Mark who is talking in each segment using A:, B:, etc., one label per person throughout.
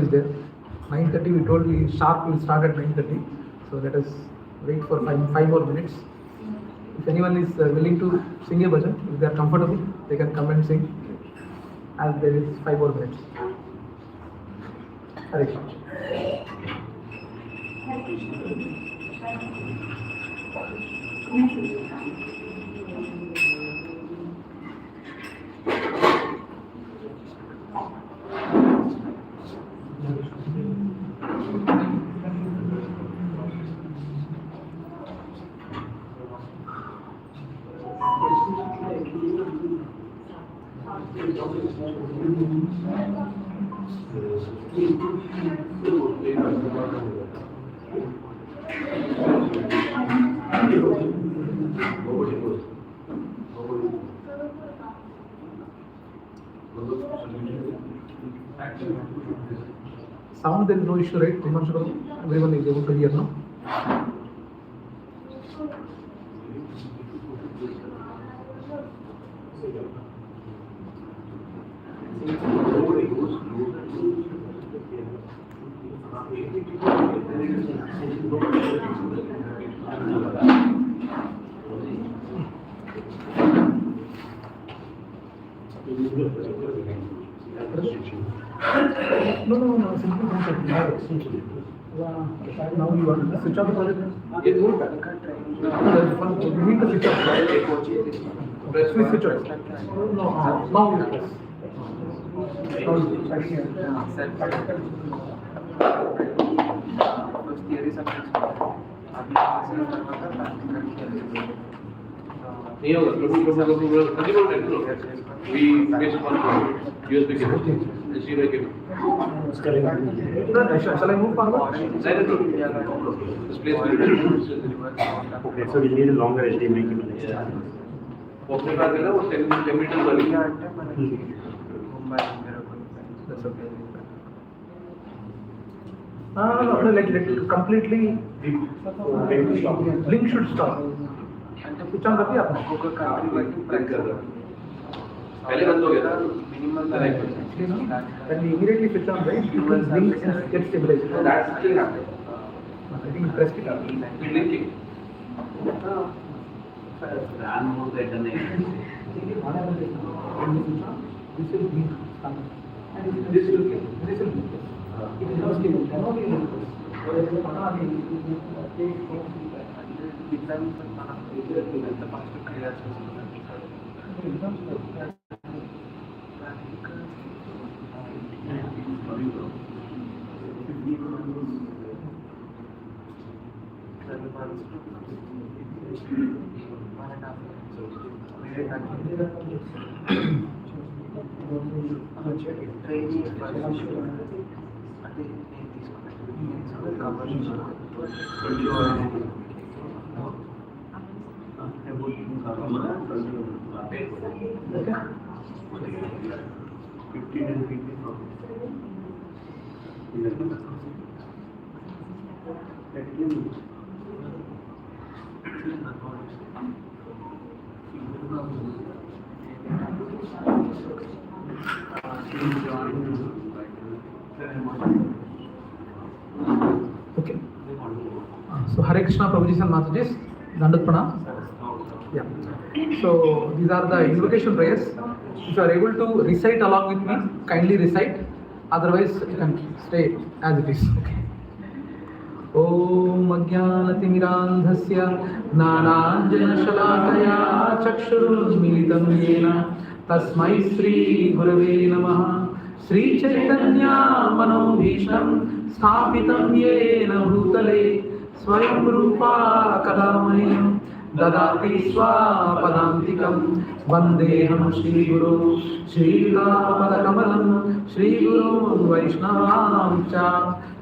A: is there. 9:30 we told we sharp will start at 9:30. So let us wait for 5 more minutes. If anyone is willing to sing a bhajan, if they are comfortable, they can come and sing. As there is 5 more minutes. Hare Krishna. Sound, there is no issue, right? Everyone is able to hear now. No, simply don't now you want to switch off the project? Yes. You need to switch off. Switch off. No, now you press.
B: We based on USB cable. Shall
A: I move forward?
B: This place will
C: okay, so we need a longer HDMI cable.
B: was 10 meters away.
A: That's okay. No, let completely link should stop. Switch on करके आपने
B: पहले बंद हो गया था
A: when we immediately switch on, right, it will link and get stabilized.
B: That's still happening.
A: I think you pressed it up.
B: It's linking.
A: This will link.
B: This will link.
A: This will link. It is not stable. Cannot be linked. Okay. So Hare Krishna Prabhuji and Mataji's, Dandat Pranam. Yeah. So these are the invocation prayers. If you are able to recite along with me, kindly recite. Otherwise, you can stay as it is. Okay. Om Ajnanatimirandhasya Jnananjanashalakaya Chakshurunmilitam Yena Tasmai Śrī Gurave Namaha Śrī Caitanya-caritāmṛta Sthapitam Yena Bhutale Swayam Rupa Kadamahyam Dadati Swapadantikam Vandeham Śrī Guru Śrīla Prabhupāda Śrī Vaisṇava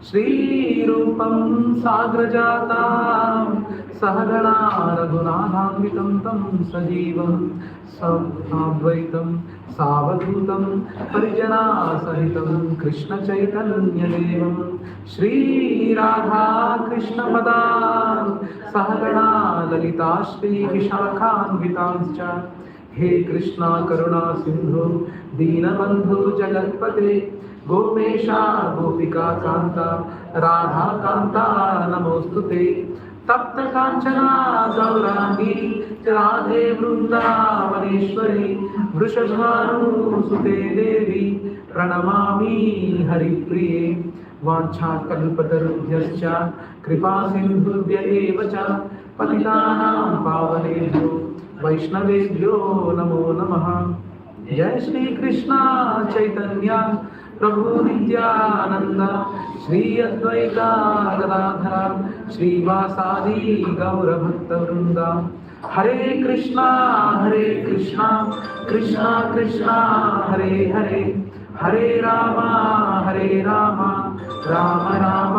A: Śrī Rupam Sagrajatam Sahagana Raghunathaṅvitam Tam Sajivam Sadvaitam Savadhutam Parijana Sahitam Krishna Chaitanya Devam Śrī Radha Krishna Padam Sahagana Lalita Śrī Vishakhanvitamscha He Krishna Karuna Sindhu Deenabandhu Jagatpate गोपेशा गोपिका कांता राधा कांता नमोस्तुते तप्त कांचना गौरांगी राधे वृंदावनेश्वरी वृषभानुसुते देवी प्रणमामि हरिप्रिये वाञ्छाकल्पतरुभ्यश्च कृपा सिन्धुभ्य एव च पतितानां पावनेभ्यो वैष्णवेभ्यो नमो नमः। जय श्री कृष्ण चैतन्य प्रभु नित्यानंद श्री अद्वैता गदाधर श्रीवासादि गौरभक्तवृंद। हरे Krishna Krishna Krishna Hare Hare Hare Ram Ram Ram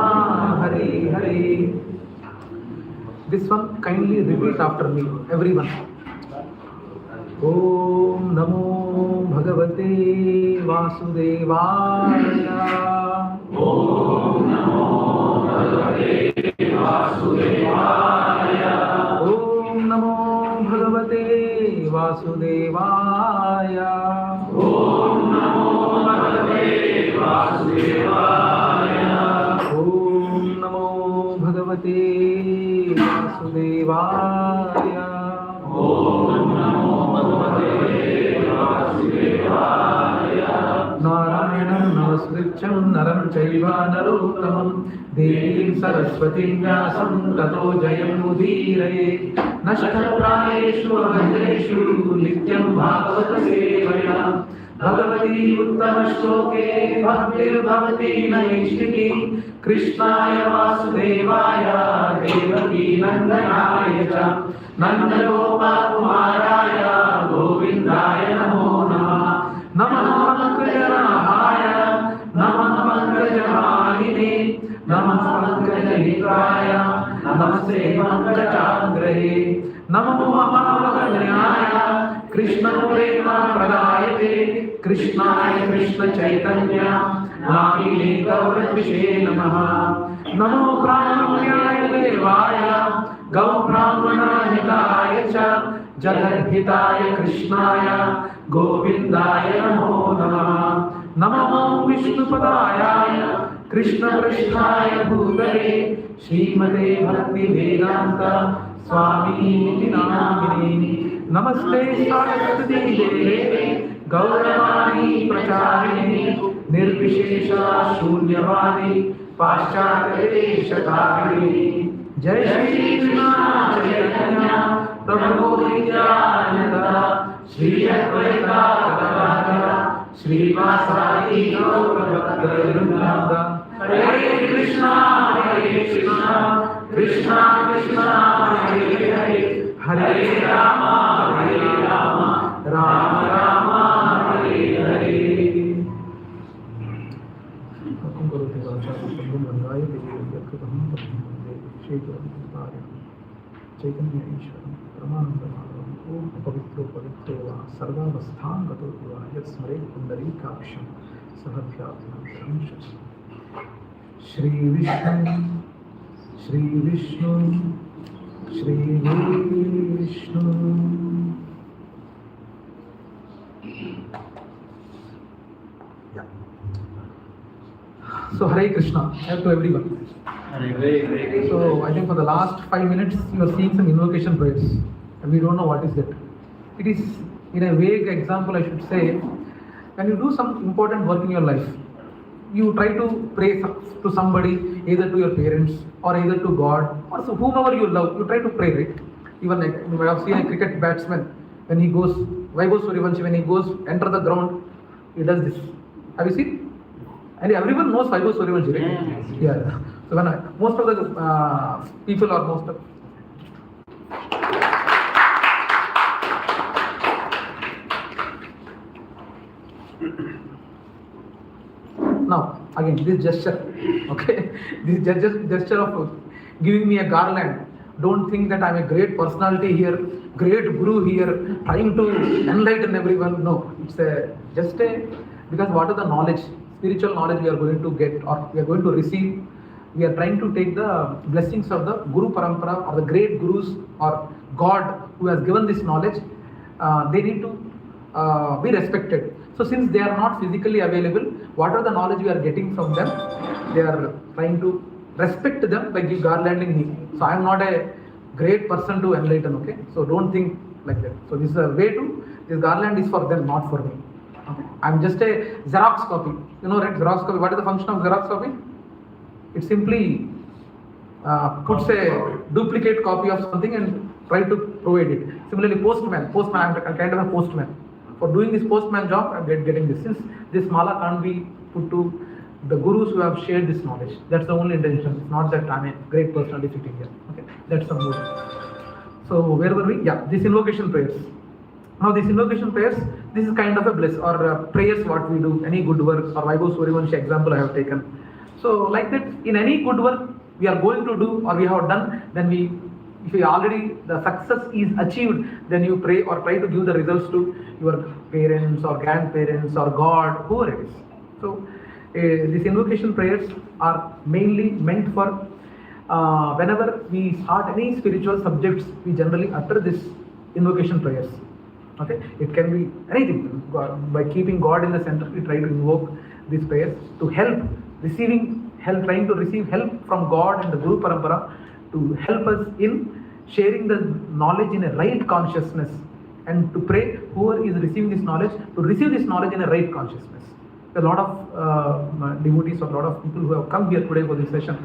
A: Hare Hare. This one kindly repeat after me, everyone. Om Namo Bhagavate Vasudevaya.
B: Om Namo Bhagavate Vasudevaya.
A: Om Namo Bhagavate Vasudevaya.
B: Om Namo Bhagavate Vasudevaya.
A: Om Namo Bhagavate Vasudevaya.
B: Om Namo Bhagavate Vasudevaya.
A: Narayanam Namaskrityam Naram Chaiva Narottamam Devim Saraswatim Vyasam Tato Jayam Udiraye Nashtaprayeshu Abhadreshu Nityam Bhagavata Sevaya Bhagavati Uttama Shloke Bhaktir Bhavati Naishiki Krishnaya Vasudevaya Devaki Nandanaya Cha Nandagopa Kumaraya Govindaya Namo Namah Namah Pankajaraaya Namah Pankajamahine Namah Pankajahitraya Namaste Pankajangrehe Namo Mahavaganyaya Krishna Prema Pradayate Krishnaya Krishna Chaitanya Namine Gauratvishe Namaha Namo Brahmanyaya Devaya Gau Brahmana Hitaya Cha Jagadhitaya Krishnaya Govindaya Namo Namaha Namo Vishnupadaya Krishna Krishnaya Bhutale Śrīmate Bhaktivedanta Swami Śrīla Namaste Saraswati Deve Gauravani Pracharine Nirvishesha Shunyavani Paschatadeshakarine Jai Shri Krishna Chaitanya Prabhu Nityananda Shri Advaita Gadadhara Srivasadi Gaurabhakta Hare Krishna Krishna Krishna Hare Hare Hare Rama Rama Rama Hare Hare. Chaitanya Ishwaram Pramanandamaram Om Pavitro Pavitro Va Sarvavasthan Gato Diva Yat Smare Kundari Kaksham Sahadhyatmanam Shri Vishnu Shri Vishnu Shri Vishnu. Yeah. So Hare Krishna to everyone. So I think for the last 5 minutes you are seeing some invocation prayers and we don't know what is it. It is in a vague example I should say, when you do some important work in your life, you try to pray to somebody, either to your parents or either to God or so whomever you love, you try to pray, right? Even like you might have seen a cricket batsman when he goes, Vaibhav Suryavanshi, when he goes enter the ground, he does this. Have you seen? And everyone knows Vaibhav Suryavanshi, right? Yeah. So when most of the people or most of now again this gesture, okay, this gesture of giving me a garland. Don't think that I'm a great personality here, great guru here, trying to enlighten everyone. No, it's because what are the knowledge, spiritual knowledge we are going to get or we are going to receive. We are trying to take the blessings of the Guru Parampara or the great gurus or God who has given this knowledge. They need to be respected. So since they are not physically available, whatever the knowledge we are getting from them, they are trying to respect them by garlanding me. So I am not a great person to enlighten, okay? So don't think like that. So this is a way to, this garland is for them, not for me. Okay? I am just a Xerox copy. You know, right? Xerox copy. What is the function of Xerox copy? It simply puts a duplicate copy of something and try to provide it. Similarly, postman, I am kind of a postman. For doing this postman job, I am getting this. Since this mala can't be put to the gurus who have shared this knowledge. That's the only intention. It's not that I'm a great personality sitting here. Okay, that's the mood. So where were we? Yeah, this invocation prayers. Now these invocation prayers, this is kind of a bliss or prayers what we do, any good work, or Vaibhav Suryavanshi example I have taken. So like that, in any good work we are going to do or we have done, then if we already the success is achieved, then you pray or try to give the results to your parents or grandparents or God, whoever it is. So these invocation prayers are mainly meant for whenever we start any spiritual subjects, we generally utter this invocation prayers. Okay, it can be anything. By keeping God in the center, we try to invoke these prayers to help trying to receive help from God and the Guru Parampara to help us in sharing the knowledge in a right consciousness, and to pray whoever is receiving this knowledge to receive this knowledge in a right consciousness. A lot of devotees or a lot of people who have come here today for this session,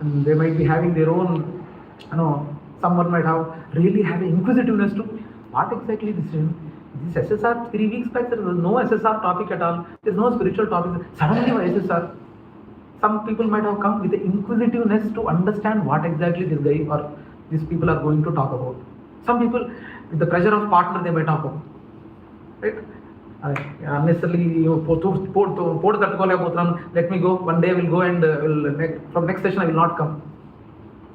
A: and they might be having their own, someone might have really have an inquisitiveness to what exactly this is. This SSR 3 weeks back there was no SSR topic at all. There is no spiritual topic. Suddenly why SSR? Some people might have come with the inquisitiveness to understand what exactly this guy or these people are going to talk about. Some people with the pressure of partner they might talk about. Right? Unnecessarily, let me go. One day I will go and from next session I will not come.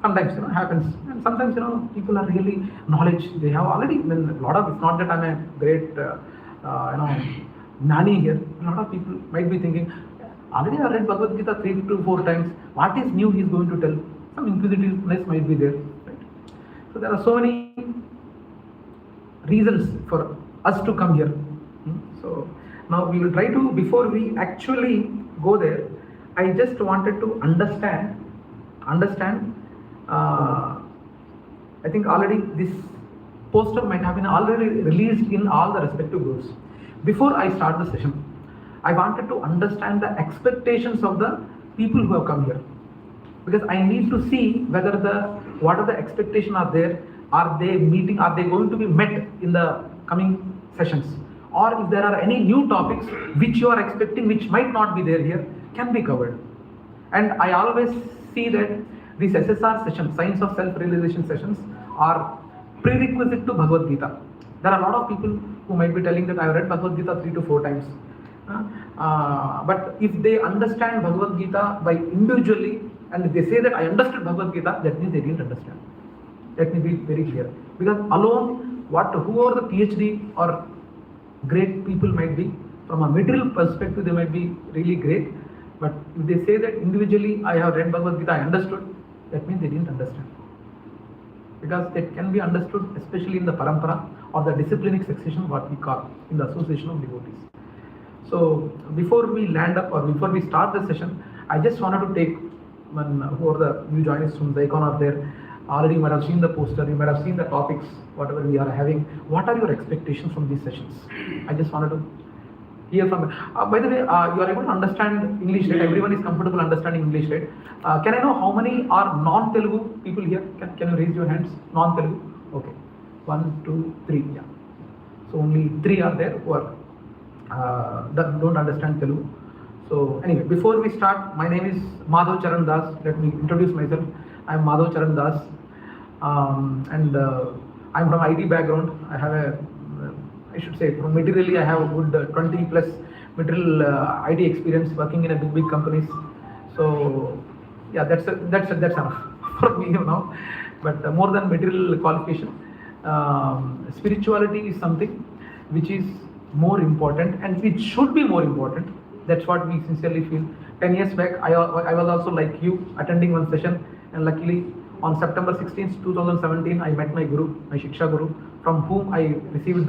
A: Sometimes happens, and sometimes people are really knowledge. They have already a lot of. It's not that I'm a great nani here. A lot of people might be thinking, already I read Bhagavad-gītā 3 to 4 times. What is new he is going to tell? Some inquisitiveness might be there. Right? So there are so many reasons for us to come here. So now we will try to, before we actually go there, I just wanted to understand. I think already this poster might have been already released in all the respective groups. Before I start the session, I wanted to understand the expectations of the people who have come here, because I need to see whether what are the expectations are there. Are they going to be met in the coming sessions, or if there are any new topics which you are expecting which might not be there here, can be covered. And I always see that these SSR sessions, Science of Self-Realization sessions, are prerequisite to Bhagavad-gītā. There are a lot of people who might be telling that I have read Bhagavad-gītā 3 to 4 times. But if they understand Bhagavad-gītā by individually, and if they say that I understood Bhagavad-gītā, that means they didn't understand. Let me be very clear. Because alone, whoever the PhD or great people might be, from a material perspective, they might be really great. But if they say that individually, I have read Bhagavad-gītā, I understood, that means they didn't understand. Because it can be understood, especially in the parampara or the disciplinic succession, what we call in the association of devotees. So before we land up or before we start the session, I just wanted to take who are the new joiners from Zicon are there. Already you might have seen the poster, you might have seen the topics, whatever we are having. What are your expectations from these sessions? I just wanted to hear from by the way, you are able to understand English, right? Everyone is comfortable understanding English, right? Can I know how many are non-Telugu people here? Can you raise your hands? Non-Telugu? Okay. 1, 2, 3. Yeah. So only 3 are there who are don't understand Telugu. So anyway, before we start, my name is Madhav Charan Das. Let me introduce myself. I am Madhav Charan Das, and I am from IT background. I have I should say, from materially, I have a good 20 plus material IT experience working in a big companies. So yeah, that's enough for me now. But more than material qualification, spirituality is something which is more important and which should be more important. That's what we sincerely feel. 10 years back, I was also like you, attending one session, and luckily on September 16th, 2017, I met my guru, my Shiksha Guru, from whom I received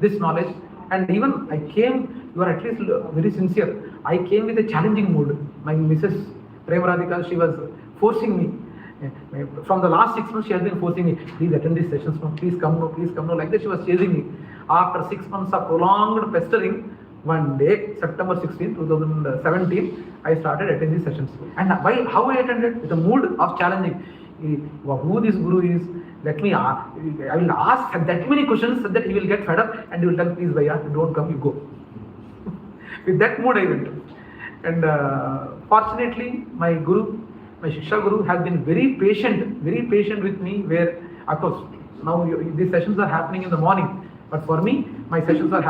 A: this knowledge. And even I came, you are at least very sincere. I came with a challenging mood. My Mrs. Premaradhika, she was forcing me. From the last 6 months, she has been forcing me, please attend these sessions, no, please come, no, please come, no. Like that, she was chasing me. After 6 months of prolonged pestering, one day, September 16, 2017, I started attending these sessions. And how I attended? With a mood of challenging. Who this Guru is, let me ask, I will ask that many questions so that he will get fed up and he will tell, please Bhaiya, don't come, you go. With that mood I went. And fortunately, my Guru, my Shiksha Guru has been very patient with me, where, of course, now these sessions are happening in the morning, but for me, our sessions are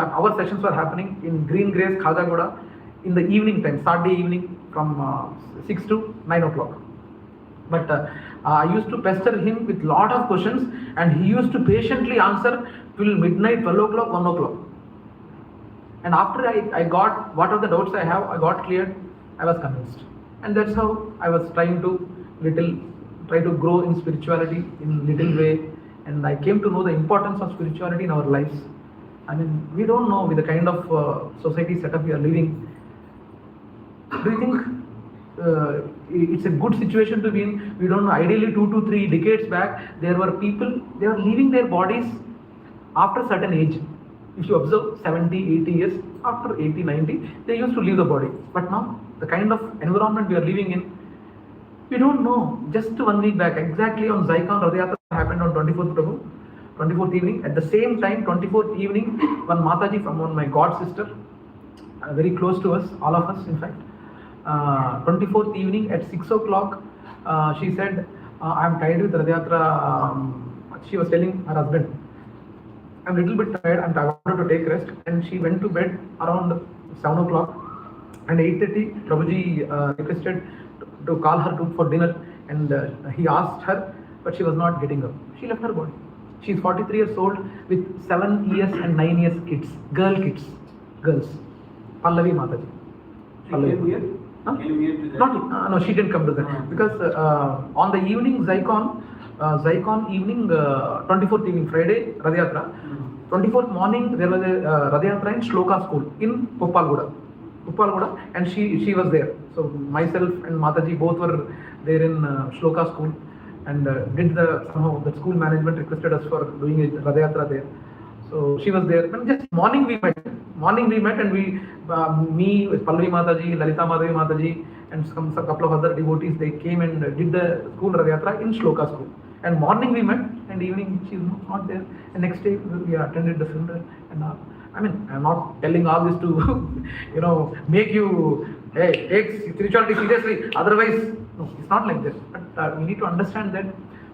A: happening in Green Grace, Khajagoda, in the evening time, Saturday evening from 6 to 9 o'clock. But I used to pester him with lot of questions, and he used to patiently answer till midnight, 12 o'clock, 1 o'clock. And after I got what are the doubts I have, I got cleared, I was convinced. And that's how I was trying to try to grow in spirituality in little way. And I came to know the importance of spirituality in our lives. I mean, we don't know with the kind of society setup we are living. Do you think it's a good situation to be in? We don't know. Ideally, 2 to 3 decades back, there were people, they were leaving their bodies after a certain age. If you observe 70, 80 years, after 80, 90, they used to leave the body. But now, the kind of environment we are living in, we don't know. Just 1 week back, exactly on Zicon, Radhayatra happened on 24th evening. At the same time, 24th evening, one Mataji from my god sister, very close to us, all of us in fact, 24th evening at 6 o'clock, she said, I am tired with Radhayatra. She was telling her husband, I'm a little bit tired and I wanted to take rest. And she went to bed around 7 o'clock. And 8:30, Prabhuji requested to call her for dinner. And he asked her, but she was not getting up. She left her body. She is 43 years old with 7 years and 9 years kids, girls. Pallavi Mataji.
B: She came here?
A: Huh?
B: Came here to that?
A: No, she didn't come to that. Because on the evening, Zicon evening, 24th evening, Friday, Radhayatra. 24th morning, there was a Radhayatra in Shloka school in Uppalgoda, and she was there. So myself and Mataji both were there in Shloka school, and somehow the school management requested us for doing a Radhayatra there. So she was there. And just morning we met, and me, Pallavi Mataji, Lalita Madhavi Mataji, and some couple of other devotees, they came and did the school Radhayatra in Shloka school. And morning we met, and evening she was not there. And next day we attended the funeral. And I mean, I'm not telling all this to, make you, hey, take spirituality seriously. Otherwise, no, it's not like that. But we need to understand that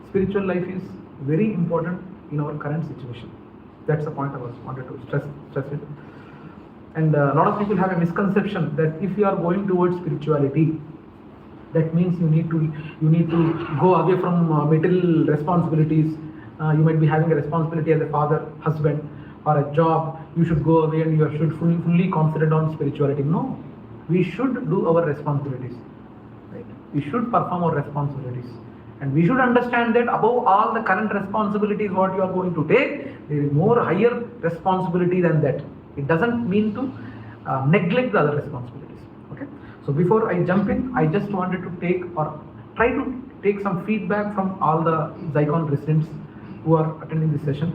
A: spiritual life is very important in our current situation. That's the point I wanted to stress it. And a lot of people have a misconception that if you are going towards spirituality, that means you need to go away from material responsibilities. You might be having a responsibility as a father, husband, or a job. You should go away and you should fully concentrate on spirituality. No, we should do our responsibilities. Right? We should perform our responsibilities, and we should understand that above all the current responsibilities what you are going to take, there is more higher responsibility than that. It doesn't mean to neglect the other responsibilities. Okay. So before I jump in, I just wanted to try to take some feedback from all the Zicon residents who are attending this session,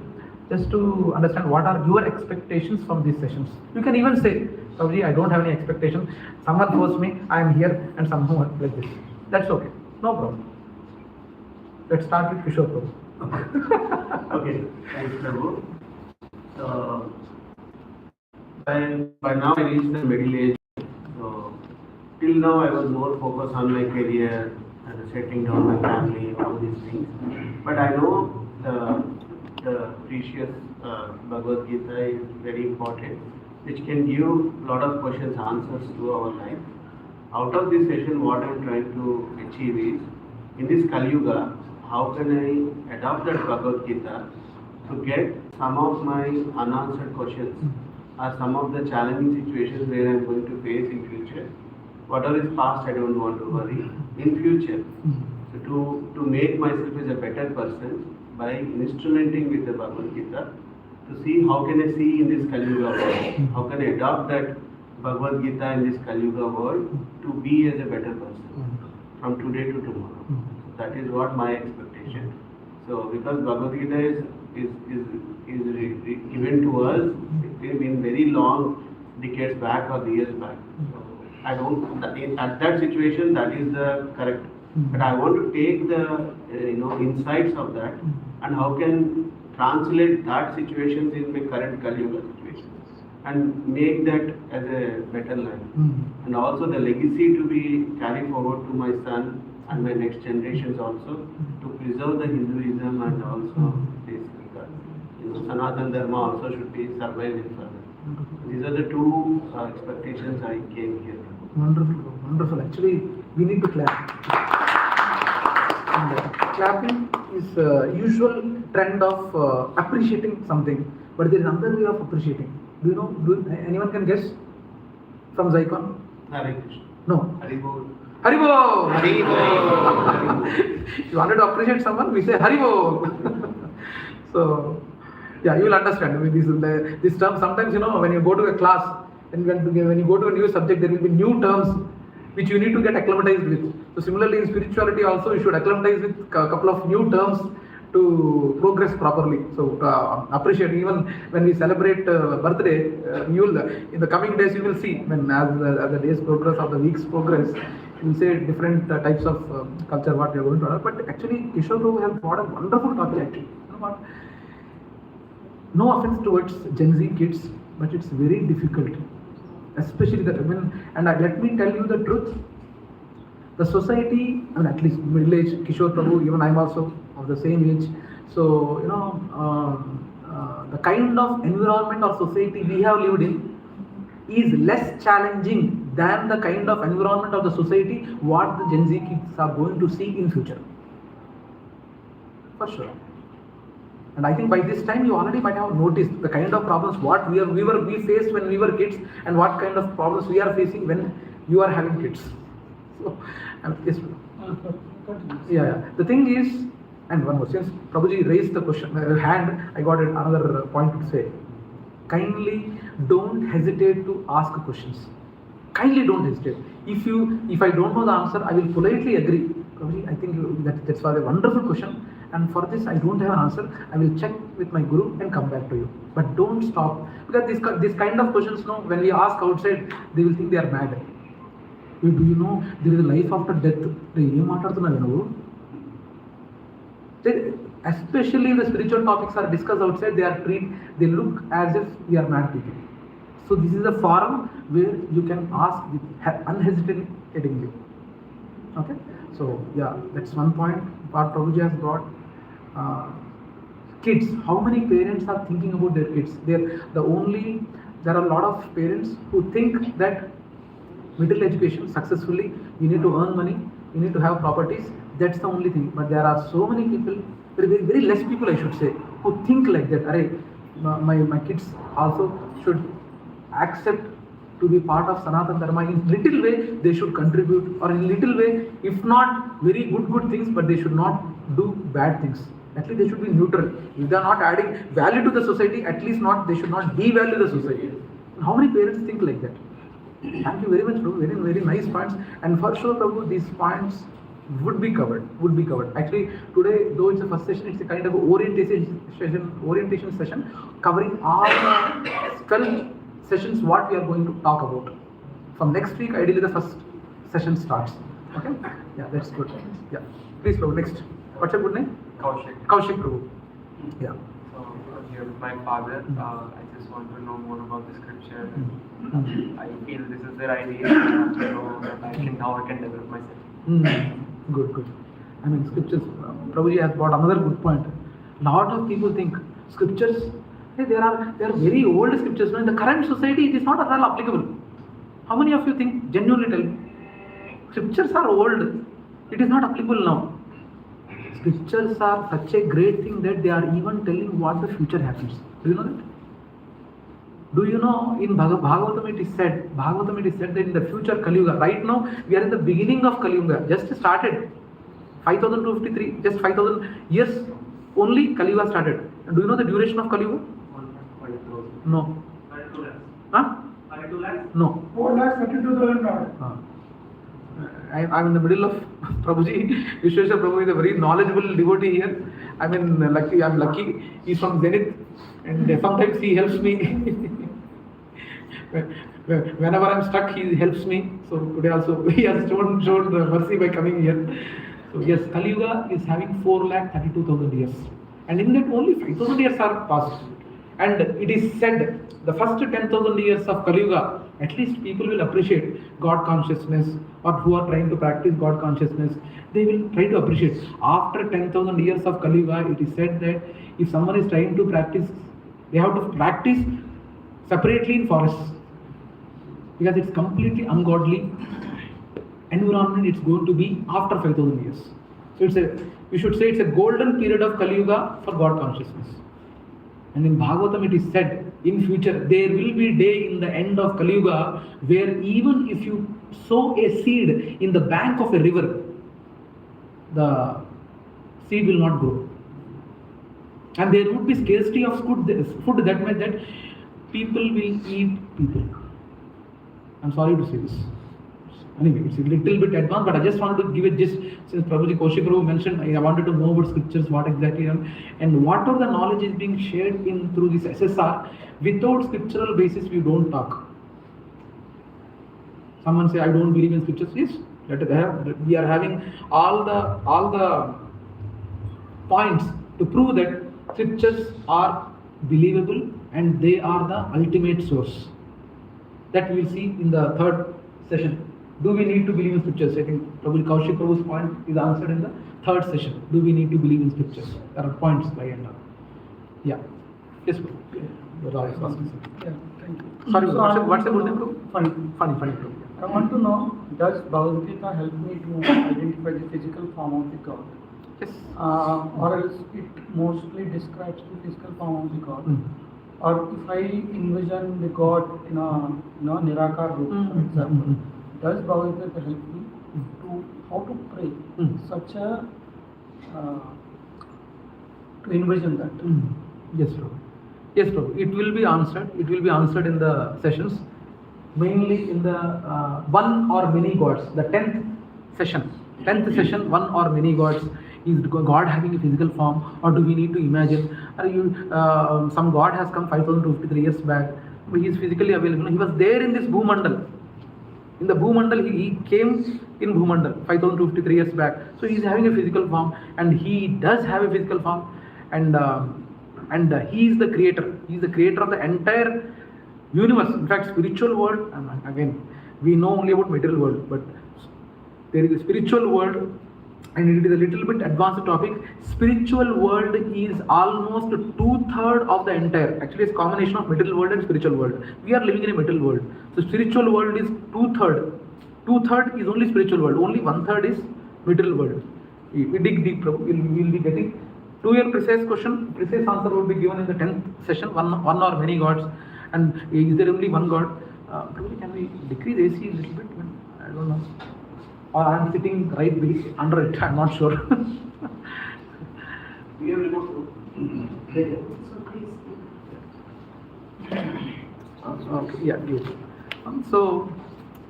A: just to understand what are your expectations from these sessions. You can even say, Prabhuji, I don't have any expectation. Someone forced me, I am here, and somehow like this. That's okay. No problem. Let's start with Kishore Prabhu.
B: Okay, thanks, Prabhu. So, by now I reached the middle age. So, till now I was more focused on my career and settling down my family, all these things. But I know the precious Bhagavad-gītā is very important, which can give a lot of questions, answers to our life. Out of this session, what I am trying to achieve is, in this Kali Yuga, how can I adopt that Bhagavad-gītā to get some of my unanswered questions or some of the challenging situations where I am going to face in future. Whatever is past, I don't want to worry. In future, so to make myself as a better person by instrumenting with the Bhagavad-gītā, to see how can I see in this Kali Yuga world, how can I adopt that Bhagavad-gītā in this Kali Yuga world to be as a better person from today to tomorrow. That is what my expectation. So because Bhagavad-gītā is given to us in very long decades back or years back. So I don't, at that situation, that is the correct. But I want to take the insights of that and how can translate that situations in the current Kali Yuga situation and make that as a better life. And also the legacy to be carried forward to my son and my next generations also, to preserve the Hinduism and also this Sanatana Dharma also should be survived further. These are the two expectations I came here.
A: Wonderful, wonderful. Actually, we need to clap. And clapping is usual trend of appreciating something, but there is another way of appreciating. Do you know? Anyone can guess from Zicon?
B: Hare Krishna.
A: No.
B: Haribol.
A: Haribol.
B: Haribol.
A: If you wanted to appreciate someone, we say Haribol. So, yeah, you will understand. I mean, this term, sometimes, when you go to a class, and when you go to a new subject, there will be new terms which you need to get acclimatized with. So similarly, in spirituality also, you should acclimatize with a couple of new terms to progress properly. So appreciate, even when we celebrate birthday, in the coming days you will see, when as the days progress or the weeks progress, you will say different types of culture what we are going to learn. But actually, Kishore Prabhu has brought a wonderful topic actually. You know what? No offense towards Gen Z kids, but it's very difficult, especially the women. And let me tell you the truth. The society, I mean, at least middle age, Kishore Prabhu, even I'm also of the same age. So, the kind of environment or society we have lived in is less challenging than the kind of environment of the society what the Gen Z kids are going to see in future. For sure. And I think by this time you already might have noticed the kind of problems what we faced when we were kids and what kind of problems we are facing when you are having kids. So, yes. Yeah. The thing is, and one more, since Prabhuji raised the question, hand, I got another point to say. Kindly don't hesitate to ask questions. Kindly don't hesitate. If I don't know the answer, I will politely agree. Prabhuji, I think that's a wonderful question. And for this, I don't have an answer. I will check with my guru and come back to you. But don't stop. Because this kind of questions, when we ask outside, they will think they are mad. Do you know there is a life after death? Especially the spiritual topics are discussed outside, they look as if we are mad people. So this is a forum where you can ask unhesitatingly. Okay? So yeah, that's one point. What Prabhuji has brought. Kids, how many parents are thinking about their kids? There are a lot of parents who think that middle education successfully, you need to earn money, you need to have properties, that's the only thing. But there are so many people, very less people I should say, who think like that. My kids also should accept to be part of Sanatana Dharma. In little way they should contribute, or in little way, if not very good things, but they should not do bad things. At least they should be neutral. If they are not adding value to the society, at least they should not devalue the society. How many parents think like that? Thank you very much, Prabhu. Very, very nice points. And for sure, Prabhu, these points would be covered. Actually, today, though it's a first session, it's a kind of orientation session covering all the 12 sessions what we are going to talk about. From next week, ideally the first session starts. Okay? Yeah, that's good. Yeah. Please, Prabhu, next. What's your good name?
D: Kaushik.
A: Kaushik, Prabhu. Yeah.
D: So, here with my father, I just want to know more about the scripture. I feel this is the right age to know that how I can develop myself.
A: Good. I mean, scriptures, Prabhuji has brought another good point. Lot of people think scriptures, there are very old scriptures. In the current society, it is not at all applicable. How many of you think, genuinely tell me, scriptures are old, it is not applicable now? Scriptures are such a great thing that they are even telling what the future happens. Do you know that? Do you know in Bhagavatam it is said that in the future Kali Yuga, right now we are in the beginning of Kali Yuga, just started, 5253, just 5000 years only Kali Yuga started. And do you know the duration of Kali Yuga? No.
D: 32 lakhs.
A: Huh?
D: 32 lakhs?
A: No.
E: 4,32,000.
A: I'm in the middle of Prabhuji. Vishweshwar Prabhu is a very knowledgeable devotee here. I'm lucky. He's from Zenith, and sometimes he helps me. Whenever I'm stuck, he helps me. So today also he has shown mercy by coming here. So yes, Kali Yuga is having 4,32,000 years, and in that only 5,000 years are passed. And it is said the first 10,000 years of Kali Yuga, at least people will appreciate God consciousness, or who are trying to practice God consciousness, they will try to appreciate. After 10,000 years of Kali Yuga, it is said that if someone is trying to practice, they have to practice separately in forests, because it's completely ungodly environment it's going to be after 5,000 years. So we should say it's a golden period of Kali Yuga for God consciousness. And in Bhagavatam it is said, in future there will be a day in the end of Kali Yuga where even if you sow a seed in the bank of a river, the seed will not grow. And there would be scarcity of food that meant that people will eat people. I'm sorry to say this. Anyway, it's a little bit advanced, but I just wanted to give it just, since Prabhuji Kaushik Prabhu mentioned, I wanted to know about scriptures, what exactly and what are the knowledge is being shared through this SSR. Without scriptural basis, we don't talk. Someone say, I don't believe in scriptures. Yes, we are having all the points to prove that scriptures are believable and they are the ultimate source. That we will see in the third session. Do we need to believe in scriptures? I think Prabhuji Kaushik Prabhu's point is answered in the third session. Do we need to believe in scriptures? There are points by and now. Yeah. Yes, Prabhu.
E: Yeah, thank you.
A: Sorry,
E: So
A: what's the good name, Prabhu?
E: Funny.
A: Funny, Prabhu.
E: I want to know, does Bhagavad-gītā help me to identify the physical form of the God?
A: Yes.
E: Or else it mostly describes the physical form of the God. Or if I envision the God in a Nirakar roop, for example, does Bhagavad-gītā help me to how to pray such a to envision that?
A: Yes, Prabhu. Yes, Prabhu. It will be answered. It will be answered in the sessions, mainly in the one or many gods. The 10th session, one or many gods. Is God having a physical form, or do we need to imagine? Some God has come 5,053 years back, but he is physically available. He was there in this Bhumandal. In the Bhumandal, he came in Bhumandal 5,053 years back. So he is having a physical form, and he does have a physical form, and he is the creator. He is the creator of the entire universe. In fact, spiritual world. Again, we know only about material world, but there is a spiritual world. And it is a little bit advanced topic. Spiritual world is almost 2/3 of the entire. Actually, it's a combination of material world and spiritual world. We are living in a material world. So spiritual world is 2/3. 2/3 is only spiritual world. Only 1/3 is material world. We dig deep. We will be getting to your precise question. Precise answer will be given in the 10th session. One or many gods. And is there only one God? Probably can we decrease AC a little bit? I don't know. Or I am sitting right under it, I am not sure. We have remote. Okay, yeah, you. So,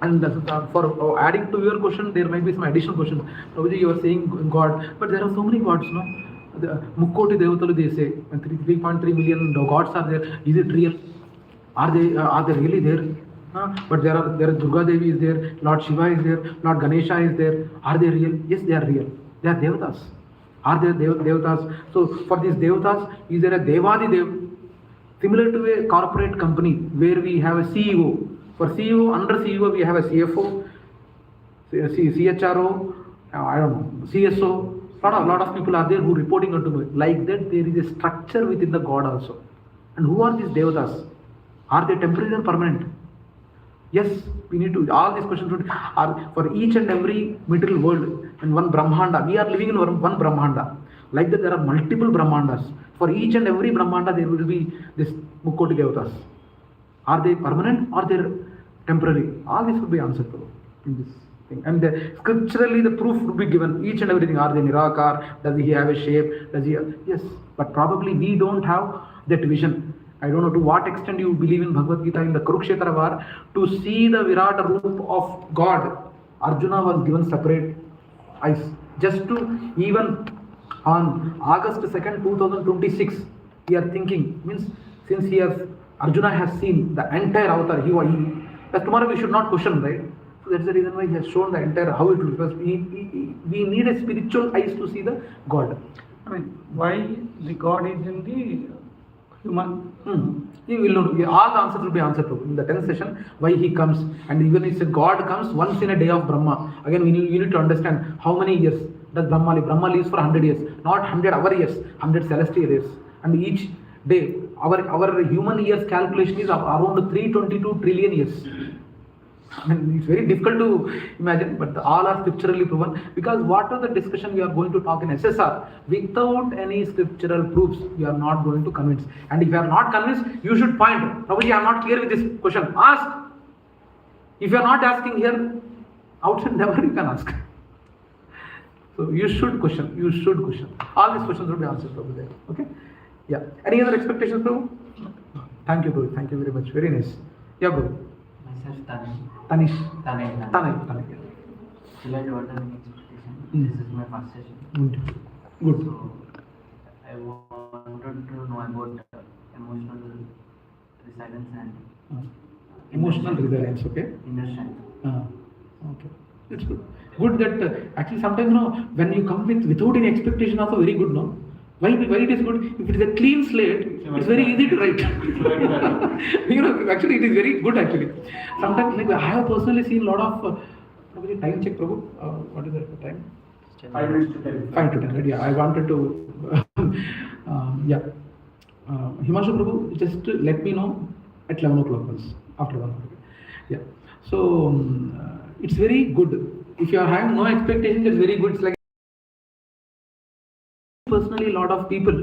A: and for adding to your question, there might be some additional questions. Prabhuji, you are saying God, but there are so many gods, no? The Mukkoti Devatalu, they say, 3.3 million gods are there. Is it real? Are they really there? But there are Durga Devi is there, Lord Shiva is there, Lord Ganesha is there. Are they real? Yes, they are real. They are devatas. Are they devatas? So for these devatas, is there a Devadi Dev? Similar to a corporate company where we have a CEO. For CEO, under CEO we have a CFO, CHRO, I don't know, CSO. Lot of people are there who reporting onto me. Like that, there is a structure within the God also. And who are these devatas? Are they temporary or permanent? Yes, we need to, all these questions are for each and every material world and one Brahmanda. We are living in one Brahmanda. Like that, there are multiple Brahmandas. For each and every Brahmanda, there will be this Mukkoti Devatas. Are they permanent or they are temporary? All this will be answered in this thing. And scripturally, the proof will be given. Each and everything. Are they Nirakar? Does he have a shape? Yes. But probably we don't have that vision. I don't know to what extent you believe in Bhagavad-gītā in the Kurukshetra war. To see the Virata Roop of God, Arjuna was given separate eyes. Just to even on August 2nd, 2026, we are thinking, means since Arjuna has seen the entire avatar, that tomorrow we should not question, right? So that's the reason why he has shown the entire how it will, because we need a spiritual eyes to see the God.
E: I mean, why the God is in the human?
A: You will know. All the answers will be answered in the 10th session. Why he comes, and even if God comes once in a day of Brahma. Again, we need to understand how many years does Brahma live. Brahma lives for 100 years, not 100 our years, 100 celestial years. And each day, our human years calculation is around 322 trillion years. I mean, it's very difficult to imagine, but all are scripturally proven, because what are the discussion we are going to talk in SSR, without any scriptural proofs, we are not going to convince. And if you are not convinced, you should point. Prabhuji, I am not clear with this question. Ask. If you are not asking here, outside never you can ask. So you should question. You should question. All these questions will be answered, Prabhu, there. Okay? Yeah. Any other expectations, Prabhu? Thank you, Prabhu. Thank you very much. Very nice. Yeah, Prabhu.
F: Myself,
A: Tanish.
F: Tanay. Still I don't have any expectation. This is my first session.
A: Good.
F: So, I wanted to know about emotional resilience and
A: Emotional resilience, okay?
F: inner strength.
A: Okay. It's good. Good that actually sometimes when you come without any expectation, also very good, no? Why it is good? If it is a clean slate, it's very easy to write. Actually it is very good actually. Sometimes I have personally seen a lot of time check, Prabhu. What is the time?
B: 5 minutes to 10.
A: 5 to 10. Right? Yeah, I wanted to. Himanshu Prabhu, just let me know at 11 o'clock once. After 1 o'clock. Yeah. So it's very good. If you are having no expectations, it's very good. It's like personally, a lot of people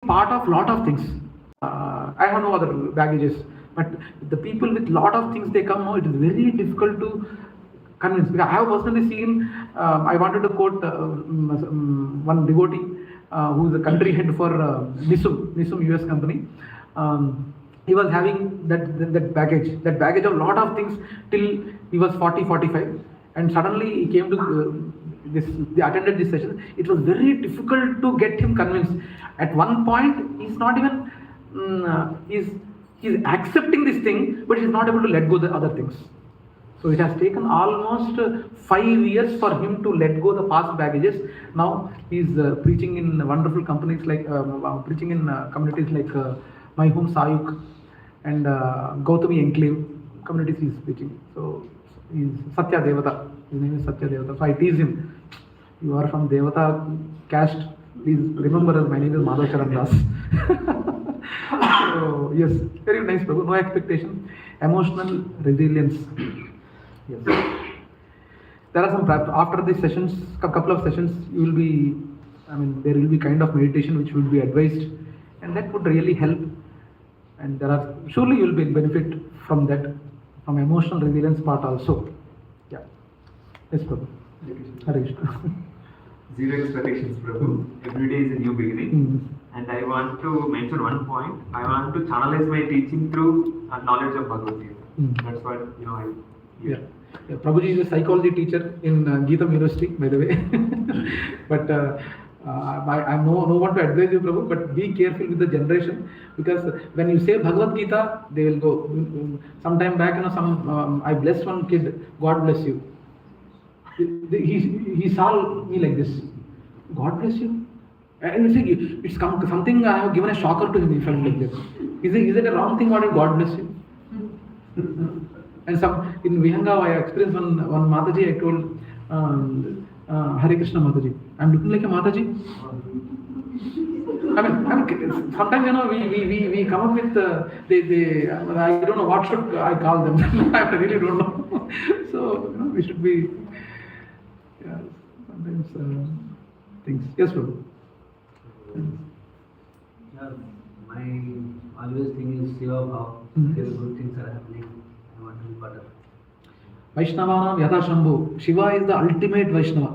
A: part of lot of things. I have no other baggages, but the people with lot of things they come now, it is very difficult to convince. Because I have personally seen. I wanted to quote one devotee who is the country head for Nisum US company. He was having that baggage of lot of things till he was 40-45, and suddenly he came to they attended this session. It was very difficult to get him convinced. At one point, he's not even he's accepting this thing, but he's not able to let go the other things. So it has taken almost 5 years for him to let go the past baggages. Now he's preaching in wonderful companies like preaching in communities like My Home Sayuk and Gautami Enclave communities he's preaching. So he's Satya Devata. His name is Satya Devata. So I tease him. You are from Devata caste. Please remember us. My name is Madhav Charan Das. So yes, very nice, Prabhu. No expectation. Emotional resilience. Yes. There are some after these sessions, couple of sessions, you will be. There will be kind of meditation which will be advised, and that would really help. And surely you will be benefit from that, from emotional resilience part also. Yeah. Yes, Prabhu. Hare Krishna.
G: Zero expectations, Prabhu. Every day is a new beginning. And I want to mention one point. I want to channelize my teaching through knowledge of Bhagavad-gītā. That's what,
A: Yeah. Prabhuji is a psychology teacher in Geetham University, by the way. But I'm no one to advise you, Prabhu, but be careful with the generation, because when you say Bhagavad-gītā, they will go. Sometime back, I blessed one kid, God bless you. He saw me like this, God bless you. And it's something I have given a shocker to him. He felt like this. Is it a wrong thing? What if God bless you? And in Vihanga, I experienced one Mataji. I told Hare Krishna Mataji, I'm looking like a Mataji. Sometimes we come up with I don't know what should I call them. I really don't know. So we should be sometimes things. Yes, Prabhu.
H: My always thing is Shiva Bhav. Very good things are happening. I want to be part of it.
A: Vaishnavanam Yatha Shambhu. Shiva is the ultimate Vaishnava.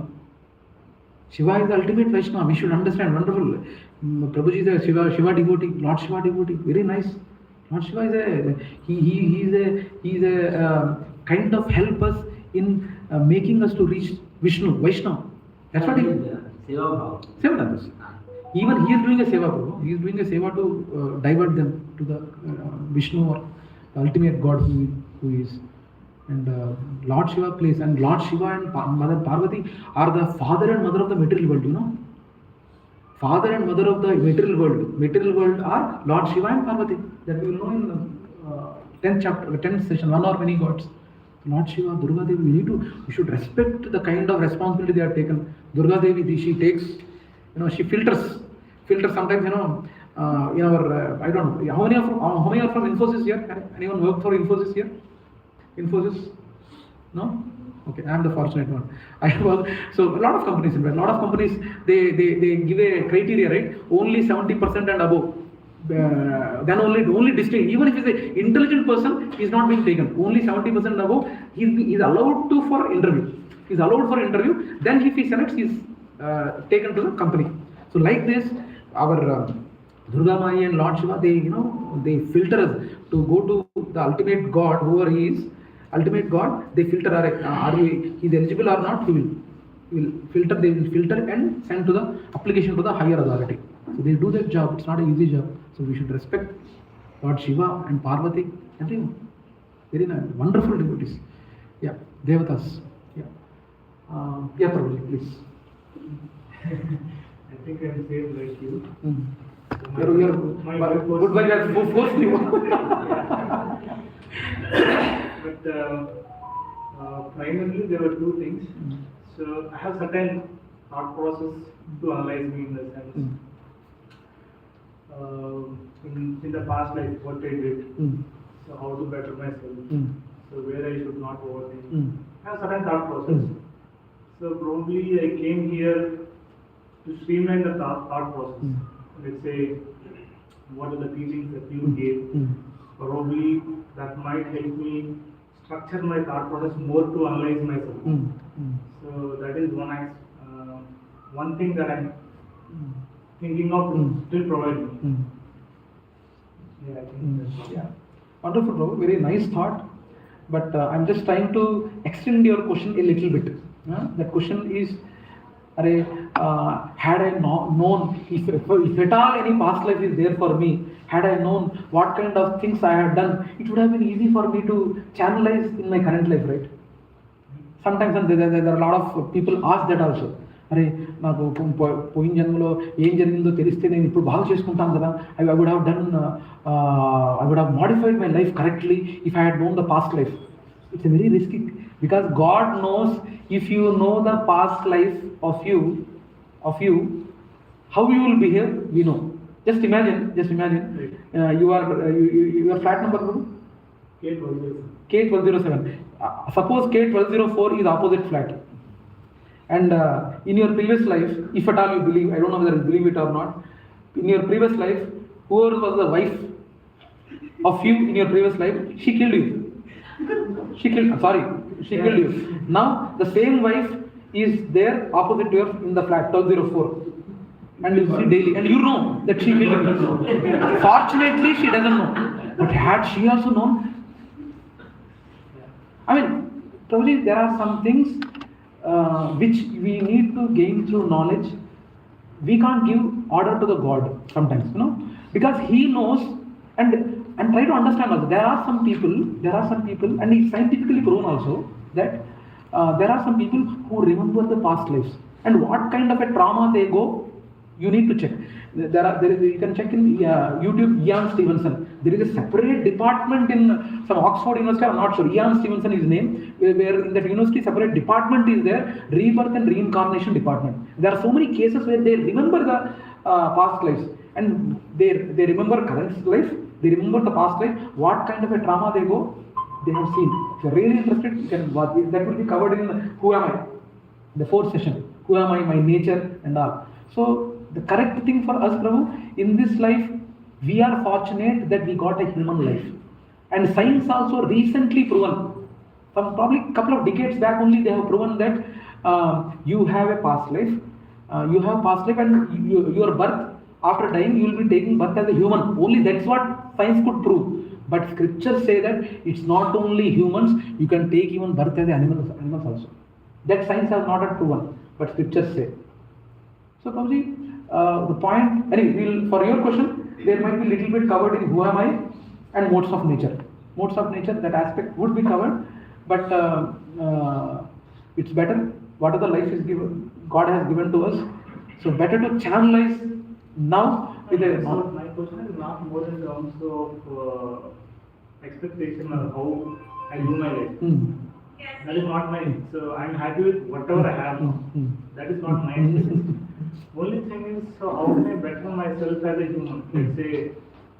A: Shiva is the ultimate Vaishnava. We should understand. Wonderful. Prabhuji is a Shiva devotee. Lord Shiva devotee. Very nice. Lord Shiva is a kind of help us in making us to reach Vishnu, Vaishnava. That's what he is.
H: Seva
A: Seva. Even he is doing a seva, Prabhu. He is doing a seva to divert them to the Vishnu or the ultimate God who is. And Lord Shiva plays, and Lord Shiva and Mother Parvati are the father and mother of the material world, you know. Father and mother of the material world. Material world are Lord Shiva and Parvati. That we will know in 10th chapter, 10th session, one or many gods. Lord Shiva, Durga Devi, we should respect the kind of responsibility they have taken. Durga Devi, she takes, she filters sometimes, in our, I don't know, how many are from Infosys here? Anyone work for Infosys here? Infosys? No? Okay, I am the fortunate one. I work, so a lot of companies, they give a criteria, right? Only 70% and above. Then only distinct. Even if he is an intelligent person, he is not being taken. Only 70% and above, he is allowed to for interview. He is allowed for interview. Then if he selects, he is taken to the company. So like this, our Durga Mai and Lord Shiva, they filter us to go to the ultimate God, whoever he is. Ultimate God, they filter he is eligible or not, they will filter and send to the application to the higher authority. So they do that job, it's not an easy job. So we should respect Lord Shiva and Parvati, everyone. Very nice, wonderful devotees. Yeah, Devatas. Yeah. Yeah, Prabhuji, please.
C: I think I'm same like you.
A: Goodbye, you are forced you.
C: But primarily there were two things. So I have certain thought process to analyze me in the sense. In the past life, what I did, so how to better myself, so where I should not overthink. I have certain thought process. So probably I came here to streamline the thought process. Let's say, what are the teachings that you gave? Probably that might help me structure my thought process more to analyze myself. So that is one thing that I'm thinking of to still provide me. Yeah, I think that's
A: yeah. Wonderful, Prabhu. Very nice thought. But I'm just trying to extend your question a little bit. That question is, had I known, if at all any past life is there for me, had I known what kind of things I had done, it would have been easy for me to channelize in my current life, right? Sometimes there are a lot of people ask that also. నాకు పోయిన జన్మలో ఏం జరిగిందో తెలిస్తే నేను ఇప్పుడు బాగా చేసుకుంటాను కదా. I would have modified my life correctly if I had known the past life. It's a very risky, because God knows if you know the past life of you, how you will behave, we know. Just imagine, your flat number, K1207. Suppose K1204 is opposite flat. And in your previous life, if at all you believe, I don't know whether you believe it or not, in your previous life, whoever was the wife of you in your previous life, she killed you. She killed you. Now the same wife is there opposite to you in the flat 1204. And you see daily, and you know that she killed you. Fortunately, she doesn't know. But had she also known, I mean, probably there are some things which we need to gain through knowledge. We can't give order to the God sometimes, because He knows, and try to understand also. There are some people, and it's scientifically proven also that there are some people who remember the past lives, and what kind of a trauma they go, you need to check. You can check in YouTube, Ian Stevenson. There is a separate department in some Oxford University, I'm not sure, Ian Stevenson is his name, where in that university separate department is there, rebirth and reincarnation department. There are so many cases where they remember the past lives, and they remember current life, they remember the past life, what kind of a trauma they go, they have seen. If you're really interested, you can watch. That will be covered in Who Am I? The 4th session. Who am I, my nature and all. So the correct thing for us, Prabhu, in this life, we are fortunate that we got a human life. And science also recently proven, from probably a couple of decades back only, they have proven that you have a past life. You have past life and your birth, after dying you will be taking birth as a human. Only that's what science could prove. But scriptures say that it's not only humans, you can take even birth as animals also. That science has not yet proven, but scriptures say. So Prabhuji, the point, anyway, for your question, there might be little bit covered in who am I and modes of nature. Modes of nature, that aspect would be covered, but it's better. Whatever life is given, God has given to us. So better to channelize now with a.
C: So my question is not more in terms of expectation or how I do my life. That is not my. So I'm happy with whatever I have now. That is not my expectation. Only thing is, so how can I better myself as a human? Let's say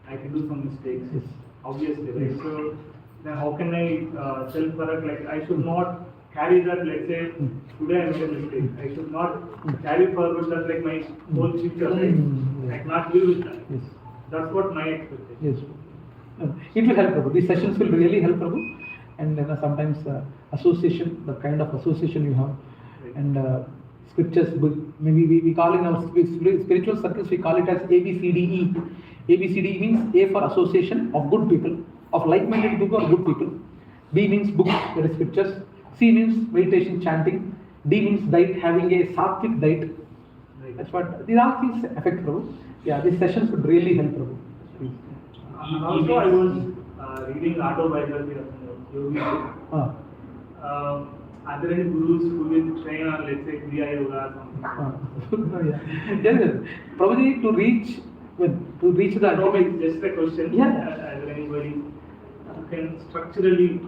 C: I can do some mistakes.
A: Yes.
C: Obviously, right? So then how can I self-correct? Like I should not carry that. Let's say today I made a mistake. I should not carry forward that like my whole future. Right? I cannot live with that.
A: Yes.
C: That's what my expectation.
A: Yes. It will help, Prabhu. These sessions will really help, Prabhu. And sometimes association, the kind of association you have, and scriptures, maybe we call in our spiritual circles, we call it as ABCDE. ABCD means A for association of good people, of like-minded people or good people. B means books, that is scriptures. C means meditation, chanting. D means diet, having a sattvic diet. That's what, these all things affect, Prabhu. Yeah, these sessions would really help, Prabhu.
C: And also I was reading autobiography of Yogi. Are there any gurus who will train on, let's say, Gauḍīya Yoga or something?
A: Yes. Prabhuji, to reach the ultimate.
C: Just a question.
A: Yeah.
C: Are there anybody who can structurally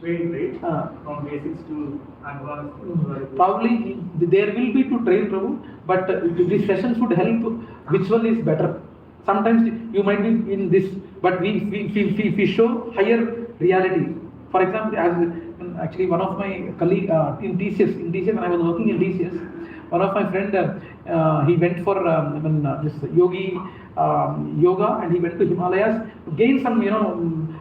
C: train, right? From basics to advanced?
A: Probably there will be to train, Prabhu, but these sessions would help. Which one is better? Sometimes you might be in this, but we show higher reality. For example, as actually one of my colleague in TCS, when I was working in TCS, one of my friend he went for this yoga, and he went to Himalayas to gain some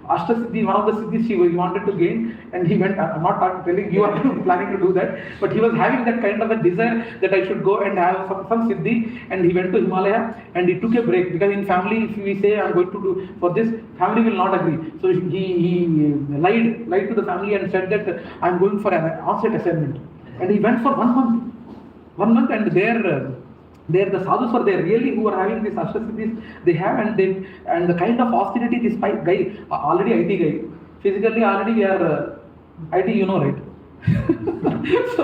A: Ashtasiddhi, one of the siddhis he wanted to gain, and he went. I'm not telling you are planning to do that, but he was having that kind of a desire that I should go and have some siddhi, and he went to Himalaya and he took a break, because in family if we say I'm going to do for this, family will not agree. So he lied to the family and said that I'm going for an on-site assignment, and he went for 1 month, and there the sadhus were there really who are having these ashtasiddhis they have, and the kind of austerity this guy, already IT guy, physically already we are IT, right? so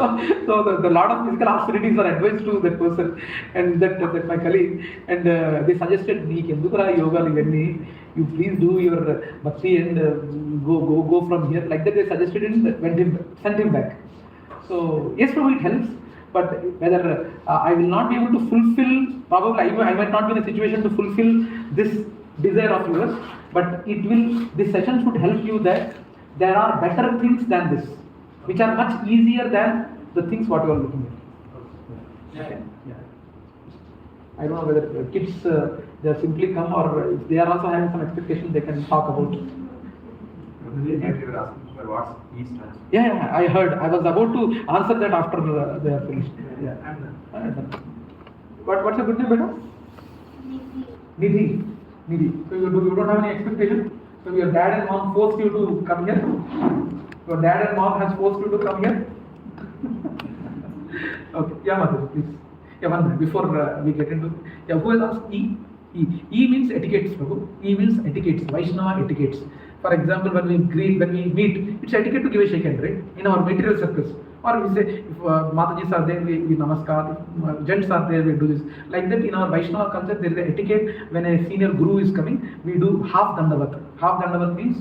A: the lot of physical austerities were advised to that person, and that my colleague, and they suggested yoga, you please do your bhakti and go from here, like that they suggested and sent him back. So yes, probably it helps. But whether I will not be able to fulfill, probably I might not be in a situation to fulfill this desire of yours, but these sessions would help you that there are better things than this, which are much easier than the things what you are looking at. Okay. Yeah. I don't know whether kids they are simply come, or if they are also having some expectation, they can talk about.
G: What's East Trans?
A: Yeah, I heard. I was about to answer that after they are finished. Yeah. I'm done. What's your good name, beta? Nidhi. So you don't have any expectation? So your dad and mom forced you to come here? Your dad and mom has forced you to come here? Okay. Yeah, mother, please. Yeah, 1 minute before we get into. Yeah, who has asked E? E means etiquettes, Prabhu. E means etiquettes, Vaishnava etiquettes. For example, when we meet, it's etiquette to give a shake hand, right? In our material circles. Or we say, if Matajis are there, we namaskar. If gents are there, we do this. Like that, in our Vaishnava culture, there is an etiquette. When a senior guru is coming, we do half dandavat. Half dandavat means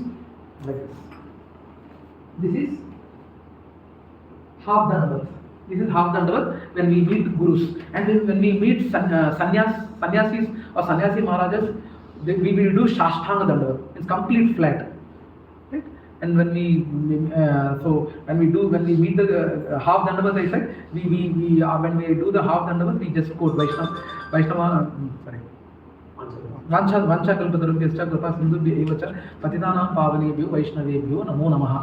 A: like this. This is half dandavat. This is half dandavat when we meet gurus. And then when we meet sannyasis or sannyasi maharajas, we will do shashtanga dandavat. It's complete flat. Right? And when we meet the half dandavat, I said, when we do the half dandavat, we just quote Vaishnava. Vancha kalpatarubhyascha kripa sindhubhya evacha patitanam pavanebhyo vaishnavebhyo namo namaha.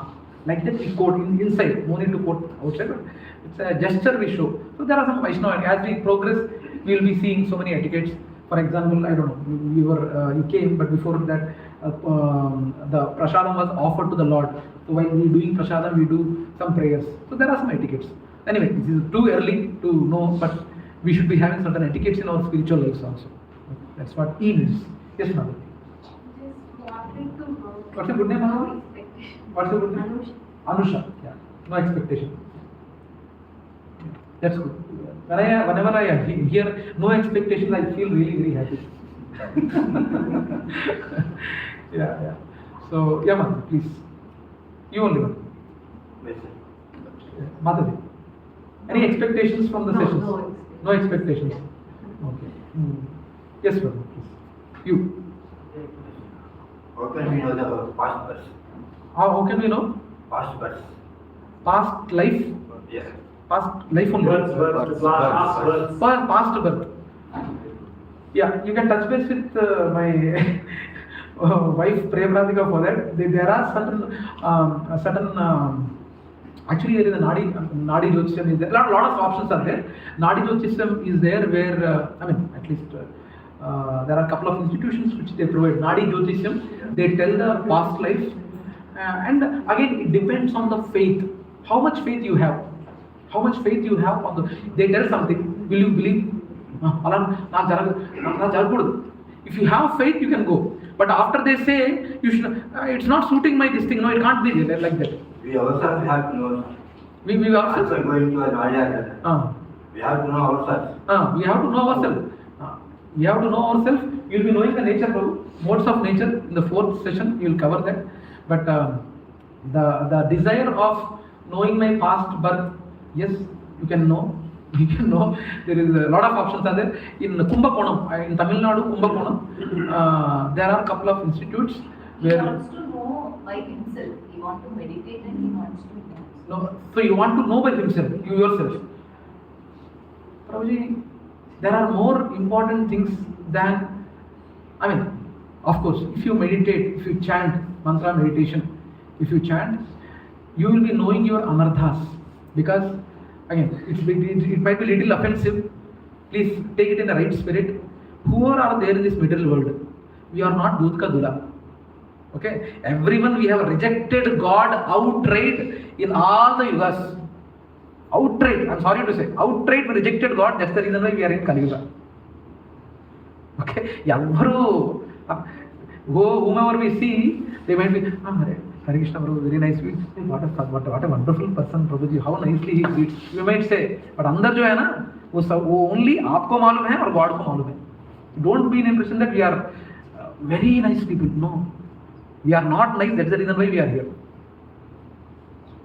A: Like that we quote inside, no need to quote outside, but it's a gesture we show. So there are some Vaishnava, as we progress, we will be seeing so many etiquettes. For example, I don't know, you came, but before that, the prasadam was offered to the Lord. So while we doing prasadam, we do some prayers. So there are some etiquettes. Anyway, this is too early to know, but we should be having certain etiquettes in our spiritual lives also. That's what E means. Yes, ma'am.
I: Just wanted to work.
A: What's your good name, ma'am?
I: No expectation.
A: What's your good name? Anusha. Yeah. No expectation. That's good. Whenever I hear no expectation, I feel really, really happy. Yeah. So, yeah, ma'am, please. You only one. Mataji. Any expectations from the sessions? No expectations. Okay. Yes, sir. Please. You.
H: How can we know the past birth?
A: How can we know?
H: Past birth.
A: Past life?
H: Yes.
A: Past life only. Past birth. Yeah, you can touch base with my wife Prabhupada for that. There are certain actually there is a Nadi Jyotishyam is there. Lot of options are there. Nadi Jyotishyam is there where at least there are a couple of institutions which they provide Nadi Jyotishyam. They tell the past life, and again it depends on the faith. How much faith you have? How much faith you have on the? They tell something. Will you believe? If you have faith, you can go. But after they say you should, it's not suiting my this thing. No, it can't be there like that.
H: We also have to know.
A: We also
H: After going to an audience, we have to know ourselves.
A: We have to know ourselves. We have to know ourselves. You will be knowing the nature, modes of nature in the 4th session. You will cover that. But the desire of knowing my past birth, yes, you can know. You can know. There is a lot of options are there. In Kumbakonam, in Tamil Nadu, Kumbakonam, there are a couple of institutes
I: He
A: where.
I: wants to know by himself. He wants to meditate and he wants to know.
A: No, so you want to know by himself, you yourself. Prabhuji, there are more important things than, of course, if you meditate, if you chant mantra meditation, if you chant, you will be knowing your anarthas. Because, again, it might be a little offensive. Please take it in the right spirit. Whoever are there in this material world, we are not Dudka Dula. Okay, everyone we have rejected God outright in all the yugas. Outright, I'm sorry to say, outright we rejected God. That's the reason why we are in Kali Yuga. Okay, whomever we see, they might be, Hare Krishna Prabhu, very nice. What a wonderful person, Prabhuji, how nicely he greets. You might say, but अंदर जो है ना, वो only आपको मालूम है और God को मालूम है. Don't be in impression that we are very nice people. No. We are not nice, that's the reason why we are here.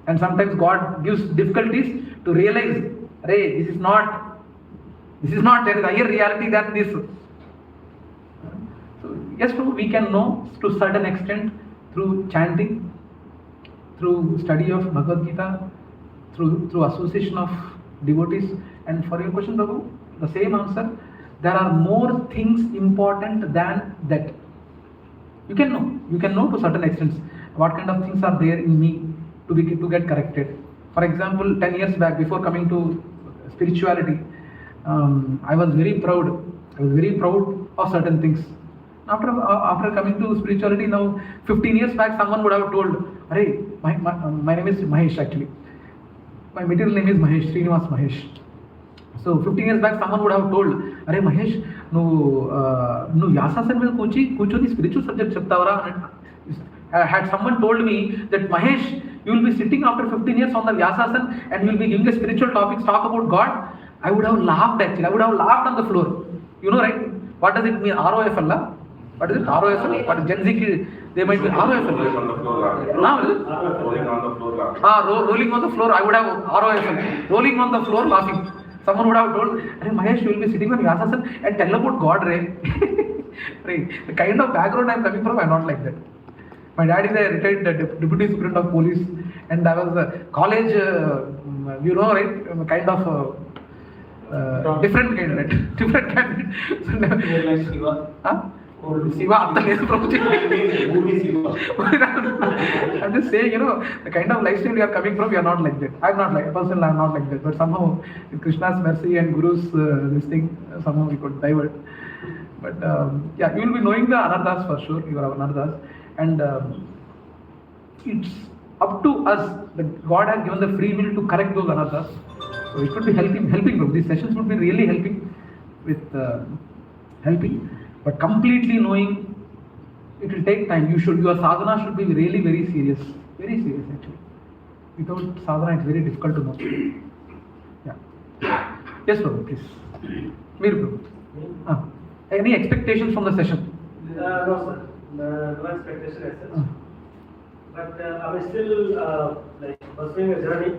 A: And sometimes God gives difficulties to realize, this is not, there is a higher reality than this. So, yes, we can know to a certain extent through chanting, through study of Bhagavad-gītā, through association of devotees. And for your question, Prabhu, the same answer, there are more things important than that. You can know to certain extents what kind of things are there in me to get corrected. For example, 10 years back, before coming to spirituality, I was very proud of certain things. After coming to spirituality now, 15 years back, someone would have told, my name is Mahesh actually. My material name is Mahesh, Srinivas Mahesh. So 15 years back, someone would have told, Mahesh, no Vyasasana will kuchoni spiritual subject cheptavara. Had someone told me that Mahesh, you will be sitting after 15 years on the Vyasasana and you will be giving a spiritual topics, talk about God, I would have laughed actually. I would have laughed on the floor. You know, right? What does it mean? ROFL? What is it? ROFL? What is Gen Z? They might be ROFL.
J: Rolling on the floor. Rolling on the floor.
A: Rolling on the floor. I would have ROFL. Rolling on the floor, laughing. Someone would have told, Mahesh, you will be sitting on Vyasasana and tell about God, right? The kind of background I am coming from, I am not like that. My dad is a retired deputy superintendent of police, and I was a college, right? Kind of different candidate. Shiva, Prabhuji. I'm just saying, the kind of lifestyle we are coming from, we are not like that. I'm not like, personally, I'm not like that. But somehow, with Krishna's mercy and Guru's this thing, somehow we could divert. But yeah, you will be knowing the anarthas for sure. You are anarthas. And it's up to us that God has given the free will to correct those anarthas. So it could be helping. These sessions would be really helping with helping. But completely knowing, it will take time. Your sadhana should be really very serious actually. Without sadhana, it's very difficult to know. Yeah. Yes, Prabhu, please. Mir Prabhu. Any expectations from the session?
C: No, sir. No expectation as such. But I'm still pursuing a journey.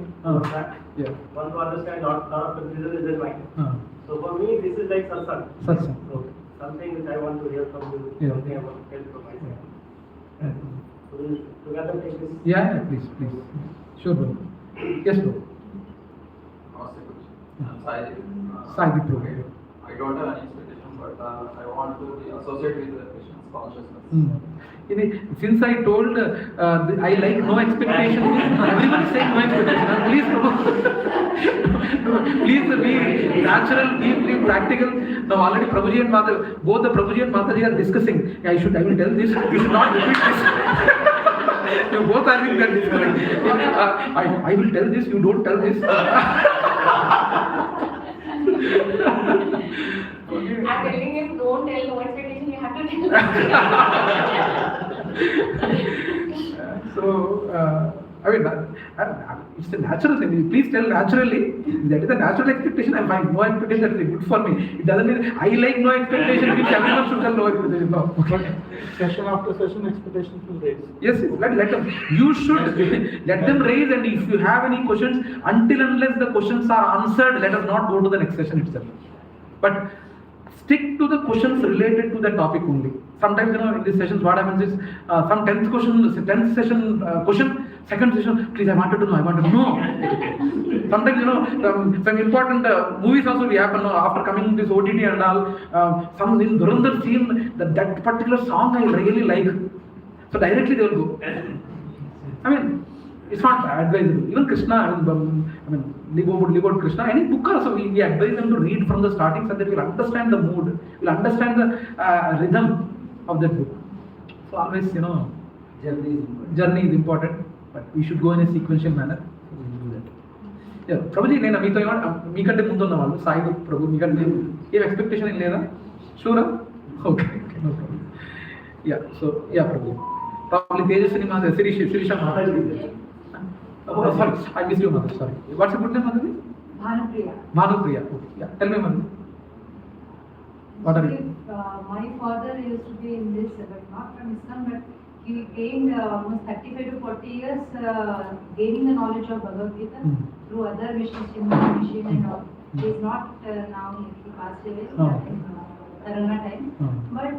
A: Yeah.
C: Want to understand lot of confusion is in mind. So for me, this is like satsang. So something which I want to hear from you. Something I want to tell from myself. So we'll together take this.
A: Yeah, please. Sure, bro. Yes, bro. Sai Prabhu.
J: I don't have any expectations, but I want to be associated with the Krishna's consciousness.
A: Since I told I like no expectation, everyone is saying no expectation. Please, Prabhu. Please be natural, be practical. Now already Prabhuji and Mata, both the Prabhuji and Mataji are discussing. I will tell this. You should not repeat this. You both are discussing. I will tell this. You don't tell this.
I: I'm telling him, don't tell no expectation, you have to tell.
A: So, it's a natural thing. Please tell naturally. That is a natural expectation. I'm fine. No expectation, that is good for me. It doesn't mean I like no expectation, which everyone should tell no expectation. No. Okay.
C: Session after session, expectations will raise.
A: Yes, let them. You should let them raise, and if you have any questions, until unless the questions are answered, let us not go to the next session itself. But stick to the questions related to the topic only. Sometimes, in these sessions, what happens is, some 10th session question, second session, please, I wanted to know. Sometimes, some important movies also we happen after coming this OTT and all, some in Durandar scene, that particular song I really like. So directly they will go. It's not advisable. Even Krishna, leave out Krishna, any book also, we advise them to read from the starting so that we'll understand the mood, we'll understand the rhythm of that book. So always, journey is important, but we should go in a sequential manner. So we will do that. Yeah, Prabhuji, నేను మీతో మీకంటే ముందు ఉన్న వాళ్ళు సాయి ప్రభు మీకంటే ఏం expectation ఏం లేదా? షూరా? Okay, no problem. Yeah, so yeah Prabhu. Probably Tejaswini Mother, Sirisha Mother. Oh, sorry, I missed you, Mother. Sorry. What's your good name, Mother? Bhanupriya. Okay. Yeah. Tell me, Mother. What are you?
K: My father used to be in this, but not from ISKCON, but he gained almost 35 to 40 years gaining the knowledge of Bhagavad-gītā through other missions, mission and all. He is not now, he passed away in Corona time. But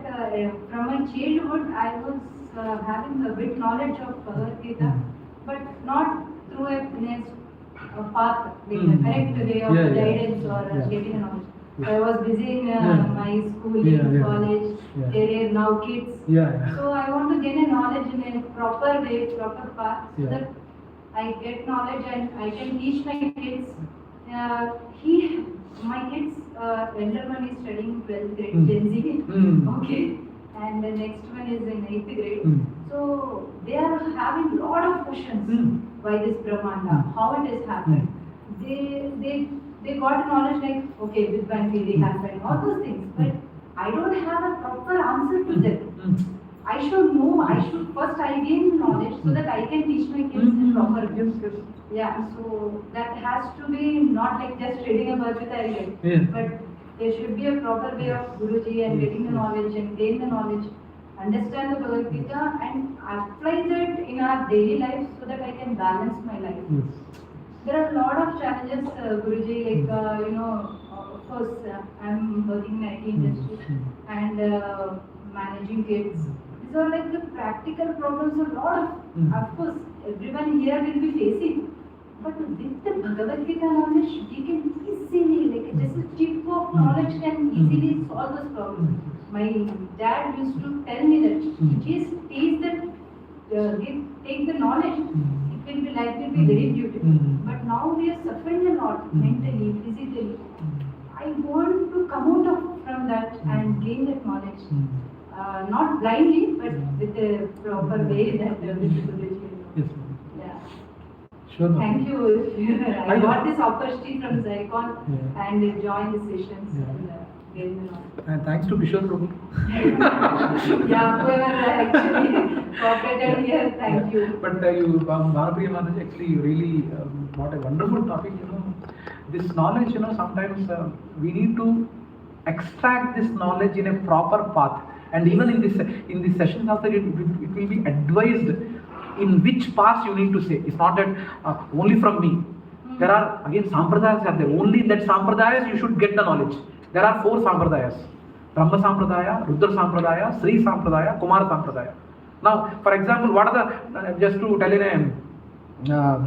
K: from my childhood, I was having a bit knowledge of Bhagavad-gītā, but not through a path, the correct way of guidance or getting knowledge. I was busy in my schooling, college, career, now kids. So I want to gain a knowledge in a proper way, proper path, so that I get knowledge and I can teach my kids. My kids, elder one is studying 12th grade, Gen Z. Okay. And the next one is in 8th grade. So they are having lot of questions. Why this Brahmanda? How it has happened? They got knowledge like, okay, Big Bang Theory happened, all those things. But I don't have a proper answer to them. I should know, first I gain knowledge so that I can teach my kids in proper way. Yeah, so that has to be not like just reading a Bhagavad-gītā, but there should be a proper way of Guruji and getting the knowledge and gain the knowledge, understand the Bhagavad-gītā and apply that in our daily life so that I can balance my life. There are a lot of challenges, Guruji, like, of course, I'm working in IT industry and managing kids. These are like the practical problems, a lot of course, everyone here will be facing. But with the Bhagavad-gītā knowledge, we can easily, like just a tip of knowledge can easily solve those problems. my dad used to tell me that just teach that, take the knowledge. It will be life will be very beautiful. But now we are suffering a lot mentally, physically. I want to come out from that and gain that knowledge. Not blindly, but with a proper way that we should reach.
A: Yes.
K: Yeah.
A: Sure.
K: Thank you. I got this opportunity from Zycon and joined the sessions and gained the knowledge.
A: And thanks to Kishore Prabhu.
K: Yeah, whoever actually cooperated here, thank you.
A: But you, Bharapriya Mataji, actually you really what a wonderful topic, This knowledge, sometimes we need to extract this knowledge in a proper path. And even in this sessions also, it will be advised in which path you need to say. It's not that only from me. There are, again, sampradayas are there. Only in that sampradayas you should get the knowledge. There are 4 sampradayas. Brahma Sampradāya, Rudra Sampradāya, Śrī Sampradāya, Kumara Sampradāya. Now, for example, what are the, just to tell in a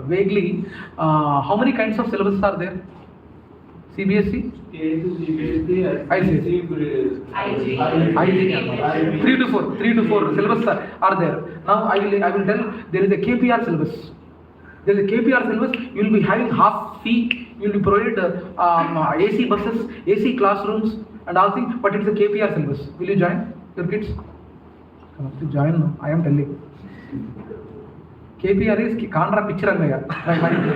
A: vaguely, how many kinds of syllabuses are there? CBSE? IVCC. 3 to 4 syllabus are there. Now I will tell, there is a KPR syllabus. There is a KPR syllabus. You will be having half fee. You will be provided AC buses, AC classrooms, and all things. But it is a KPR syllabus. Will you join your kids? To join, I am telling. KPR is Kandra Picharangaya,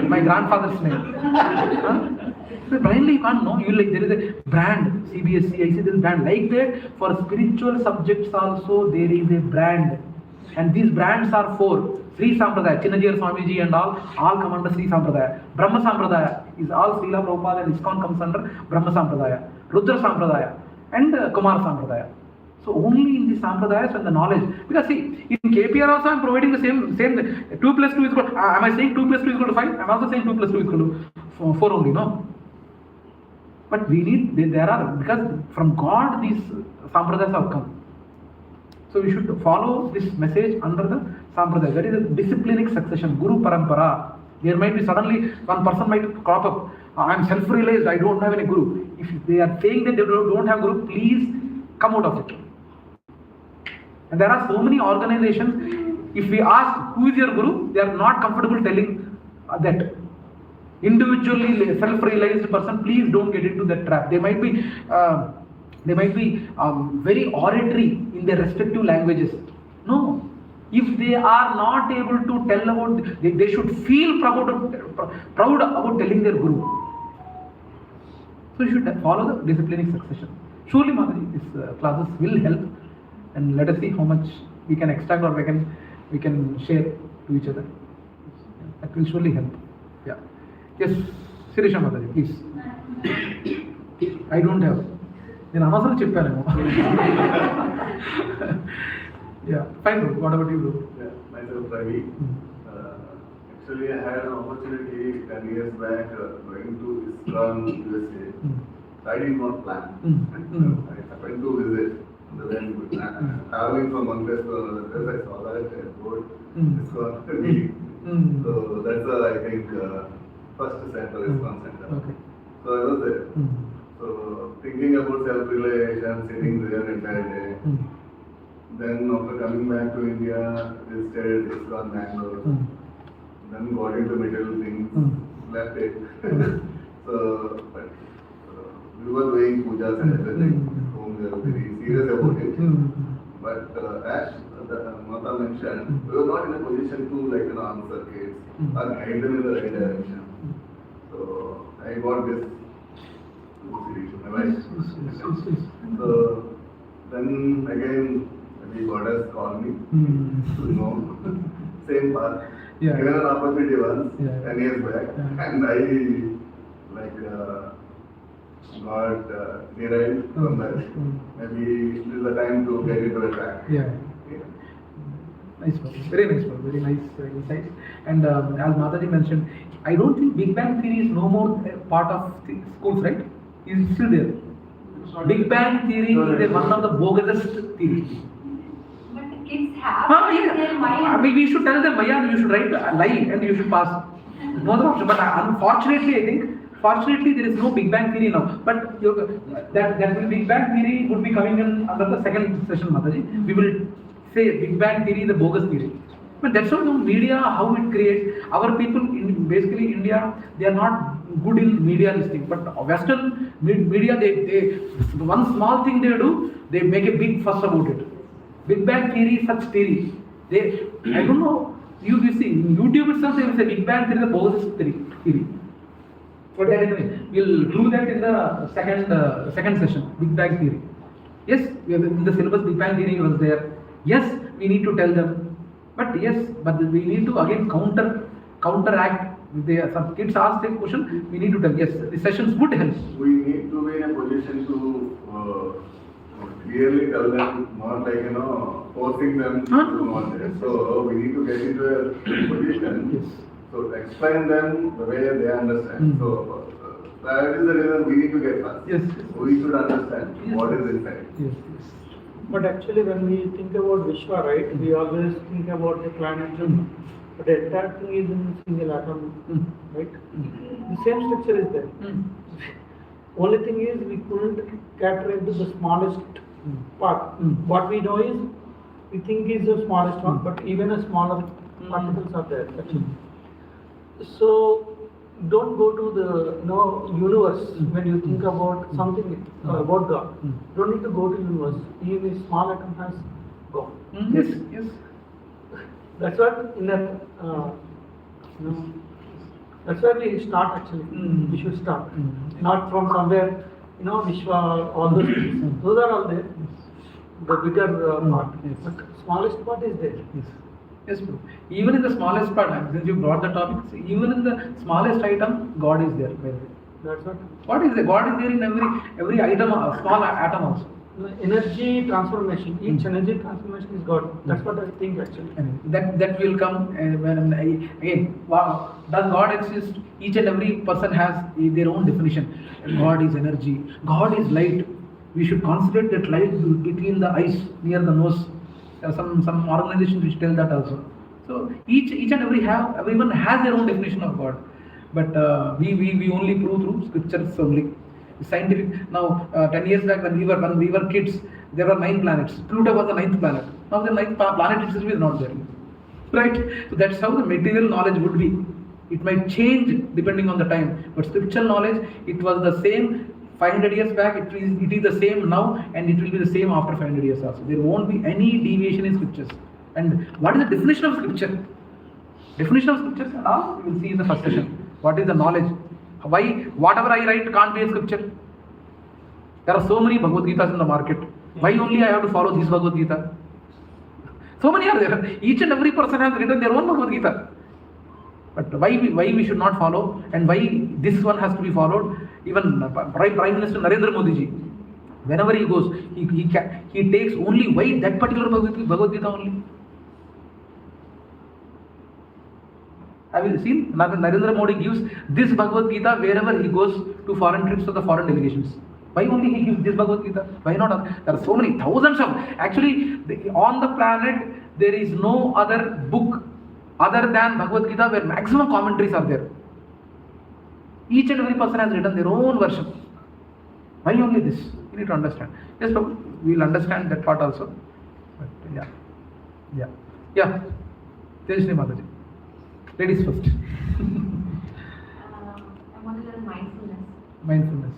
A: my grandfather's name. Blindly you can't know. There is a brand, CBSE, IC, there is a brand. Like that, for spiritual subjects also there is a brand. And these brands are 4. Śrī Sampradāya, Chinnajiyar Swamiji and all come under Śrī Sampradāya. Brahma Sampradāya is all Śrīla Prabhupāda and ISKCON comes under Brahma Sampradāya. Rudra Sampradāya and Kumara Sampradāya. So only in the Sampradayas and the knowledge. Because see, in KPR also I am providing the same 2 plus 2 is equal. Am I saying 2 plus 2 is equal to 5? I am also saying 2 plus 2 is equal to 4 only, no? But we need, there are, because from God these Sampradayas have come. So we should follow this message under the Sampradaya. That is a disciplinic succession, Guru Parampara. There might be suddenly, one person might crop up, I am self-realized, I don't have any Guru. If they are saying that they don't have Guru, please come out of it. And there are so many organizations, if we ask who is your Guru, they are not comfortable telling that. Individually self-realized person, please don't get into that trap. They might be very oratory in their respective languages. No. If they are not able to tell about, they should feel proud about telling their Guru. So you should follow the disciplinic succession. Surely, Mataji, these classes will help, and let us see how much we can extract or we can share to each other. That will surely help. Yeah. Yes, Sirisha Mataji, please. I don't have. Then another cheppanu. Yeah, fine. What about you, bro?
L: Yeah, myself, Ravi. Actually, I had an opportunity 10 years back going to ISKCON USA. I did not plan. I happened to visit. And then traveling from one place to another place, I saw that airport, ISKCON. So that's I think first center, ISKCON center. Okay. So I was there. So thinking about self-realization, sitting there entire day. Then after coming back to India, visited ISKCON Bangalore. Then got into material things, left it. So, but we were doing pujas and everything. Home we were very serious about it. But as Mata mentioned, we were not in a position to answer kids or guide them in the right direction. So I got this advice. So then again, maybe God has called me to same path.
A: Yeah.
L: Given an opportunity once, 10 years back, and I got derived from that. Maybe this is the time to get into the track.
A: Yeah. Nice one. Very nice one. Very nice insight. And as Mataji mentioned, I don't think Big Bang Theory is no more part of schools, right? It's still there. Big Bang Theory is one of the bogus theories.
K: Kids have in their mind.
A: I mean, we should tell them, Maya, you should write lie and you should pass. No other option. But unfortunately, I think Fortunately, there is no Big Bang theory now. But that Big Bang theory would be coming in under the second session, Mataji. We will say Big Bang theory is a bogus theory. But that's not the media, how it creates. Our people, basically India, they are not good in media this thing. But Western media, they one small thing they do, they make a big fuss about it. Big Bang theory, such theory. I don't know. You see, in YouTube itself, they will say Big Bang theory is a bogus theory. But anyway, we'll do that in the second session, Big Bang theory. Yes, in the syllabus, Big Bang theory was there. Yes, we need to tell them. But we need to again counteract. Some kids ask a question, we need to tell. Yes, the sessions would help.
L: We need to be in a position to clearly tell them, not like forcing them to know this. So we need to get into a position.
A: Yes.
L: So explain them the way they understand. So that is the reason we need to get fast.
A: Yes.
L: We should understand what is inside.
A: Yes.
E: But actually, when we think about Vishwa, right, we always think about the planet, but the entire thing is in single atom, right? The same structure is there. Only thing is we couldn't categorize the smallest part. What we know is we think is the smallest one, but even a smaller particles are there. Actually. So don't go to the universe when you think about something about God. Don't need to go to universe. Even a small atom has God.
A: Yes.
E: That's what in that that's where we start actually. We should start. Not from somewhere, Vishwa, all those things. Those are all there. The bigger part. But smallest part is there.
A: Yes, bro. Even in the smallest part, since you brought the topic, even in the smallest item, God is there.
E: That's what.
A: What is there? God is there in every item, small atom also.
E: Energy transformation. Each energy transformation is God. That's what I think actually.
A: That will come when again. Wow, does God exist? Each and every person has their own definition. God is energy. God is light. We should concentrate that light between the eyes, near the nose. Some organizations which tell that also. So each and everyone has their own definition of God. But we only prove through scriptures only. Scientific. Now 10 years back when we were kids, there were 9 planets. Pluto was the 9th planet. Now the 9th planet itself is not there. Right? So that's how the material knowledge would be. It might change depending on the time. But scriptural knowledge, it was the same 500 years back, it is the same now, and it will be the same after 500 years also. There won't be any deviation in scriptures. And what is the definition of scripture? Definition of scriptures, we will see in the first session. What is the knowledge? Why whatever I write can't be a scripture? There are so many Bhagavad-gītās in the market. Why only I have to follow this Bhagavad-gītā? So many are there. Each and every person has written their own Bhagavad-gītā. But why we should not follow, and why this one has to be followed? Even Prime Minister Narendra Modi ji, whenever he goes, he takes only why that particular Bhagavad-gītā only. Have you seen? Narendra Modi gives this Bhagavad-gītā wherever he goes to foreign trips or the foreign delegations. Why only he gives this Bhagavad-gītā? Why not? There are so many, thousands of. Actually, on the planet, there is no other book other than Bhagavad-gītā where maximum commentaries are there. Each and every person has written their own version. Why only this? You need to understand. Yes, Prabhu, we will understand that part also. But yeah. Tejasvi Mataji. Ladies first.
I: I want to learn mindfulness.
A: Mindfulness.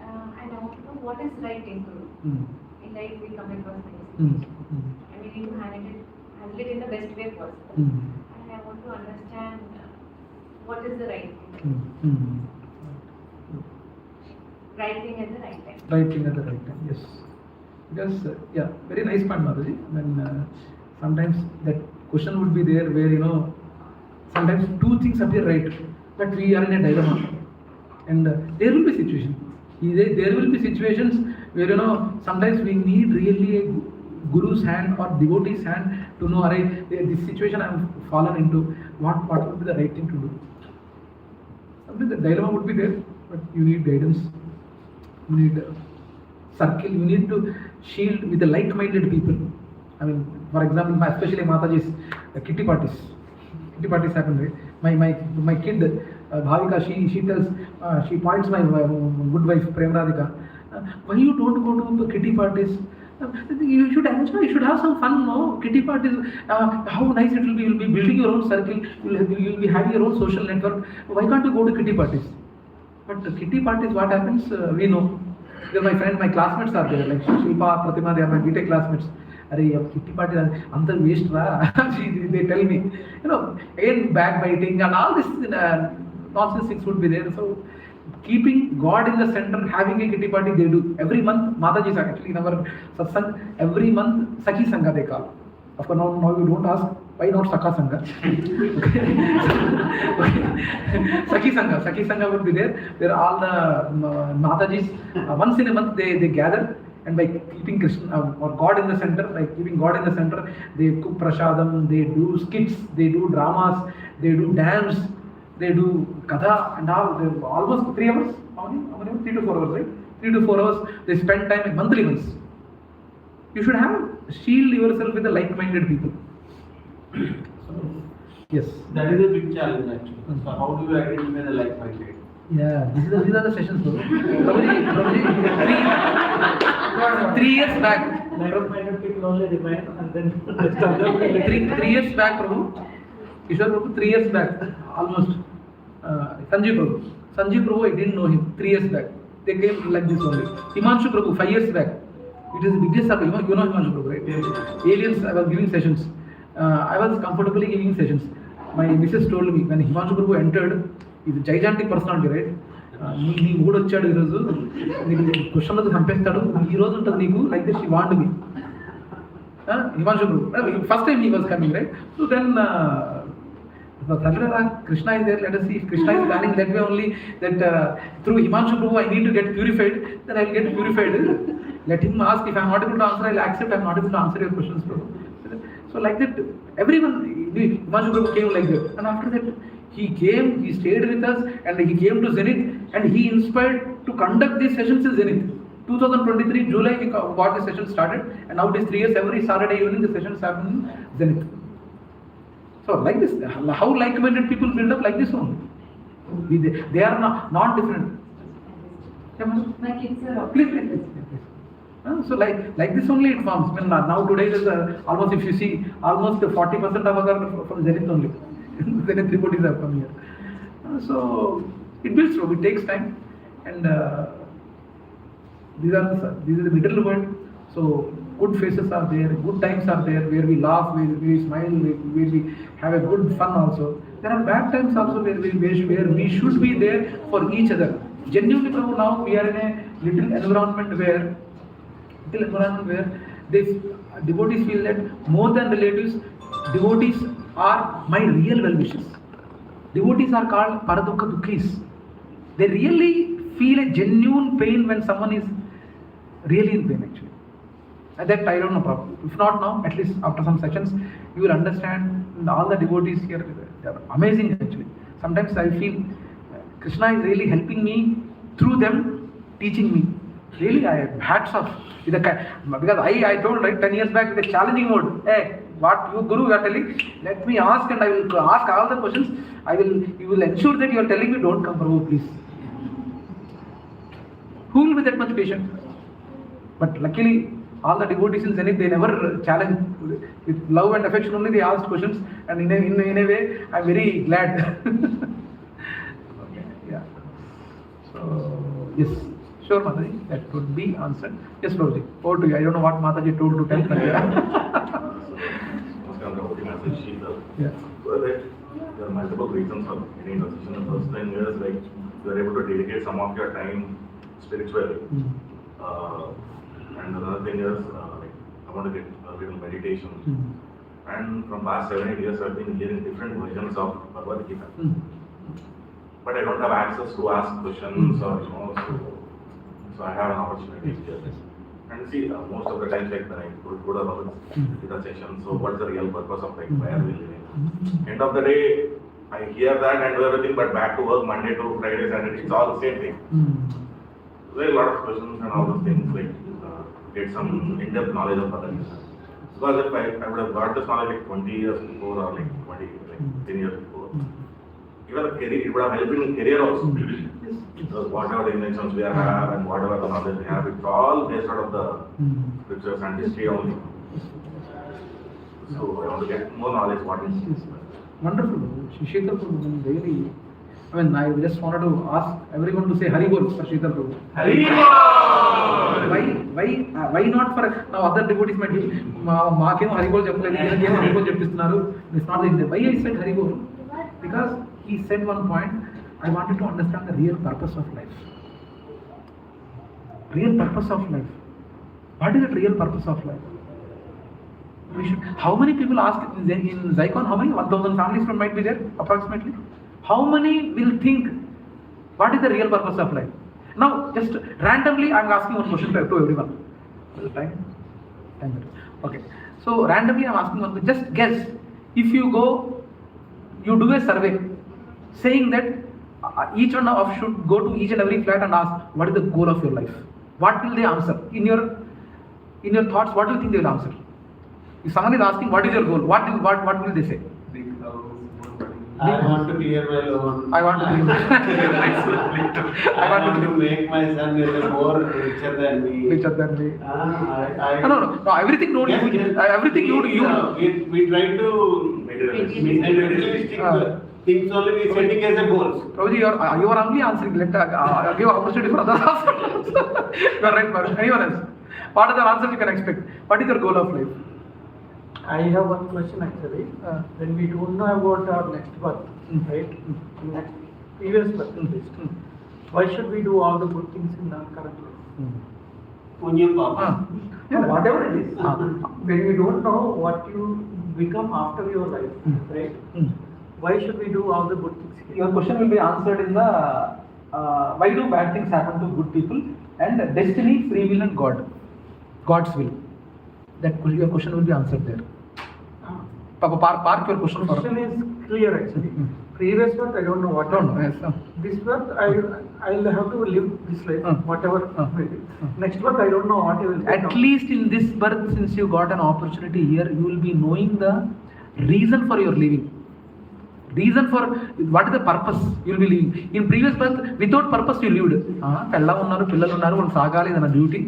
I: And I want to know what is right thing to do. In life, we come across things. And we need to handle it in the best way possible. And I want to understand what is the right thing. Right thing at the right time.
A: Right thing at the right time, yes. Because, very nice point, Mataji. When sometimes that question would be there where, sometimes two things appear right, but we are in a dilemma. And there will be situations. There will be situations where, sometimes we need really a guru's hand or devotee's hand to know, this situation I have fallen into, what would be the right thing to do. Sometimes the dilemma would be there, but you need guidance, you need circle, you need to shield with the like-minded people. I mean, for example, especially Mataji's kitty parties. Kitty parties happen, right? My kid, Bhavika, she tells, she points my good wife, Prem Radhika, why you don't go to kitty parties? You should enjoy, you should have some fun, no? Kitty parties, how nice it will be, you'll be building your own circle, you'll be having your own social network. Why can't you go to kitty parties? But kitty parties, what happens, we know. Because my friends, my classmates are there, like Shilpa, Pratima, they are my BTech classmates. Kitty parties are under waste, they tell me. You know, again, backbiting and all this nonsense things would be there. So, keeping God in the center, having a kitty party, they do. Every month, Mataji is actually in our satsang, every month, Sakhi Sangha they call. Of course, now you don't ask, why not Sakha Sangha? Sakhi Sangha would be there. There are all the Matajis. Once in a month, they gather. And by keeping Krishna or God in the center, by keeping God in the center, they cook prasadam, they do skits, they do dramas, they do dance, they do katha and all. Almost 3 hours. How many? 3 to 4 hours, right? 3 to 4 hours. They spend time monthly once. You should shield yourself with the like-minded people. So, yes.
B: That is a big challenge actually. So how do you identify the like-minded?
A: Yeah, these are the sessions. Prabhuji, 3 years back.
C: Like-minded people only remain and then
A: 3 years back, Prabhu. Ishwar Prabhu, 3 years back, almost. Sanjeev Prabhu, I didn't know him. 3 years back. They came like this only. Himanshu Prabhu, 5 years back. It is the biggest circle. You know Himanshu Prabhu, right? Yes. Aliens, I was giving sessions. I was comfortably giving sessions. My missus told me, when Himanshu Prabhu entered, he's a gigantic personality, right? నీ మూడు వచ్చాడు ఈరోజు నీకు క్వశ్చన్లతో చంపేస్తాడు ఈ రోజు ఉంటుంది నీకు like this she want me Himanshu Prabhu. First time he was coming, right? So then Krishna is there, let us see if Krishna is planning that way only, that through Himanshu Prabhu I need to get purified, then I will get purified. Let him ask, if I am not able to answer, I will accept, I am not able to answer your questions, Prabhu. So like that, everyone, Himanshu Prabhu came like that. And after that, he came, he stayed with us, and he came to Zenith, and he inspired to conduct these sessions in Zenith. 2023 July we got the session started, and now it is 3 years, every Saturday evening the sessions happen in Zenith. So like this, how like-minded people build up like this one. They are not different.
K: My kids are
A: Please. So like this only it forms. When now today is almost, if you see, almost 40% of us are from Zenith only. Zenith devotees have come here. So it builds, it takes time, and these are the middle world. So good faces are there, good times are there, where we laugh, where we smile, where we have a good fun also. There are bad times also where we should be there for each other. Genuinely, Prabhu, now we are in a little environment where these devotees feel that more than relatives, devotees are my real well-wishers. Devotees are called paradukha dukkis. They really feel a genuine pain when someone is really in pain actually. And that I don't know, Prabhu. If not now, at least after some sessions, you will understand. All the devotees here, they are amazing actually. Sometimes I feel Krishna is really helping me through them, teaching me. Really, I have hats off. Because I told, right, 10 years back, with a challenging mode. Hey, what you Guru you are telling, let me ask, and I will ask all the questions. You will ensure that you are telling me, don't come, Prabhu, please. Who will be that much patient? But luckily, all the devotees in Zenith, they never challenge. With love and affection only they asked questions, and in a way, I am very glad. Okay, yeah. So, yes. Sure, Mataji, that would be answered. Yes, Prabhuji, over to you. I don't know what Mataji told to tell. Yeah.
L: Well, there are multiple reasons for getting into decision. The first thing is like you are able to dedicate some of your time spiritually. And another thing is like I want to get a little meditation. And from past 7-8 years, I've been hearing different versions of Bhagavad-gītā. But I don't have access to ask questions or so I have an opportunity here. And see, most of the times like when I go to the Bhagavad-gītā session, so what's the real purpose of like where we live? End of the day, I hear that and do everything, but back to work Monday to Friday, Saturday, it's all the same thing. There are a lot of questions and all those things, like get some in-depth knowledge of Bhagavad-gītā. Because if I would have got this knowledge like 20 years before or like 10 years before, even a career, it would have helped in career also. Because whatever the inventions we have and whatever the knowledge we have, it's all based out of the scriptures and history only. So I want to get more knowledge what is.
A: Wonderful. Śrīla Prabhu, really. I mean, I just wanted to ask everyone to say Hari Bol for Śrīla Prabhu.
B: Hari Bol!
A: Why not for now other devotees might be Maakemo Hari Bol Jappaledu, Ilakemo Hari Bol Jappistunaru. It's not the India. Why I said Hari Bol? Because he said one point, I wanted to understand the real purpose of life. Real purpose of life. What is the real purpose of life? How many people ask in ISKCON, how many? 1,000 families might be there approximately. How many will think, what is the real purpose of life? Now, just randomly, I am asking one question to everyone. Time? Okay. So, randomly, I am asking one question. Just guess. If you go, you do a survey saying that each one of us should go to each and every flat and ask, what is the goal of your life? What will they answer? In your thoughts, what do you think they will answer? If someone is asking, what is your goal? What will they say?
B: I want to clear my loan.
A: I want to
B: I want to make my son more richer than me.
A: Richer than me. No. Everything you do. Everything you.
B: We try to materialistic things only we setting as a goal.
A: Prabhuji, you are only answering. Let give opportunity for others also. You are right, Prabhuji. Anyone else? What other answers you can expect? What is your goal of life?
E: I have one question actually. When we don't know about our next birth, right? Next previous birth at least. Why should we do all the good things in our current life?
B: Punya Papa.
E: Whatever it is. When we don't know what you become after your life, right? Why should we do all the good things here?
A: Your question will be answered in the why do bad things happen to good people and destiny, free will and God's will. That your question will be answered there. Park your question.
E: Question is clear actually. Previous birth I don't know what.
A: Yes.
E: This birth I'll have to live this life, whatever. Next birth I don't know what I will become.
A: At least in this birth, since you got an opportunity here, you will be knowing the reason for your living. Reason for what is the purpose you will be living. In previous birth, without purpose you lived. Duty.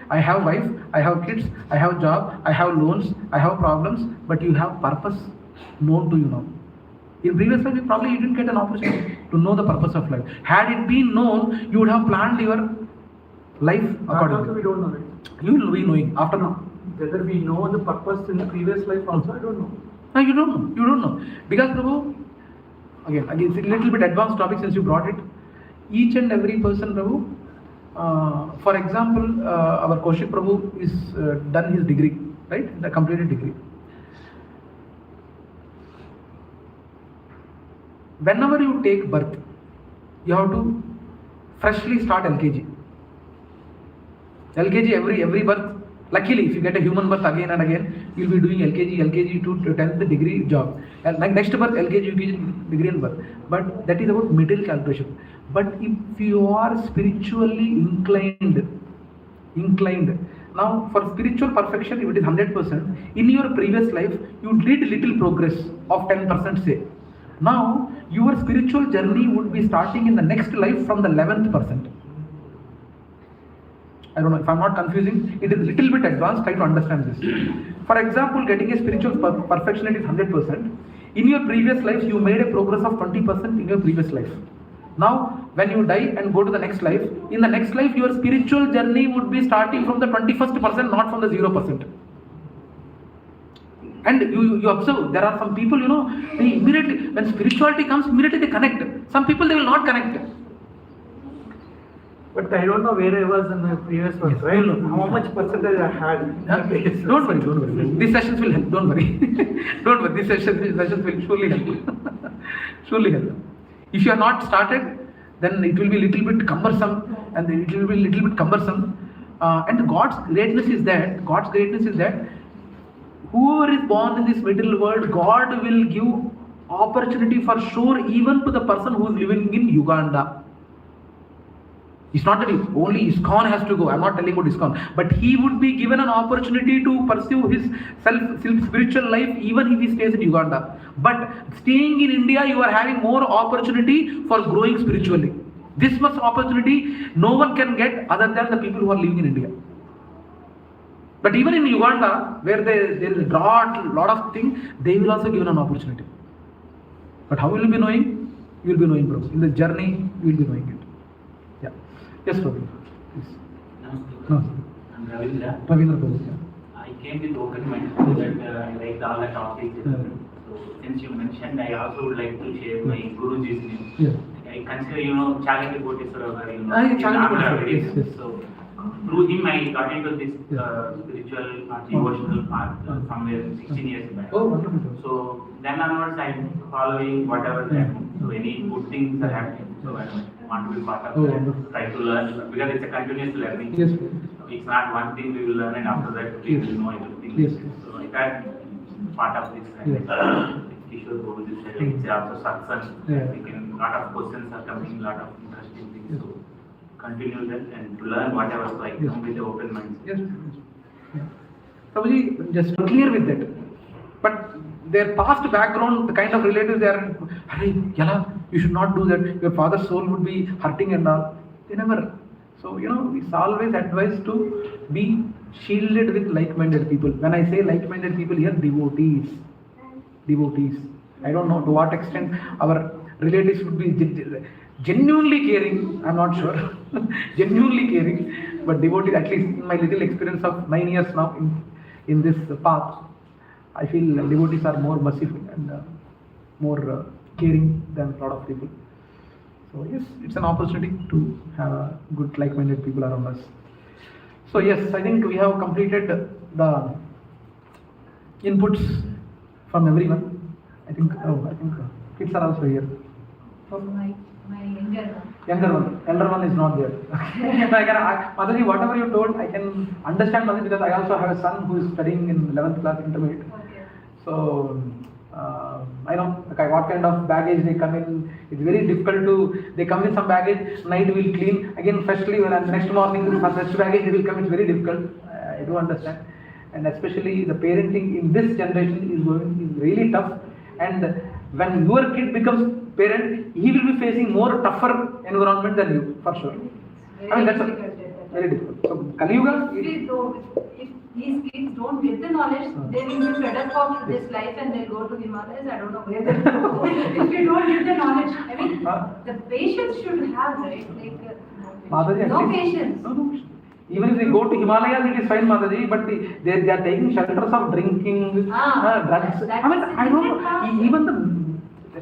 A: I have wife, I have kids, I have job, I have loans, I have problems, but you have purpose known to you now. In previous life, you didn't get an opportunity to know the purpose of life. Had it been known, you would have planned your life accordingly.
E: We don't know it.
A: You will be knowing after now.
E: Whether we know the purpose in the previous life also, I don't know.
A: No, you don't know. Because Prabhu, again, it's a little bit advanced topic since you brought it. Each and every person, Prabhu, for example, our Kaushik Prabhu is done his degree, right? The completed degree. Whenever you take birth, you have to freshly start LKG. LKG every birth. Luckily, if you get a human birth again and again, you will be doing LKG to 10th degree job. And next birth, LKG, UKG degree and birth. But that is about material calculation. But if you are spiritually inclined, now for spiritual perfection, if it is 100%, in your previous life, you did little progress of 10% say. Now, your spiritual journey would be starting in the next life from the 11th%. I don't know if I'm not confusing. It is a little bit advanced. Try to understand this. For example, getting a spiritual perfection is 100%. In your previous life, you made a progress of 20% in your previous life. Now, when you die and go to the next life, in the next life, your spiritual journey would be starting from the 21st%, not from the 0%. And you observe, there are some people, they immediately, when spirituality comes, immediately they connect. Some people, they will not connect.
E: But I don't know where I was in my previous one, right? How much percentage I had.
A: Don't worry. These sessions will help. Don't worry. Don't worry. These sessions will surely help. Surely help. If you are not started, then it will be little bit cumbersome, and and God's greatness is that whoever is born in this material world, God will give opportunity for sure, even to the person who is living in Uganda. It's not that only ISKCON has to go. I'm not telling about ISKCON. But he would be given an opportunity to pursue his spiritual life even if he stays in Uganda. But staying in India, you are having more opportunity for growing spiritually. This much opportunity no one can get other than the people who are living in India. But even in Uganda, where there is a lot of things, they will also give an opportunity. But how will you be knowing? You will be knowing, bro. In the journey, you will be knowing it. Yeah. Yes, Prabhu. Yes. No.
M: I'm Ravindra.
A: Ravindra, Prabhu. Yeah.
M: I came with open mind so that I liked all the topics. So since you mentioned, I also would like to share my Guruji's name.
A: Yeah.
M: I consider, Chaitanya-caritāmṛta,
A: Yes.
M: So through him, I got into this spiritual, devotional path somewhere 16 years back.
A: Oh, wonderful.
M: So then onwards, I'm following whatever is happening. So any good things are happening. So I want to be part of that, try to learn, because it's a continuous learning.
A: Yes.
M: It's not one thing we will learn and after that we will know everything.
A: Yes.
M: So I got part of this.
A: Yes.
M: Kishore Govind said, it's also satsangs.
A: Yeah.
M: Lot of questions are coming, lot of interesting things. So continue that and to learn whatever. So I come with the open mind.
A: Yes. Yeah. Prabhuji, just clear with that. But their past background, the kind of relatives they are, hey, Yala, you should not do that. Your father's soul would be hurting and all. They never. So, it's always advised to be shielded with like-minded people. When I say like-minded people here, devotees. I don't know to what extent our relatives would be genuinely caring. I'm not sure. Genuinely caring. But devotees, at least in my little experience of 9 years now in this path, I feel devotees are more merciful and more caring than a lot of people. So yes, it's an opportunity to have good like-minded people around us. So yes, I think we have completed the inputs from everyone. I think kids are also here.
K: My younger one.
A: Elder one is not there. Mataji, whatever you told, I can understand, Mataji, because I also have a son who is studying in 11th class intermediate.
K: Okay.
A: So I know what kind of baggage they come in. It's very difficult to. They come with some baggage. Night we'll clean again freshly. And next morning some fresh baggage they will come. It's very difficult. I do understand. And especially the parenting in this generation is really tough. And when your kid becomes parent, he will be facing more tougher environment than you, for sure. That's very difficult. So Kali Yuga.
K: If these kids don't get the knowledge, they will be fed up of this life and they'll go to Himalayas. I don't know where they'll go. If you don't get the knowledge, I mean, the patience should have, right? Like, no patience.
A: No. Even if they go to Himalayas, it is fine, Mataji, but they are taking shelters of drinking, drugs. I don't know. Even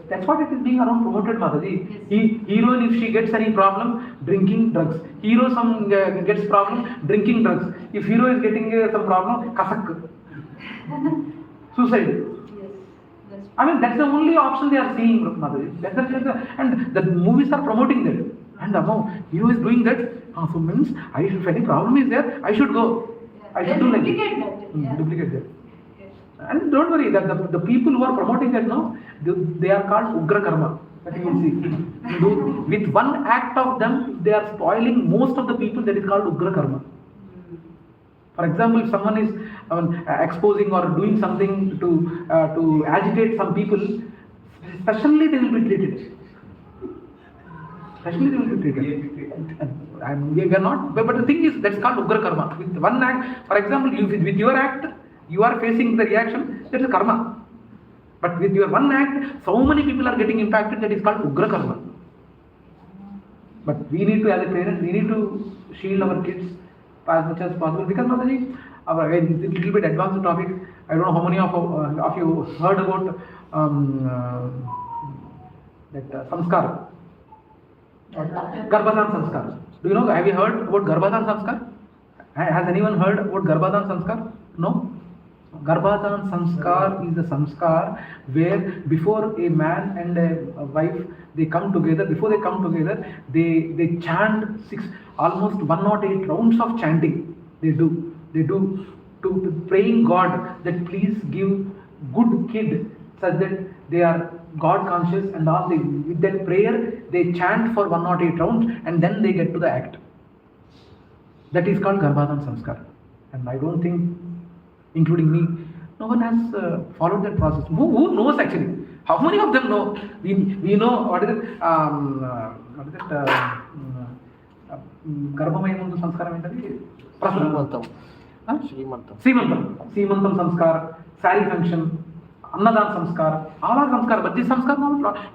A: that's what it is being around promoted, Mataji. Yes. Heroine, if she gets any problem, drinking drugs. Hero gets problem, drinking drugs. If hero is getting some problem, kasak. Suicide. Yes. That's the only option they are seeing, Mataji. And the movies are promoting that. And hero is doing that. So means, if any problem is there, I should go.
K: Yeah.
A: I should do like
K: duplicate that. Yeah.
A: Duplicate that. And don't worry, that the people who are promoting that now, they are called Ugra Karma. That you will see. With one act of them, they are spoiling most of the people. That is called Ugra Karma. For example, if someone is exposing or doing something to agitate some people, especially they will be treated. We are not. But the thing is, that's called Ugra Karma. With one act, for example, with your act, you are facing the reaction, that is karma. But with your one act, so many people are getting impacted, that is called Ugra Karma. But we need to, as a parent, we need to shield our kids as much as possible. Because, Mataji, it's a little bit advanced topic. I don't know how many of you heard about that samskar. Garbhadan samskar. Do you know, have you heard about Garbhadan samskar? Has anyone heard about Garbhadan samskar? No? Garbhadan samskar is the samskar where before a man and a wife they come together, before they come together, they chant almost 108 rounds of chanting. They do to praying God that please give good kid such that they are God conscious and all. With that prayer they chant for 108 rounds and then they get to the act. That is called Garbhadan Samskar. And I don't think, including me, no one has followed that process. Who knows actually? How many of them know? We know what is it? Garbhamayam Samskaram entadi? Prasanam. Srimantam Samskar, Sari function, Annadan Samskar, all are Samskar, but this Samskar,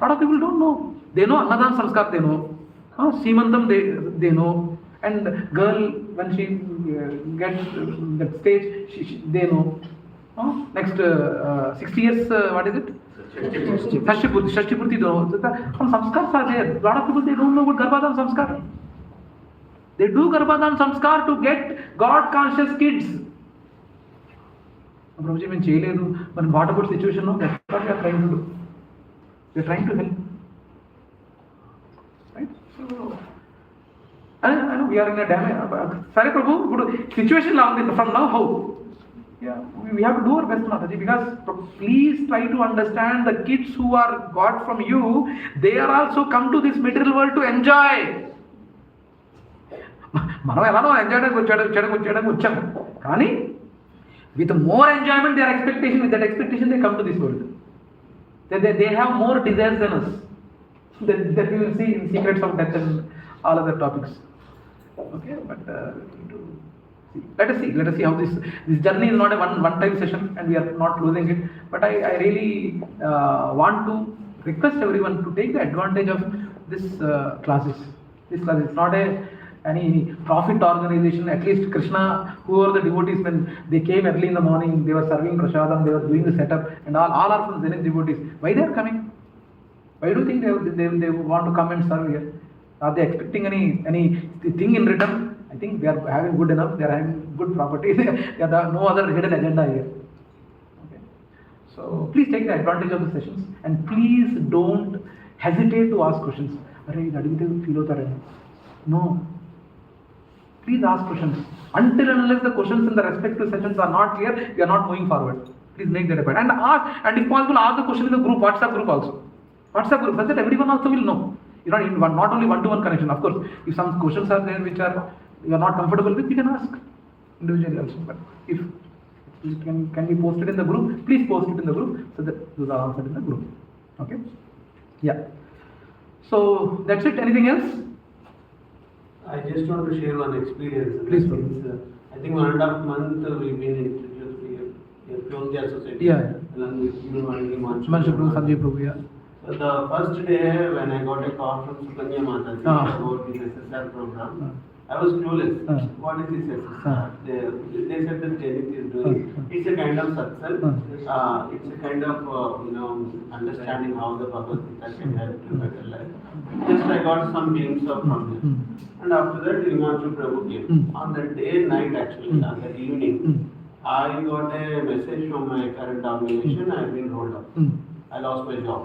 A: lot of people don't know. They know Annadan Samskar, they know. Srimantam, they know. And girl, when she gets that stage, they know. Next 60 years, what is it? Shashti Purti, they know. Some Samskars are there. A lot of people, they don't know about Garbhadan Samskar. They do Garbhadan Samskar to get God-conscious kids. Prabhuji, when cheyaledu, but what about situation? No, that's what we are trying to do. We are trying to help. Right? So, I know we are in a damage. Sorry, Prabhu, situation from now, how? Yeah, we have to do our best, Mataji, because please try to understand the kids who are got from you, they are also come to this material world to enjoy. మనం ఎలానో enjoy చేయడానికి వచ్చాము కానీ with more enjoyment their expectation, with that expectation they come to this world. They have more desires than us. That we will see in Secrets of Death and all other topics. Okay, but let us see how this journey is not a one-time session and we are not losing it. But I really want to request everyone to take the advantage of this classes. This class is not any profit organization. At least Krishna, who are the devotees, when they came early in the morning, they were serving prasadam, they were doing the setup, and all are from Zenith devotees. Why they are coming? Why do you think they want to come and serve here? Are they expecting any thing in return? I think they are having good enough. They are having good property. There are no other hidden agenda here. Okay. So please take the advantage of the sessions and please don't hesitate to ask questions. No. Please ask questions. Until and unless the questions in the respective sessions are not clear, we are not moving forward. Please make that a point. And ask, and if possible, ask the question in the group, WhatsApp group also. WhatsApp group, such that everyone also will know. You know, not only one-to-one connection. Of course, if some questions are there which you are not comfortable with, you can ask individually also. But if it can be posted in the group, please post it in the group so that those are answered in the group. Okay? Yeah. So that's it. Anything else?
B: I just want to share one experience.
A: Please,
B: I think 1.5 months we've been introduced, we have closed the association.
A: Yeah.
B: Along with you and
A: Manshu Prabhu, Sanjay Prabhu, yeah.
B: So the first day when I got a call from Sukanya Mataji about this SSR program, I was clueless. What is this SSR? They said that Zenith is doing. It's a kind of satsang. It's a kind of understanding how the Bhagavad-gītā can help to better life. Just I got some glimpse of from this. And after that, Himanshu Prabhu came. On the day and night actually, on the evening, I got a message from my current organization, I've been rolled up. I lost my job.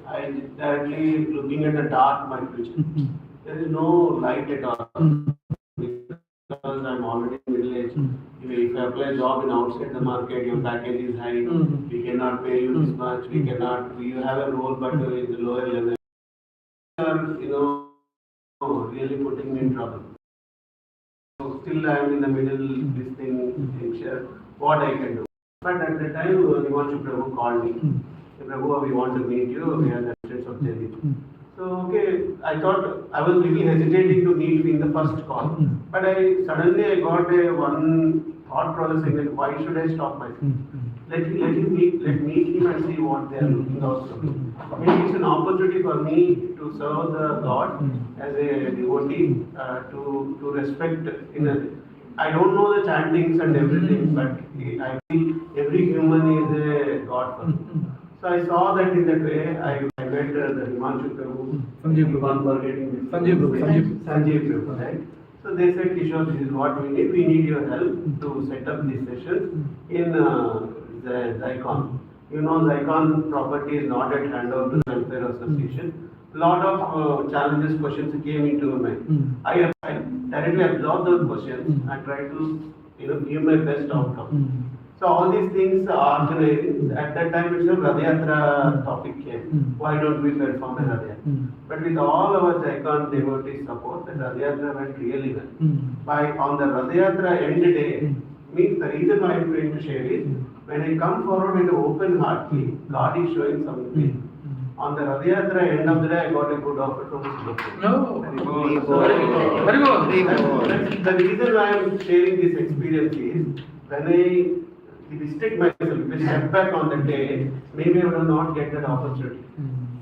B: I directly looking at the dark, my future. There is no light at all. Because I'm already middle aged. If I apply a job in outside the market, your package is high, we cannot pay you this much, you have a role but in the lower level. Really putting me in trouble. So still I am in the middle, this thing, what I can do. But at the time, Himanshu Prabhu called me. Prabhu, we want to meet you, we are the students of Zenith. So okay, I thought I was really hesitating to meet in the first call. But suddenly I got one thought process like, why should I stop myself? Let me meet him and see what they are looking out for. Maybe it's an opportunity for me to serve the God as a devotee, to respect. I don't know the chantings and everything, but I feel every human is a God for me. So I saw that in that way. I met the Himanshu Prabhu, Sanjay Prabhu, right? So they said, Kishore, this is what we need. We need your help to set up these sessions in the Zicon. You know, Zicon property is not at handover to the Welfare Association. A lot of challenges, questions came into my mind. I directly absorbed those questions and tried to give my best outcome. So all these things are organized. At that time itself, Rath Yatra topic came. Why don't we perform a Rath Yatra? But with all our Chaitanya devotees support, the Rath Yatra went really well. On the Rath Yatra end day, means the reason why I am going to share is, when I come forward with an open heart, God is showing something. On the Rath Yatra end of the day, I got a good offer from Srila.
A: No.
B: Very good. The reason why I am sharing this experience is, when I restrict myself, if I step back on the day, maybe I will not get that opportunity.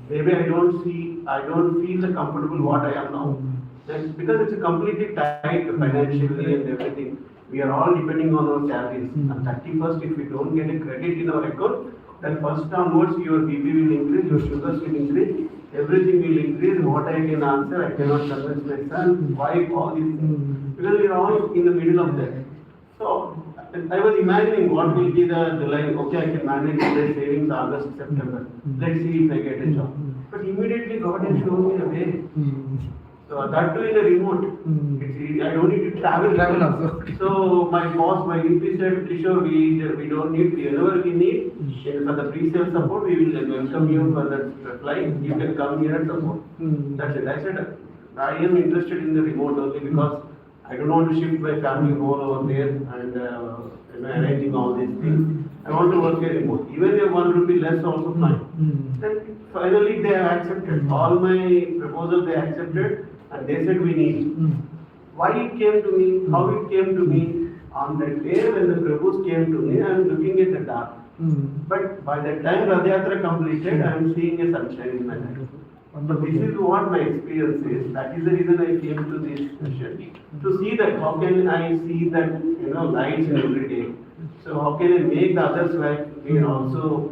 B: Maybe I don't feel the comfortable what I am now. Then, because it's a completely tight financially and everything. We are all depending on our salaries. On 31st, if we don't get a credit in our account, then first onwards your BP will increase, your sugars will increase, everything will increase. What I can answer, I cannot convince my son, wife, all these things. Because we are all in the middle of that. So I was imagining what will be the line. Okay, I can manage the savings August, September. Let's see if I get a job. But immediately God has shown me a way. So that too in a remote. I don't need to travel also. So my boss, my VP said, Kishore, we don't need, whenever we need, for the pre-sale support, we will welcome you for that flight. You can come here and support. That's it. I said, I am interested in the remote only because I don't want to shift my family all over there and arranging all these things. I want to work here remote. Even if 1 rupee less also fine. Then finally they have accepted. All my proposals they accepted and they said we need. Why it came to me, how it came to me, on that day when the Prabhus came to me, I am looking at the dark. But by the time Rath Yatra completed, I am seeing a sunshine in my life. So this is what my experience is. That is the reason I came to this session. To see that how can I see that lights every day. So how can I make the others' life also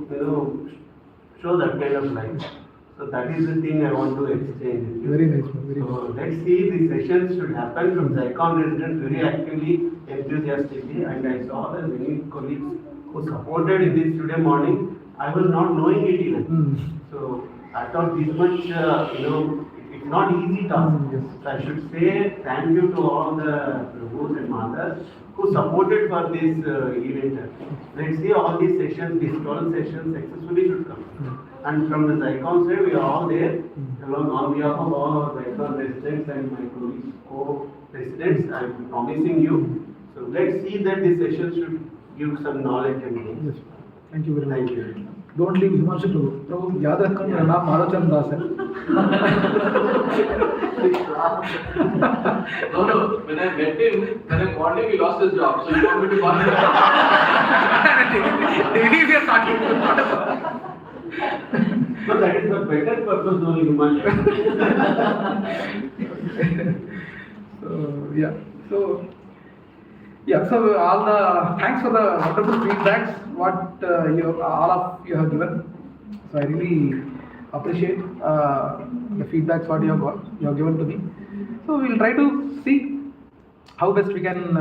B: show that kind of light. So that is the thing I want to exchange with you.
A: Very nice.
B: So let's see, the sessions should happen from Zicon residents very actively, enthusiastically, and I saw that many colleagues who supported in this today morning. I was not knowing it even. So I thought this much, it's not easy task. So I should say thank you to all the Prabhus and Matas who supported for this event. Let's see all these sessions, these 12 sessions successfully should come. And from the Zicon side, we are all there, along on behalf of all our Zicon residents and my colleagues, co-residents, I am promising you. So let's see that this session should give some knowledge and things.
A: Yes. Thank you very much.
B: Thank you.
A: Don't leave Himanshu Prabhu. Prabhu, याद रखना मेरा नाम माधवचंद्र दास है.
J: No, when I met him, then I called him, he lost his job. So you want me to call him?
A: Daily we are talking.
B: So that is the better purpose only, Himanshu.
A: So all the thanks for the wonderful feedbacks what all of you have given. So I really appreciate the feedbacks what you have given to me. So we will try to see how best we can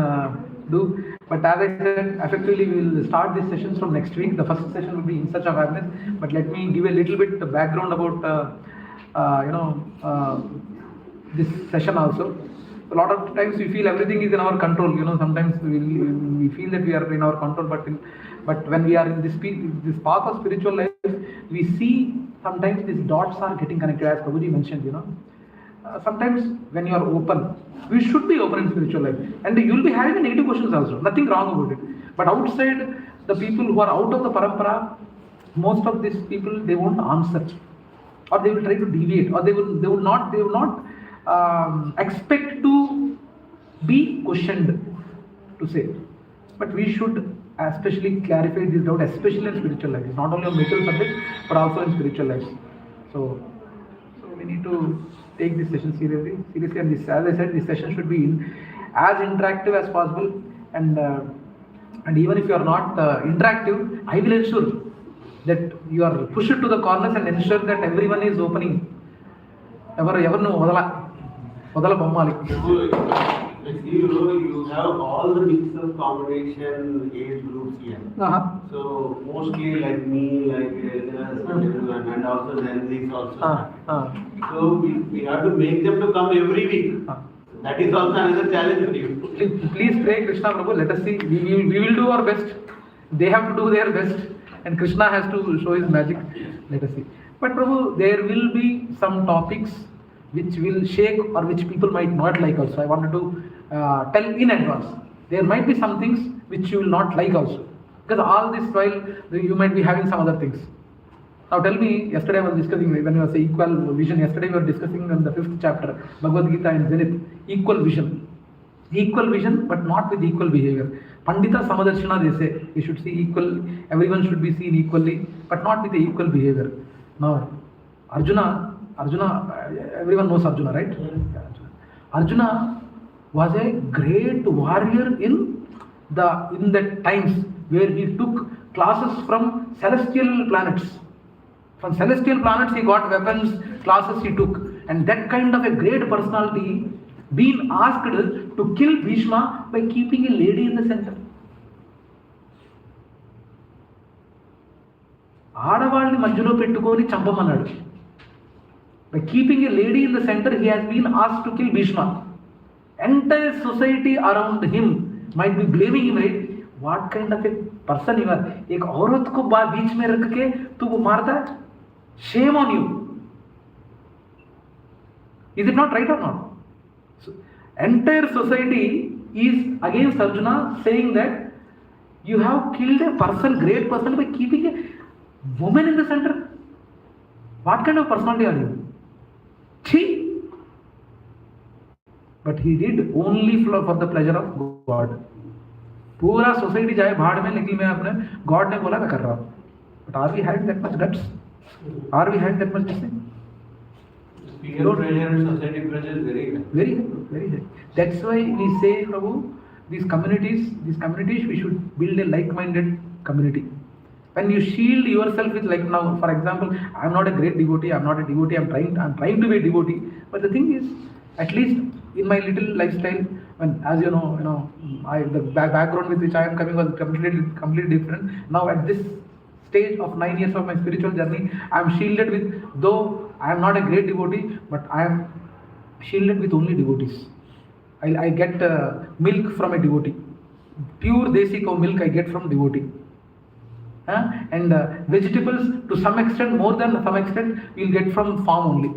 A: do. But as I said, effectively we will start these sessions from next week. The first session will be in search of happiness. But let me give a little bit the background about this session also. A lot of times we feel everything is in our control. Sometimes we feel that we are in our control, but when we are in this path of spiritual life, we see sometimes these dots are getting connected, as Prabhuji mentioned. Sometimes when you are open, we should be open in spiritual life, and you will be having negative questions also. Nothing wrong about it. But outside, the people who are out of the parampara, most of these people they won't answer, or they will try to deviate, or they will not expect to be questioned, to say. But we should especially clarify this doubt, especially in spiritual life. It's not only on material subjects, but also in spiritual life. So we need to take this session seriously. And this, as I said, this session should be as interactive as possible. And even if you are not interactive, I will ensure that you are pushed to the corners and ensure that everyone is opening.
B: You have all the mix of combination age groups here. So mostly like me, and also Zenzi's also. So we have to make them to come every week. That is also another challenge for you.
A: Please pray, Krishna Prabhu. Let us see. We will do our best. They have to do their best and Krishna has to show his magic. Let us see. But Prabhu, there will be some topics which will shake or which people might not like also. I wanted to tell in advance. There might be some things which you will not like also. Because all this while you might be having some other things. Now tell me, yesterday I was discussing, when you were saying equal vision, yesterday we were discussing in the 5th chapter, Bhagavad-gītā and Zenith, equal vision. Equal vision but not with equal behavior. Pandita Samadarshana, they say, you should see equal, everyone should be seen equally, but not with the equal behavior. Now, Arjuna, everyone knows Arjuna, right? Arjuna was a great warrior in the times where he took classes from celestial planets. From celestial planets he got weapons, classes he took. And that kind of a great personality being asked to kill Bhishma by keeping a lady in the center. ఆడవాళ్ళని మధ్యలో పెట్టుకొని చంపమన్నాడు. By keeping a lady in the center, he has been asked to kill Bhishma. Entire society around him might be blaming him, right? What kind of a person you are? एक औरत को बीच में रख के तू वो मारता है? Shame on you. Is it not right or not? So, entire society is against Arjuna, saying that you have killed a person, great person, by keeping a woman in the center. What kind of personality are you? Chhi. But he did only for the pleasure of God. पूरा society जाए भाड़ में, लेकिन मैं अपने God ने बोला मैं कर रहा हूँ. But are we having that much guts? Are we having that much discipline?
H: Peer pressure and society pressure is very high.
A: Very high, very high. That's why we say, Prabhu, these communities, we should build a like-minded community. When you shield yourself with, like now, for example, I'm not a great devotee, I'm not a devotee, I'm trying to be a devotee. But the thing is, at least in my little lifestyle, when, as you know, the background with which I am coming was completely different. Now at this stage of 9 years of my spiritual journey, I am shielded with, though I am not a great devotee, but I am shielded with only devotees. I get milk from a devotee. Pure desi cow milk I get from devotee. And vegetables to some extent, more than some extent, we'll get from farm only.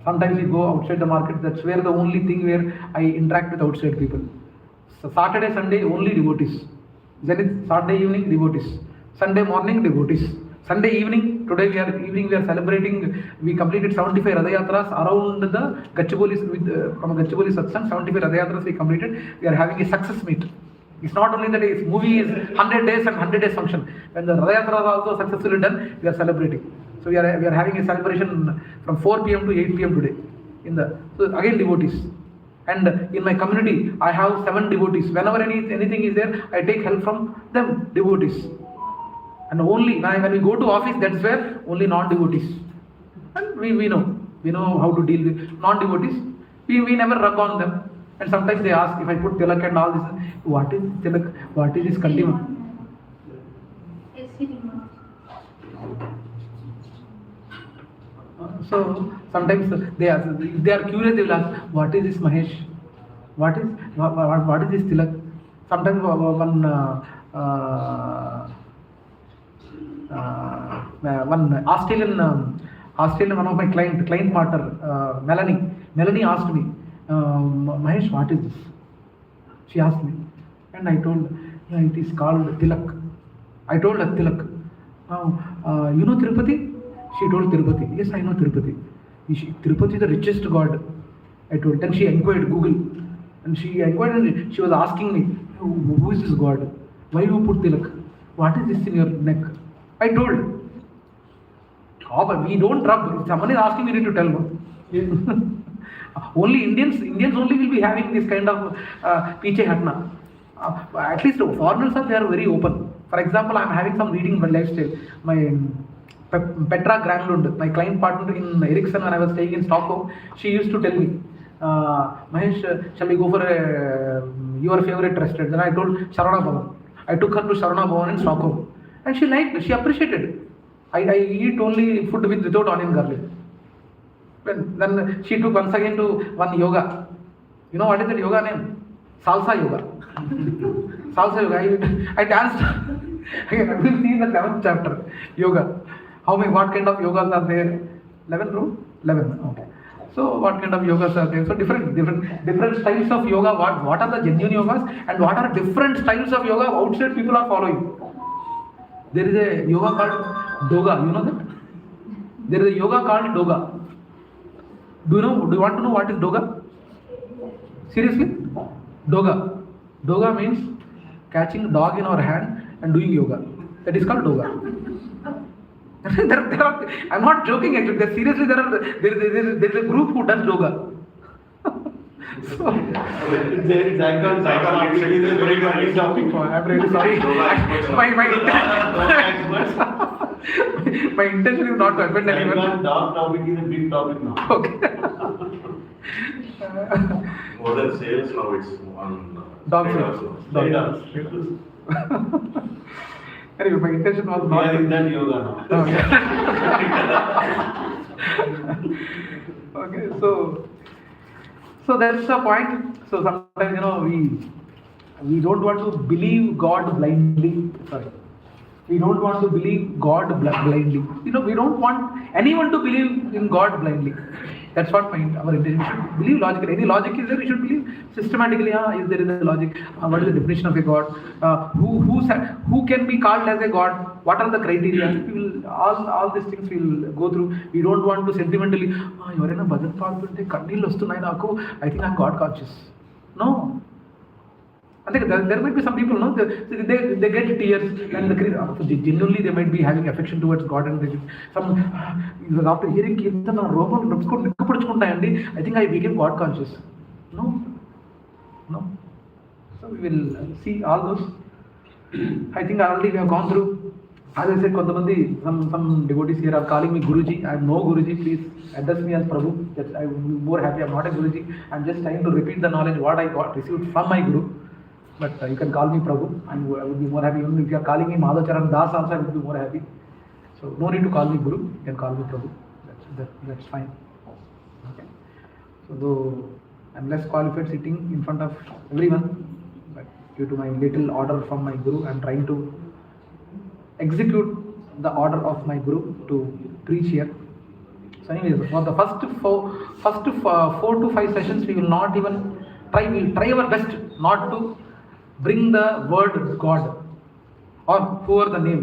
A: Sometimes we go outside the market, that's where the only thing where I interact with outside people. So Saturday, Sunday, only devotees. Zenith, Saturday evening, devotees. Sunday morning, devotees. Sunday evening, today we are celebrating, we completed 75 Radayatras around the Gachibowli, from Gachibowli satsangs, 75 Radayatras we completed. We are having a success meet. It's not only that this movie is 100 days and 100 days function. When the Radayatra is also successfully done, we are celebrating. So we are having a celebration from 4 p.m. to 8 p.m. today. So again devotees. And in my community, I have 7 devotees. Whenever anything is there, I take help from them, devotees. And only when we go to office, that's where only non-devotees. And we know how to deal with non-devotees. We never rub on them. And sometimes they ask, if I put tilak and all this, what is tilak? What is this kantima? So sometimes they ask, if they are curious, they will ask, what is this Mahesh? What is this tilak? Sometimes one Australian, one of my client partner, Melanie asked me, Mahesh, what is this? She asked me, and I told her, yeah, it is called tilak. I told her tilak. Now, you know Tirupati? She told Tirupati. Yes, I know Tirupati. Tirupati is the richest god. I told. Then she inquired Google, and she was asking me, who is this god? Why you put tilak? What is this in your neck? I told. Oh, but we don't rub. If someone is asking, we need to tell them. Only Indians only will be having this kind of piche hatna. At least foreigners they are very open. For example, I am having some reading my lifestyle. My Petra Granlund, my client partner in Ericsson when I was staying in Stockholm, she used to tell me, Mahesh, shall we go for your favorite restaurant? Then I told Sharana Bhavan. I took her to Sharana Bhavan in Stockholm. And she liked it, she appreciated it. I eat only food without onion garlic. Then she took once again to one yoga. You know what is that yoga name? Salsa yoga. Salsa yoga. I danced. Again, I will see in the 11th chapter. Yoga. What kind of yogas are there? 11, bro? 11. Okay. So what kind of yogas are there? So different styles of yoga. What are the genuine yogas and what are different styles of yoga outside people are following? There is a yoga called Doga. You know that? There is a yoga called Doga. Do you want to know what is Doga? Seriously? Doga. Doga means catching a dog in our hand and doing yoga. That is called Doga. I'm not joking actually. Seriously, there is a group who does yoga. So,
L: Actually, is a very funny topic.
A: I'm really sorry. My intention is not to offend anyone.
L: Dog topic is a big topic now.
A: Okay.
L: More than sales now, it's on
A: Dog
L: trade
A: also. Anyway, my intention was
L: We
A: not.
L: are in that yoga now.
A: Okay, so that's the point. So sometimes we don't want to believe God blindly. Sorry. We don't want to believe God blindly. We don't want anyone to believe in God blindly. That's what our intention. We should believe logically. Any logic is there, we should believe systematically. Is there a logic? What is the definition of a God? Who can be called as a God? What are the criteria? All these things we will go through. We don't want to sentimentally, ఎవరైనా భజన పాడుతుంటే కన్నీళ్ళు వస్తున్నాయి నాకు, I think I'm God conscious. No. I think there might be some people, they get tears and genuinely they might be having affection towards God and after hearing kīrtanas, I think I became God conscious. No. So we will see all those. I think already we have gone through. As I said, some devotees here are calling me Guruji. I am no Guruji. Please address me as Prabhu. I will be more happy. I am not a Guruji. I am just trying to repeat the knowledge what I received from my Guru. But you can call me Prabhu. I would be more happy. Even if you are calling me Madhacharan Das also, I would be more happy. So no need to call me Guru. You can call me Prabhu. That's fine. Okay. So though I am less qualified sitting in front of everyone, but due to my little order from my Guru, I am trying to execute the order of my Guru to preach here. So anyways, for the first 4 to 5 sessions, we will not even try. We will try our best not to bring the word God or whoever the name.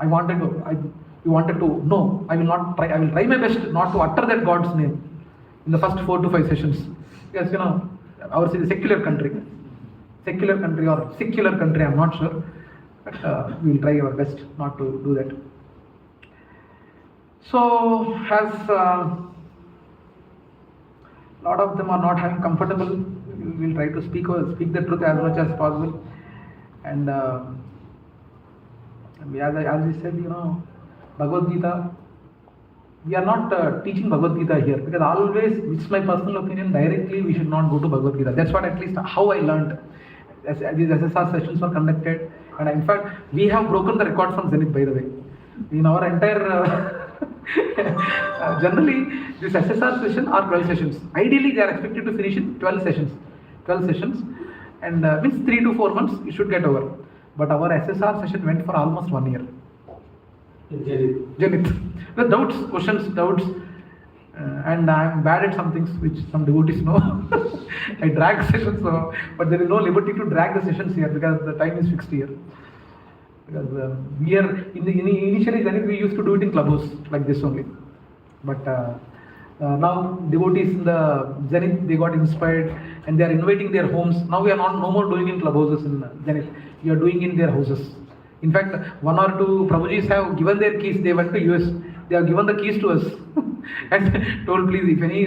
A: You wanted to know. I will try my best not to utter that God's name in the first 4 to 5 sessions. Because ours is a secular country or secular country, I'm not sure. But we will try our best not to do that. So, as a lot of them are not having comfortable, we will try to speak the truth as much as possible. And as we said, Bhagavad-gītā, we are not teaching Bhagavad-gītā here, because always, it's my personal opinion, directly we should not go to Bhagavad-gītā. That's what at least how I learned. As these SSR sessions were conducted, and in fact, we have broken the record from Zenith, by the way. In our entire generally, this SSR session are 12 sessions. Ideally, they are expected to finish in 12 sessions. And means 3 to 4 months, you should get over. But our SSR session went for almost 1 year. Zenith. The questions, doubts. And I am bad at some things which some devotees know. I drag sessions, but there is no liberty to drag the sessions here because the time is fixed here. Because we are initially Zenith, we used to do it in clubhouse like this only. But now devotees in the Zenith, they got inspired and they are inviting their homes. Now we are no more doing in clubhouses in Zenith. We are doing in their houses. In fact, 1 or 2 Prabhujis have given their keys. They went to US. They have given the keys to us and told, please, if any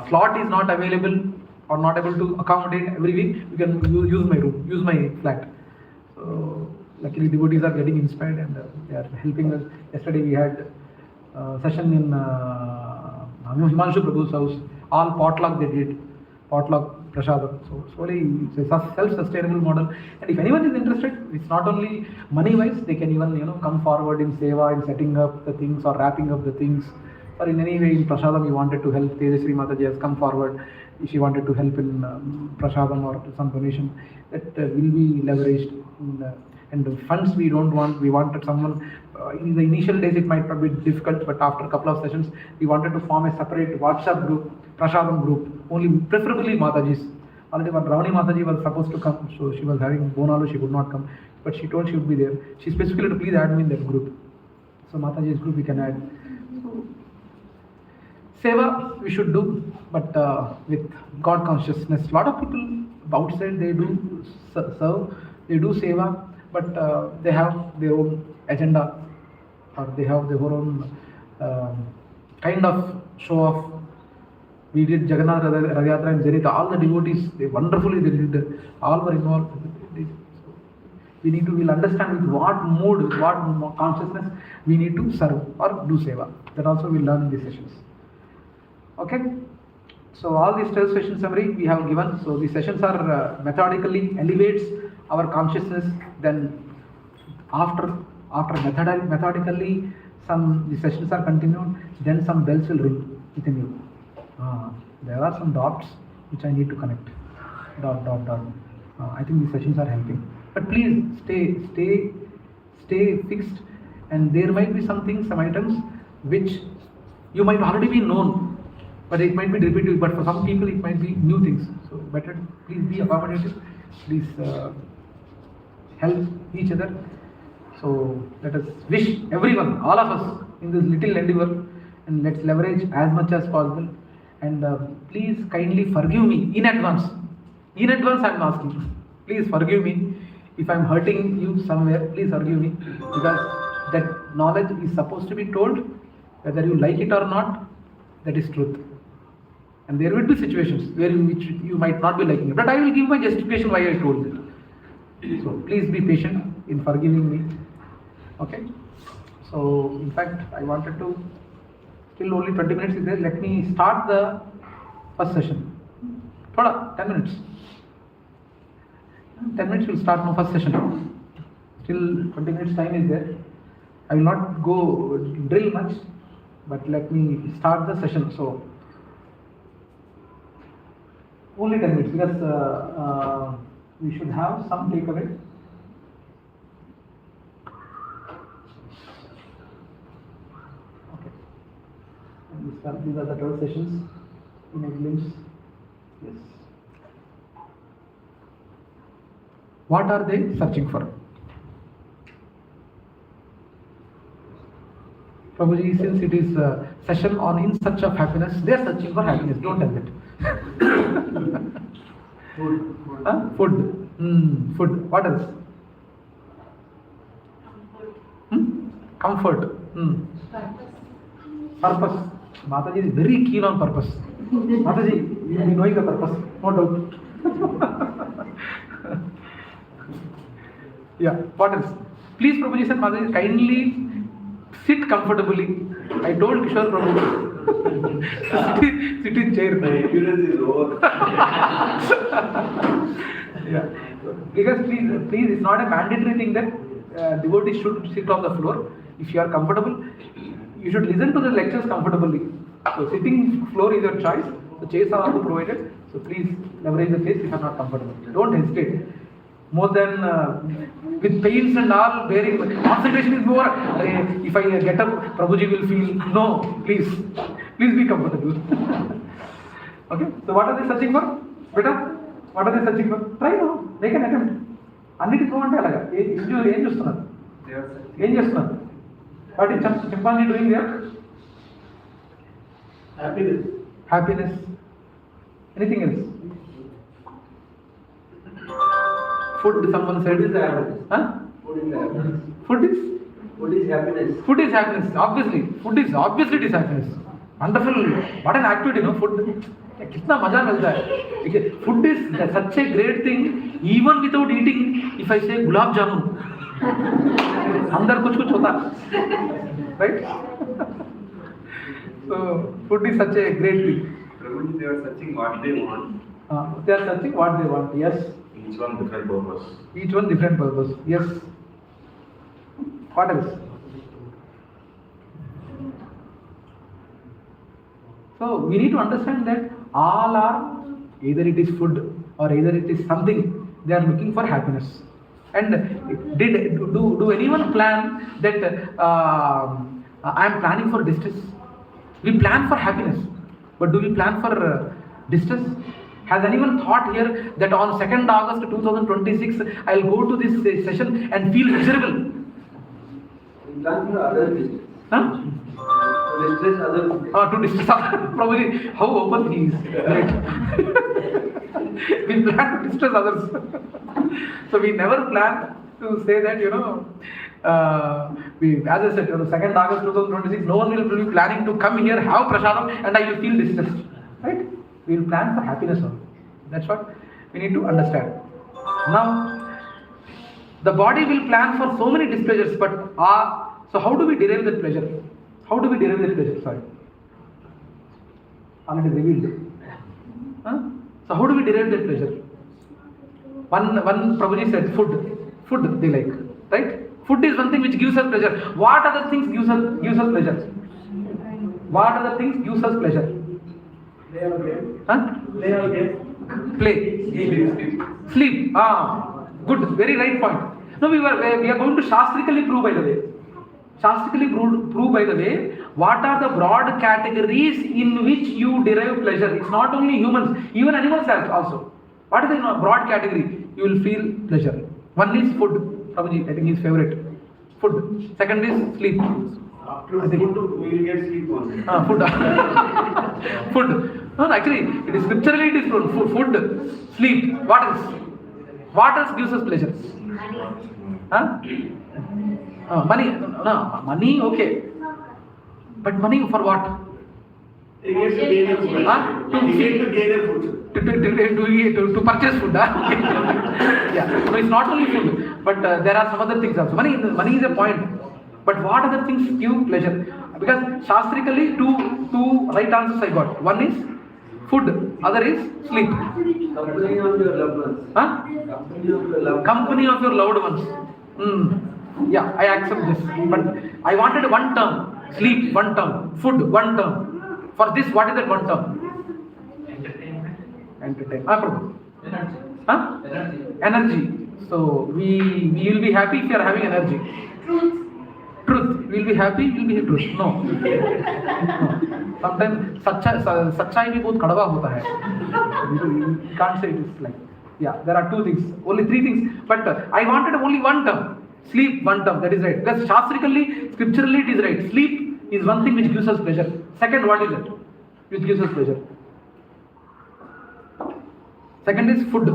A: slot is not available or not able to accommodate every week, you can use my room, use my flat. So luckily devotees are getting inspired and they are helping us. Yesterday we had a session in Himanshu Prabhu's house. All potluck they did, potluck prasadam. So slowly it's a self-sustainable model. And if anyone is interested, it's not only money-wise, they can even come forward in seva, in setting up the things or wrapping up the things. or in any way in Prasadam you wanted to help, Tejasri Mataji has come forward, she wanted to help in Prasadam or some donation, that will be leveraged. And the funds we don't want, we wanted someone, in the initial days it might not be difficult, but after a couple of sessions, we wanted to form a separate WhatsApp group, Prasadam group, only preferably Matajis. Already when Ravani Mataji was supposed to come, so she was having Bonalu, she could not come, but she told she would be there. She specifically to please add me in that group. So Mataji's group we can add. Seva we should do, but with God consciousness. A lot of people outside, they do serve, they do seva, but they have their own agenda, or they have their own kind of show off. We did Jagannath Radhyatra in Zenith, all the devotees, they wonderfully they did, all were involved. We need to, we'll understand with what mood, with what consciousness we need to serve or do seva. That also we'll learn in these sessions. Okay? So all these 12 session summary we have given. So these sessions are methodically elevates our consciousness. Then after methodically the sessions are continued, then some bells will ring within you. There are some dots which I need to connect. Dot. I think these sessions are helping. But please stay fixed, and there might be some things, some items which you might already be known, but it might be repetitive. But for some people it might be new things. So better please be accommodative. Please help each other. So let us wish everyone, all of us, in this little endeavor, and let's leverage as much as possible. And please kindly forgive me in advance. In advance I am asking. Please forgive me. If I am hurting you somewhere, please forgive me. Because that knowledge is supposed to be told, whether you like it or not, that is truth. And there will be situations where which you might not be liking it. But I will give my justification why I told it. So please be patient in forgiving me. Okay? So in fact, I wanted to, still only 20 minutes is there. Let me start the first session. 10 minutes. 10 minutes will start my first session. Still 20 minutes time is there. I will not go drill much, but let me start the session. So only 10 minutes because we should have some takeaway. Okay. And these are the 12 sessions in a glimpse. Yes. What are they searching for? Prabhuji, since it is a session on in search of happiness, they are searching for happiness. Don't tell it.
H: Food.
A: Huh? Food. Food. What else? Comfort. Purpose. Mataji is very keen on purpose. Mataji, you will be knowing the purpose, no doubt. Yeah, what else? Please, Prabhuji said, Mataji, kindly sit comfortably. I told Kishore Prabhu, sit in chair.
L: My endurance is over.
A: Yeah, because please, it's not a mandatory thing that devotees should sit on the floor. If you are comfortable, you should listen to the lectures comfortably. So sitting floor is your choice. The chairs are also provided. So please leverage the chairs if you are not comfortable. Don't hesitate. More than with pains and all, bearing concentration is more. If I get up, Prabhuji will feel. No, please be comfortable. Okay. So what are they searching for? Beta, what are they searching for? Try now. Make an attempt. Anniti provante alaga. Em chustunnaru? Em chestunaru? What is chimpanzee doing there? Happiness. Anything else? Food, someone said.
H: Food is happiness.
A: Huh?
H: Food is happiness.
A: Food is
H: happiness.
A: Food is happiness. Obviously. Food is obviously it is happiness. Wonderful. What an activity, no? Food. Kitna maja milta hai. Food is such a great thing. Even without eating, if I say gulab jamun, andar kuch hota. Right? So food is such a great thing.
L: Prabhuji, they are searching what they want.
A: They are searching what they want. Yes.
L: Each one different purpose.
A: Each one different purpose. Yes. What else? So we need to understand that all are, either it is food or either it is something, they are looking for happiness. And do anyone plan that I am planning for distress? We plan for happiness, but do we plan for distress? Has anyone thought here that on 2nd August 2026 I will go to this session and feel miserable?
H: We plan for other distress.
A: Huh?
H: To distress other.
A: To distress other. Probably how open he is. Right? We plan to distress others. So we never plan to say that, as I said, 2nd August 2026, no one will be planning to come here, have prasadam, and I will feel distressed. Right? We will plan for happiness only. That's what we need to understand. Now, the body will plan for so many displeasures, but so how do we derive that pleasure? How do we derive that pleasure? Sorry. Already revealed. So how do we derive that pleasure? One Prabhuji said, food they like, right? Food is one thing which gives us pleasure. What other things gives us pleasure? What other things gives us pleasure? Play. Sleep. Good. Very right point. No, we are going to shastrically prove, by the way. Prove, by the way, what are the broad categories in which you derive pleasure. It's not only humans, even animals also. What is the broad category? You will feel pleasure. One is food. Prabhuji, I think his favorite. Food. Second is sleep.
B: After food, we will get sleep on.
A: Food. Food. No, actually, it is scripturally it is food, sleep. What else? What else gives us pleasure? Money. No, money, okay. But money for what?
B: He gets to gain food.
A: To purchase food. Yeah. So it's not only food, but there are some other things also. Money is a point. But what other things give pleasure? Because shastrically, two right answers I got. One is food, other is sleep.
H: Company of your loved ones.
A: Company of your loved ones. Yeah, I accept this. But I wanted one term. Sleep, one term. Food, one term. For this, what is that one term? Entertainment. Energy. So we will be happy if you are having energy. Truth. We will be happy, we will be truth. No. Sometimes सच्चाई भी बहुत कड़वा होता है. You can't say it is like. Yeah, there are two things, only three things. But I wanted only one term. Sleep, one term. That is right. Because shastrically, scripturally, it is right. Sleep is one thing which gives us pleasure. Second, what is it? Which gives us pleasure. Second is food.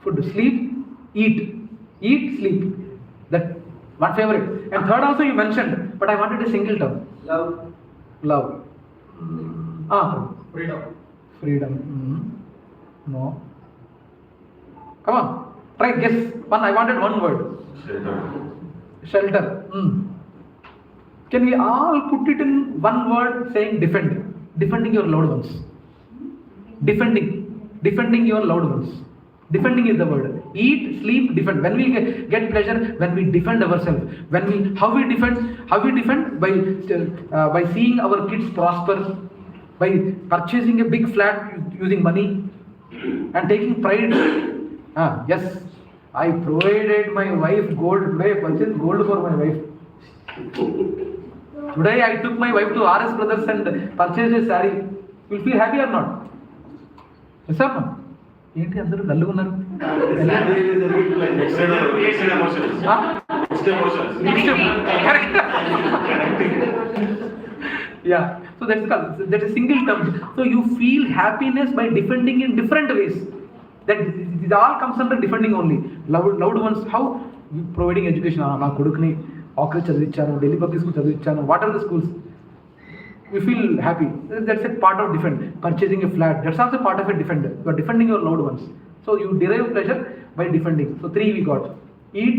A: Food, sleep, eat. Eat, sleep. That one favorite. And third also you mentioned, but I wanted a single term. Love. Freedom. No. Come on. Try guess. I wanted one word. Shelter. Can we all put it in one word saying defend? Defending your loved ones. Defending your loved ones. Defending is the word. Eat, sleep, defend. When we get pleasure, when we defend ourselves. How we defend? By seeing our kids prosper, by purchasing a big flat using money, and taking pride. Yes, I provided my wife gold. Today I purchased gold for my wife. Today I took my wife to RS Brothers and purchased a saree. You will feel happy or not? Yes or no? ఏంటి అందరూ డల్లుగా ఉన్నారు? Yeah, so that's a single term. So you feel happiness by defending in different ways. That it all comes under defending only. Loved ones, how? Providing education. నా కొడుకుని ఆక్రిచ్ చదివించాను, Delhi public school చదివించాను. What are the schools? We feel happy. That's a part of defend. Purchasing a flat, that's also part of a defend. You are defending your loved ones. So you derive pleasure by defending. So three we got. Eat,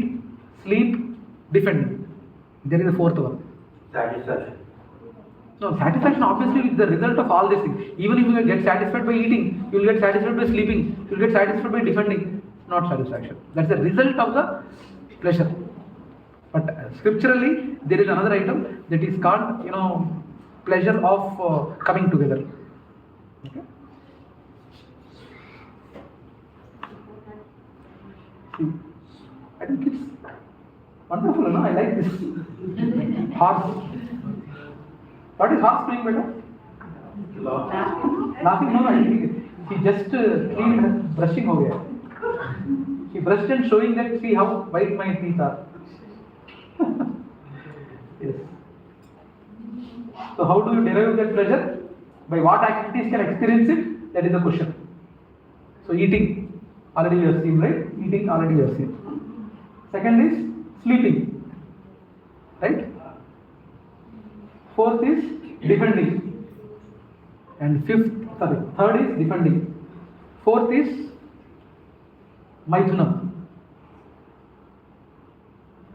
A: sleep, defend. There is a fourth one.
B: Satisfaction.
A: No, satisfaction obviously is the result of all these things. Even if you get satisfied by eating, you will get satisfied by sleeping, you will get satisfied by defending. Not satisfaction. That's the result of the pleasure. But scripturally, there is another item that is called, pleasure of coming together. Okay? I think it's wonderful, no? I like this. Horse. What is horse doing, better? Laughing? No, I think he just cleaned brushing over here. He brushed and showing that, see how white my teeth are. Yes. So how do you derive that pleasure? By what activities can experience it? That is the question. So eating, already you have seen, right? Eating, already you have seen. Second is sleeping, right? Fourth is defending. And third is defending. Fourth is Maithunam.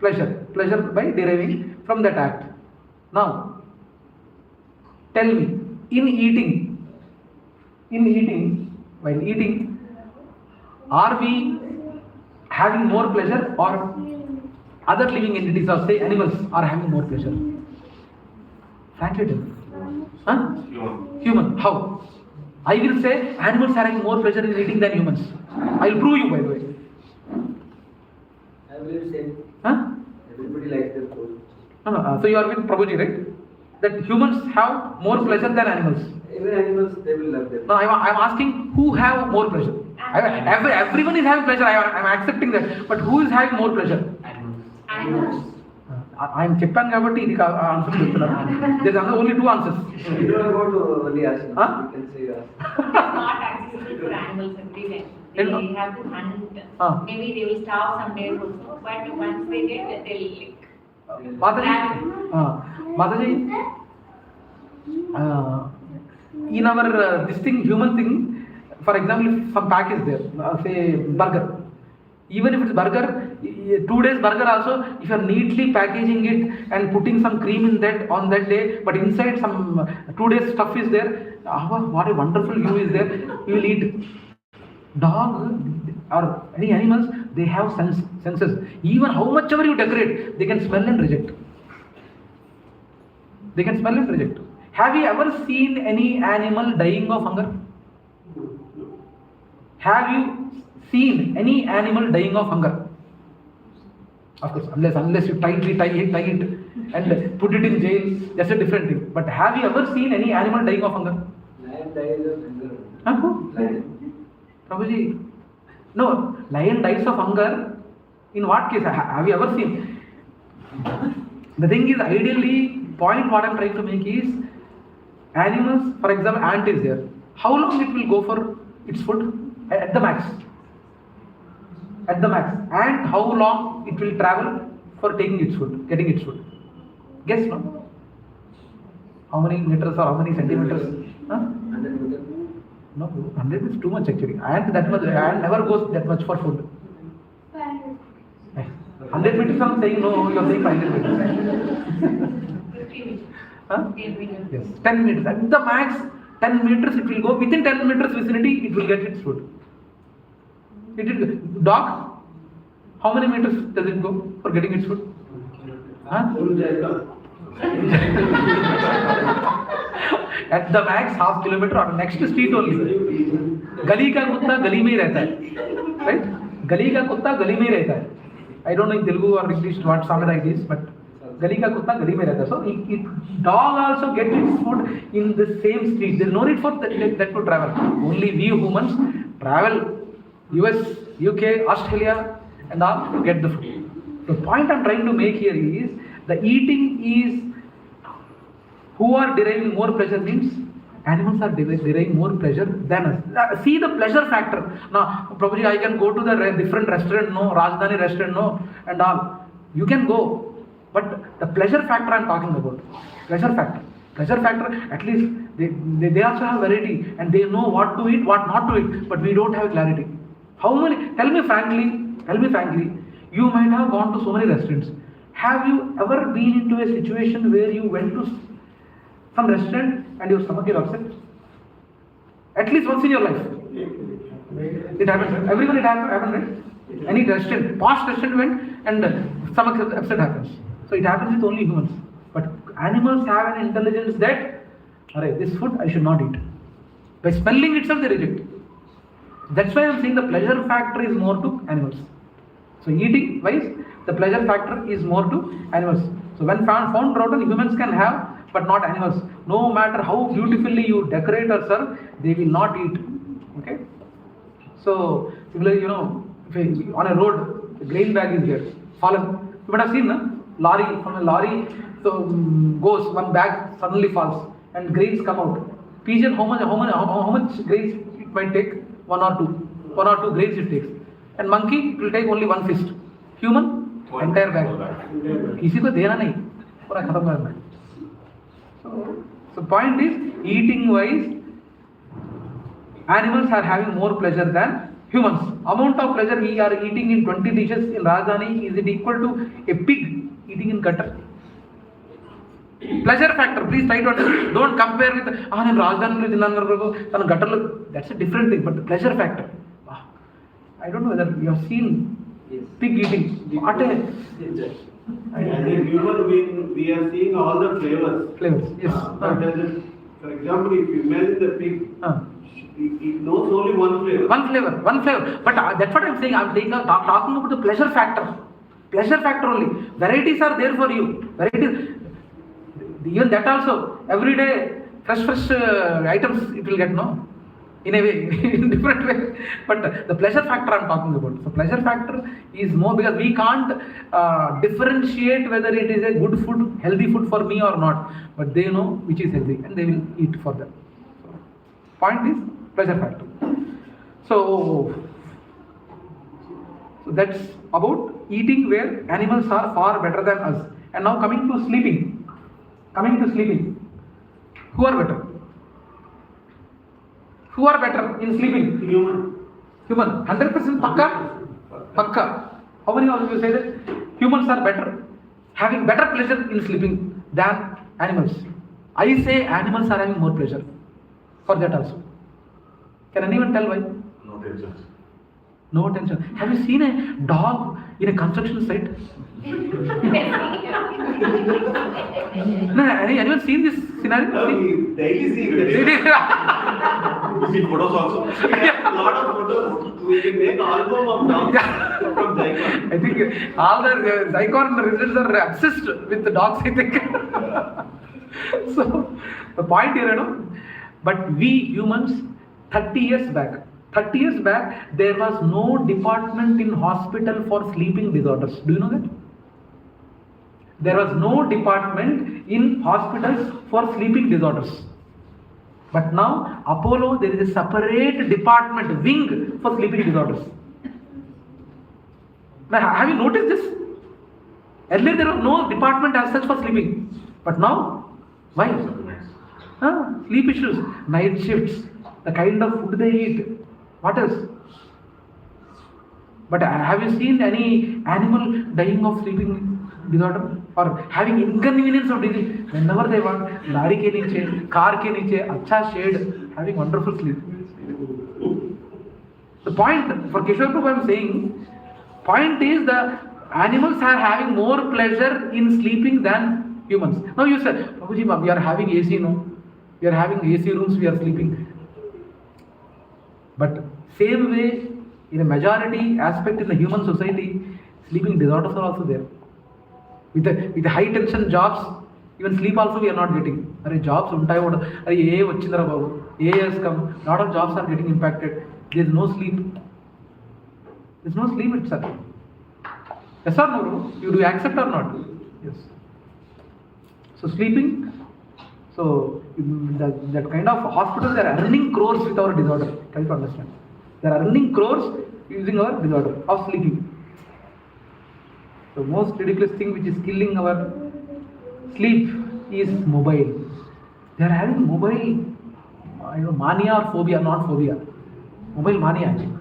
A: Pleasure by deriving from that act. Now, tell me, while eating, are we having more pleasure, or other living entities, or say animals, are having more pleasure? Frankly tell me. Huh? Human. How? I will say animals are having more pleasure in eating than humans. I will prove you, by the way.
H: I will say.
A: Huh?
H: Everybody likes their food.
A: No. So you are with Prabhuji, right? That humans have more pleasure than animals.
H: Even animals, they will love them.
A: No, I am asking who have more pleasure. Everyone is having pleasure. I am accepting that. But who is having more pleasure?
I: Animals.
A: I am చెప్పాను కాబట్టి ఇది answer చెప్తున్నాను. There are only two answers.
H: You don't go to only ashram.
A: Huh?
H: You can say that.
I: It's not accessible for animals every time. They have to hunt. Maybe they will starve some days also, but once they get, they'll lick.
A: Mataji, in our this thing, human thing, for example, if some pack is there, say burger. Even if it's burger, 2 days burger also, if you are neatly packaging it and putting some cream in that on that day, but inside some 2 days stuff is there, what a wonderful view is there, you will eat. Dog or any animals, they have senses. Even how much ever you decorate, they can smell and reject. They can smell and reject. Have you ever seen any animal dying of hunger? Have you seen any animal dying of hunger? Of course, unless you tightly tie it and put it in jail, that's a different thing. But have you ever seen any animal dying of hunger?
H: Lion dies of hunger.
A: Lion. Prabhuji, no, lion dies of hunger. In what case? Have you ever seen? The thing is, ideally, point what I am trying to make is, animals, for example, ant is there. How long it will go for its food? At the max. At the max. And how long it will travel for taking its food, getting its food? Guess, no? How many meters or how many centimeters? Huh?
H: 100 meters.
A: No, 100 is too much actually. And that much, and never goes that much for food. 100 meters, I'm saying no, you are saying 500 meters.
I: 50 meters.
A: Huh?
I: 10 meters.
A: Yes, 10 meters. At the max, 10 meters it will go. Within 10 meters vicinity, it will get its food. Dog, how many meters does it go for getting its food? Huh? At the max, half kilometer or next street only. गली का कुत्ता गली में ही रहता है, right? गली का कुत्ता गली में ही रहता है. I don't know in Telugu or English what Sampradāya it is, but गली का कुत्ता गली में रहता है. So dog also gets its food in the same street. There is no need for that to travel. Only we humans travel US, UK, Australia and all to get the food. The point I am trying to make here is the eating is who are deriving more pleasure means animals are deriving more pleasure than us. See the pleasure factor. Now, Prabhuji, I can go to the different restaurant, no, Rajdhani restaurant, no, and all. You can go, but the pleasure factor I am talking about. Pleasure factor. Pleasure factor, at least they also have variety and they know what to eat, what not to eat, but we don't have clarity. How many? Tell me frankly, you might have gone to so many restaurants. Have you ever been into a situation where you went to some restaurant and your stomach is upset? At least once in your life. It happens. Everyone it happens, right? Any restaurant, posh restaurant went and stomach upset happens. So it happens with only humans. But animals have an intelligence that Alright, this food I should not eat. By smelling itself they reject. That's why I am saying the pleasure factor is more to animals. So eating wise, the pleasure factor is more to animals. So when found rotten, humans can have, but not animals. No matter how beautifully you decorate or serve, they will not eat. Okay? So similarly, if on a road, the grain bag is there, fallen. You might have seen, lorry, from a lorry, so goes, one bag suddenly falls and grains come out. Pigeon, how much grains it might take? One or two grains it takes. And monkey, it will take only one fist. Human, entire bag. किसी को देना नहीं, पूरा खत्म करना है. So point is, eating wise, animals are having more pleasure than humans. Amount of pleasure we are eating in 20 dishes in Rajdhani, is it equal to a pig eating in gutter? Pleasure factor, please try to understand. Don't compare with Rajdhani, that's a different thing, but the pleasure factor. I don't know whether you have seen pig eating. What a...
B: As a human, we are seeing all the flavors.
A: Yes.
B: But for example, if you imagine the pig, it knows only one flavor.
A: One flavor. But that's what I'm saying. I'm talking about the pleasure factor. Pleasure factor only. Varieties are there for you. Varieties. Even that also. Every day, fresh items it will get, no? In a way, in different way. But the pleasure factor I'm talking about. So pleasure factor is more because we can't differentiate whether it is a good food, healthy food for me or not. But they know which is healthy and they will eat for them. So, point is pleasure factor. So that's about eating where animals are far better than us. And now coming to sleeping. Who are better? Who are better in sleeping? Human. 100% Pakka. How many of you say that humans are better, having better pleasure in sleeping than animals? I say animals are having more pleasure for that also. Can anyone tell why? No tension. Have you seen a dog in a construction site? No, anyone seen this scenario?
B: No, we daily see this. We see photos also. We have a lot of photos. We can make an album of dogs from Zicon.
A: I think all the Zicon residents are obsessed with the dogs, I think. So, the point here, but we humans, 30 years back, there was no department in hospital for sleeping disorders. Do you know that? There was no department in hospitals for sleeping disorders. But now, Apollo, there is a separate department, wing for sleeping disorders. Now, have you noticed this? Earlier there was no department as such for sleeping. But now, why? Sleep issues, night shifts, the kind of food they eat. What else? But have you seen any animal dying of sleeping disorder or having inconvenience of disease? Whenever they want, lari ke niche, car ke niche, acha shade, having wonderful sleep. The point for Keshwar Prabhu I'm saying, point is the animals are having more pleasure in sleeping than humans. Now you said, Prabhuji, we are having AC, no? We are having AC rooms, we are sleeping. But same way, in a majority aspect in the human society, sleeping disorders are also there. With the high tension jobs, even sleep also we are not getting. Jobs has come, lot of jobs are getting impacted. There is no sleep. There is no sleep itself. Yes or no? You do accept or not? Yes. So sleeping, so that kind of hospitals, they are earning crores with our disorder. Try to understand. They are earning crores using our disorder of sleeping. The most ridiculous thing which is killing our sleep is mobile. They are having mobile mania or phobia, not phobia. Mobile mania actually.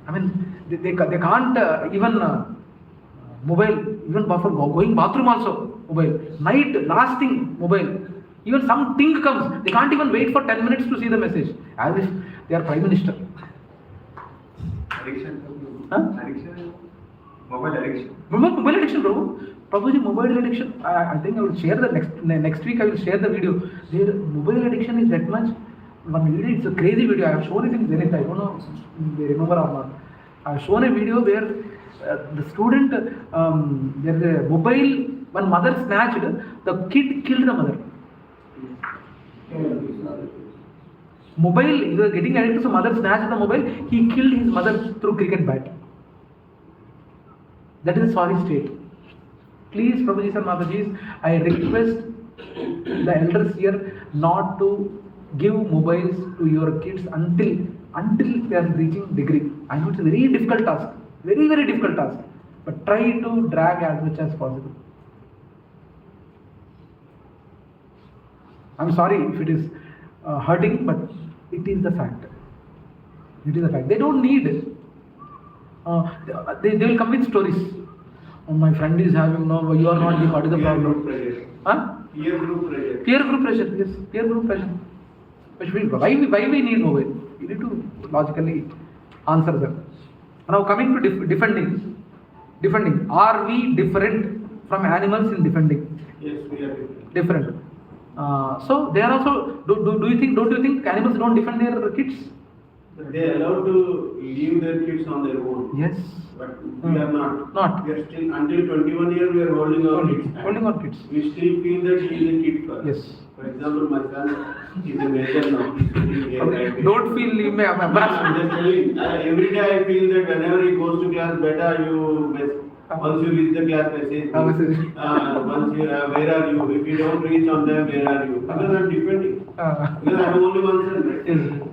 A: I mean, they can't even mobile, even for going bathroom also, mobile. Night, last thing, mobile. Even some thing comes, they can't even wait for 10 minutes to see the message. As if they are Prime Minister.
G: Addiction.
A: Huh?
G: Addiction. Mobile addiction.
A: Mobile addiction, Prabhuji, mobile addiction. I think I will share the next week. I will share the video. Their mobile addiction is that much. One video, it's a crazy video. I have shown it in Zenith. I don't know if they remember or not. I have shown a video where the student, there's a mobile. One mother snatched. The kid killed the mother. Mobile. He was getting addicted, so mother snatched the mobile. He killed his mother through cricket bat. That is a sorry state. Please, Prabhuji and Mataji's, I request the elders here not to give mobiles to your kids until they are reaching degree. I know it's a very difficult task, very, very difficult task, but try to drag as much as possible. I'm sorry if it is hurting, but it is the fact. It is the fact. They don't need it. They will come with stories. Oh, my friend is having, no, you are not, what is the problem?
B: Peer group pressure.
A: Peer group pressure, yes, peer group pressure. Why we need mobile? You need to logically answer them. Now coming to defending. Are we different from animals in defending?
B: Yes, we are
A: different. So they are also, don't you think animals don't defend their kids?
B: They are allowed to leave their kids on their own.
A: Yes.
B: But we are not. We are still, until 21 years, we are holding our kids.
A: Holding our kids.
B: We still feel that he is a kid for us.
A: Yes.
B: For example, my son is a major now. He's sitting here.
A: Okay. Don't feel
B: I'm just telling. Every day I feel that whenever he goes to class, better once you reach the class message, once you, where are you? If you don't reach on them, where are you? Because I'm defending. Because I'm only one son.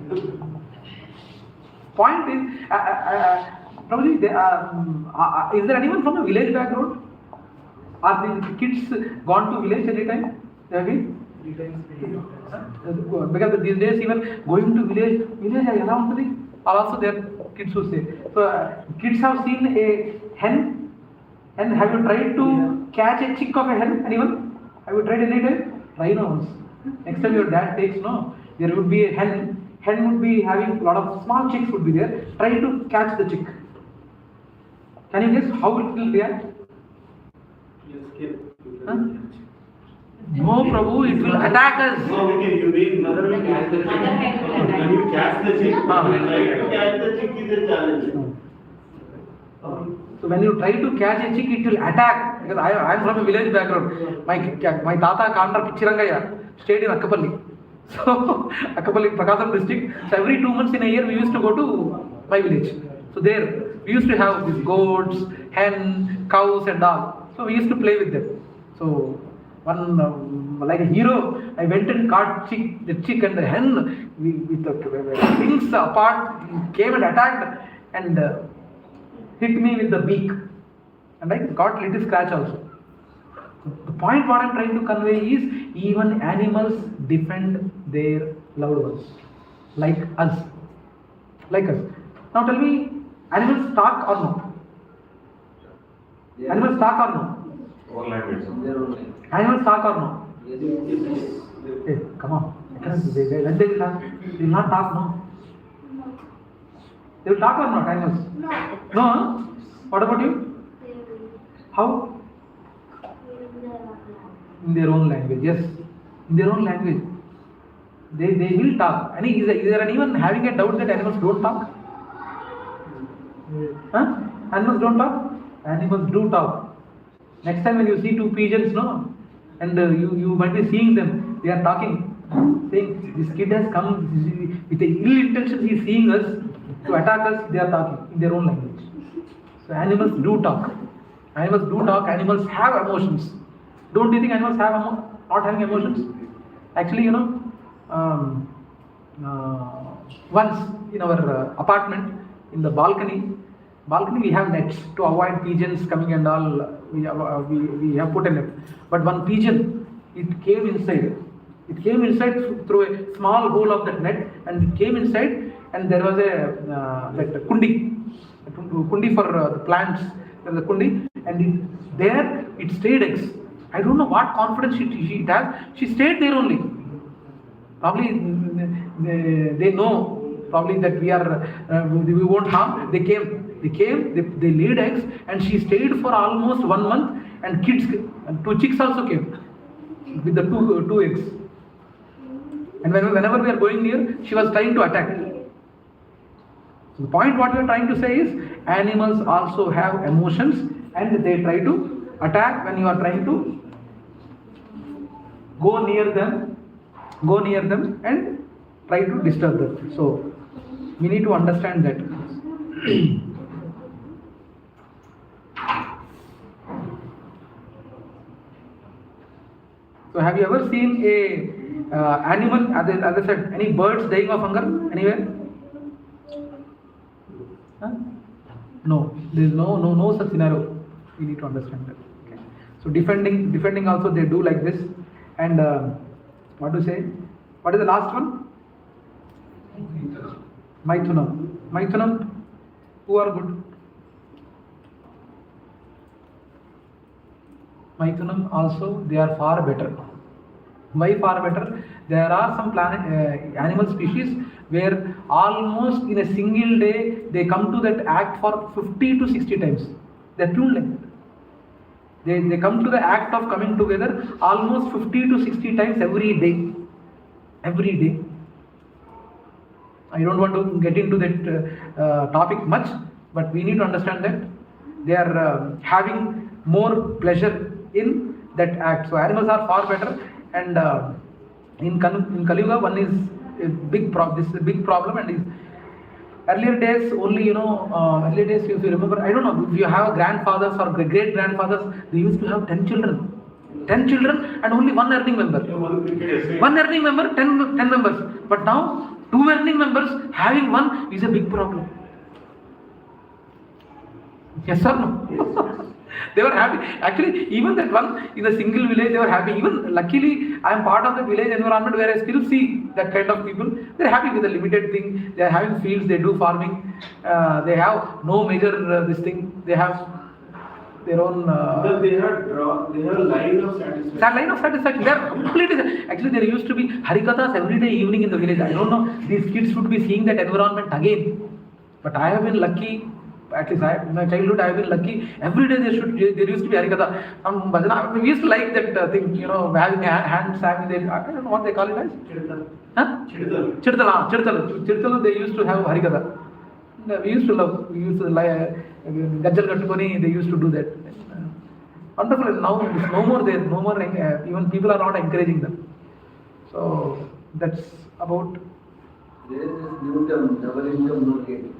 B: Right?
A: Point is, probably is there anyone from a village background? Are the kids gone to village anytime? Have been? Because these days even going to village are also their kids who say. So kids have seen a hen, and have you tried to catch a chick of a hen? Anyone? Have you tried any time? Try now once. Next time your dad takes, there would be a hen. Hen would be having a lot of small chicks would be there. Try to catch the chick. Can you guess how it will react?
B: Yes,
A: No, Prabhu, it will attack us.
B: No, okay, you mean mother will catch the chick. When you catch the chick, catch the chick is a challenge.
A: So when you try to catch a chick, it will attack. Because I am from a village background. My tata Kandra Pichirangaya stayed in Akkapalli. So Akkapalli, Prakasam district. So every 2 months in a year we used to go to my village. So there we used to have these goats, hen, cows and all. So we used to play with them. So one like a hero, I went and caught the chick and the hen with the wings apart, came and attacked and hit me with the beak, and I got little scratch also. The point what I am trying to convey is even animals defend their loved ones, like us. Now tell me, animals talk or no? Animals talk or no? Animals talk or no? Hey, come on. When they will talk, they will not talk, no? They will talk or not, animals? No? What about you? How? In their own language, yes. In their own language. They will talk. Is there anyone having a doubt that animals don't talk? Animals don't talk? Animals do talk. Next time when you see 2 pigeons, and you might be seeing them, they are talking, saying, this kid has come with an ill intention, he is seeing us to attack us, they are talking in their own language. So animals do talk. Animals do talk, animals have emotions. Don't you think animals have not having emotions? Actually, once in our apartment, in the balcony we have nets to avoid pigeons coming and all. We have put a net. But one pigeon, it came inside. It came inside through a small hole of that net, and it came inside, and there was a kundi for the plants. There was a kundi, and there it stayed eggs. I don't know what confidence she has. She stayed there only. Probably they know probably that we won't harm. They came. They came, they laid eggs, and she stayed for almost 1 month, and kids, and 2 chicks also came with the two eggs. And whenever we are going near, she was trying to attack. So the point what we are trying to say is, animals also have emotions, and they try to attack when you are trying to go near them and try to disturb them. So we need to understand that. So have you ever seen a animal, as I said, any birds dying of hunger anywhere? Huh? No, there is no such scenario. We need to understand that. Okay. So defending also they do like this. And what to say? What is the last one? Maithunam. Who are good? Maithunam also, they are far better. Why far better? There are some animal species where almost in a single day they come to that act for 50 to 60 times. They are tuned like that. They come to the act of coming together almost 50 to 60 times every day. Every day. I don't want to get into that topic much, but we need to understand that they are having more pleasure in that act. So animals are far better, and in Kali Yuga, one is a big problem. This is a big problem, and is earlier days only. Earlier days, if you remember, I don't know if you have grandfathers or great grandfathers, they used to have 10 children. 10 children and only one earning member. One earning member, 10 members. But now, 2 earning members having one is a big problem. Yes or no? Yes. They were happy. Actually, even that one in a single village, they were happy. Even luckily, I am part of the village environment where I still see that kind of people. They are happy with the limited thing. They are having fields. They do farming. They have no major this thing. They have their own.
B: They have a line of satisfaction.
A: That line of satisfaction. They are completely. Actually, there used to be Harikathas every day evening in the village. I don't know. These kids should be seeing that environment again. But I have been lucky. At least in my childhood, I have been lucky. Every day there used to be Harikatha. Bhajana. We used to like that thing, having a hand sang. I don't know what they call it as. Chirtala. They used to have Harikatha. We used to love. We used to like Gajjal Kattukoni. They used to do that. Wonderful. Now it's no more there. No more. Even people are not encouraging them. So that's about.
H: There is this new term, double income, no kid.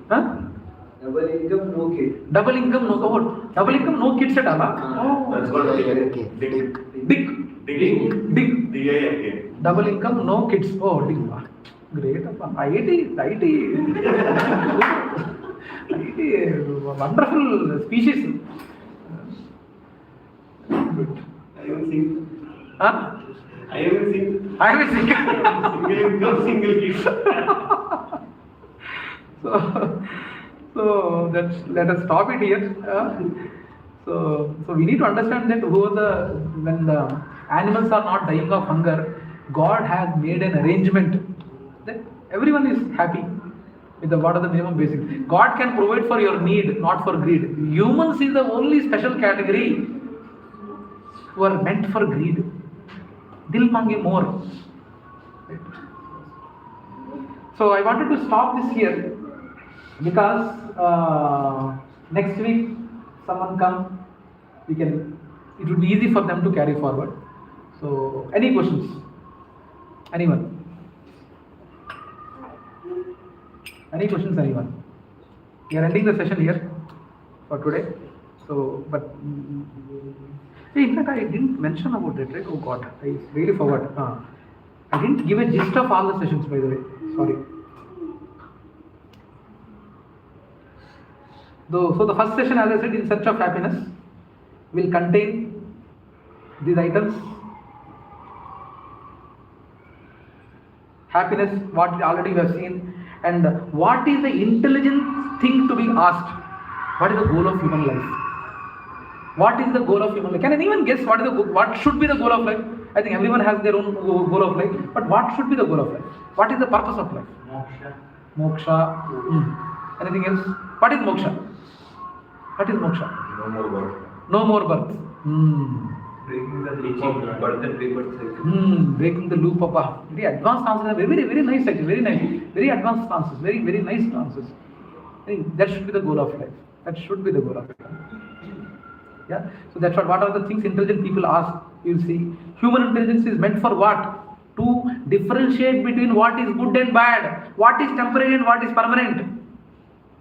H: Double income, no kid.
A: Double income, no what? Double income, no kids at all.
L: That's called
A: Dig. Double income, no kids. Oh, dig. Great. IT, wonderful species. Good.
B: I haven't seen.
A: Huh?
B: I haven't seen. Single income, single kids.
A: So let us stop it here. So we need to understand that when the animals are not dying of hunger, God has made an arrangement that everyone is happy with what are the minimum basics. God can provide for your need, not for greed. Humans is the only special category who are meant for greed. Dil mange more. So I wanted to stop this here because next week someone come, it would be easy for them to carry forward. So any questions? Anyone? Any questions, anyone? We are ending the session here for today. So, but in fact, I didn't mention about that, right? Oh God, I really forgot. I didn't give a gist of all the sessions, by the way. Sorry. So the first session, as I said, in search of happiness, will contain these items. Happiness, what already we have seen, and what is the intelligent thing to be asked? What is the goal of human life? What is the goal of human life? Can anyone guess what should be the goal of life? I think everyone has their own goal of life, but what should be the goal of life? What is the purpose of life? Moksha. Anything else? What is moksha? What is moksha?
L: No more birth.
A: No more birth.
G: Breaking the loop of birth and rebirth cycle.
A: Breaking the loop of very advanced answers. Very nice actually. Very nice. Very advanced answers. Very nice answers. I think that should be the goal of life. That should be the goal of life. Yeah. So that's what are the things intelligent people ask. You'll see. Human intelligence is meant for what? To differentiate between what is good and bad. What is temporary and what is permanent.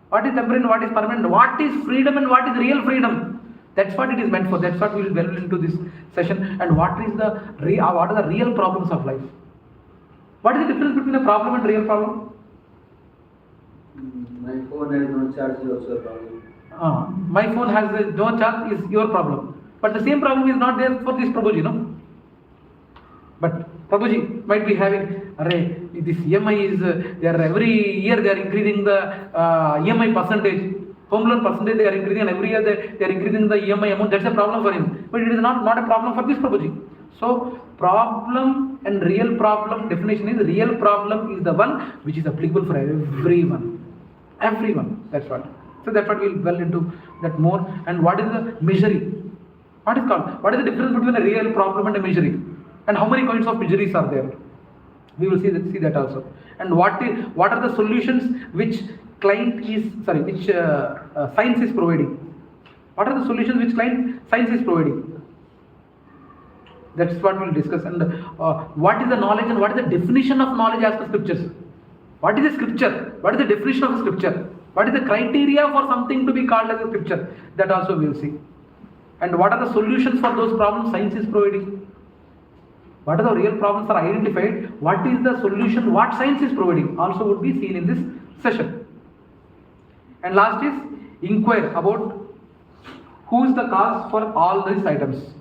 A: What is temporary and what is permanent. What is freedom and what is real freedom. That's what it is meant for. That's what we will delve into this session. And what are the real problems of life? What is the difference between a problem and real problem?
H: My phone has no charge is also a problem.
A: My phone has no charge is your problem. But the same problem is not there for this Prabhuji, no? But Prabhuji might be having, this EMI is, every year they are increasing the EMI percentage. Home loan percentage they are increasing, and every year they are increasing the EMI amount. That's a problem for him. But it is not a problem for this Prabhuji. So problem and real problem definition is, real problem is the one which is applicable for everyone. Everyone. That's what. So that's what we'll delve into that more. And what is the misery? What is the difference between a real problem and a misery? And how many kinds of miseries are there? We will see that also. And what are the solutions which science is providing? What are the solutions which science is providing? That's what we'll discuss. And what is the knowledge and what is the definition of knowledge as per scriptures? What is a scripture? What is the definition of a scripture? What is the criteria for something to be called as a scripture? That also we'll see. And what are the solutions for those problems science is providing? What are the real problems are identified? What is the solution? What science is providing? Also would be seen in this session. And last is inquire about who is the cause for all these items.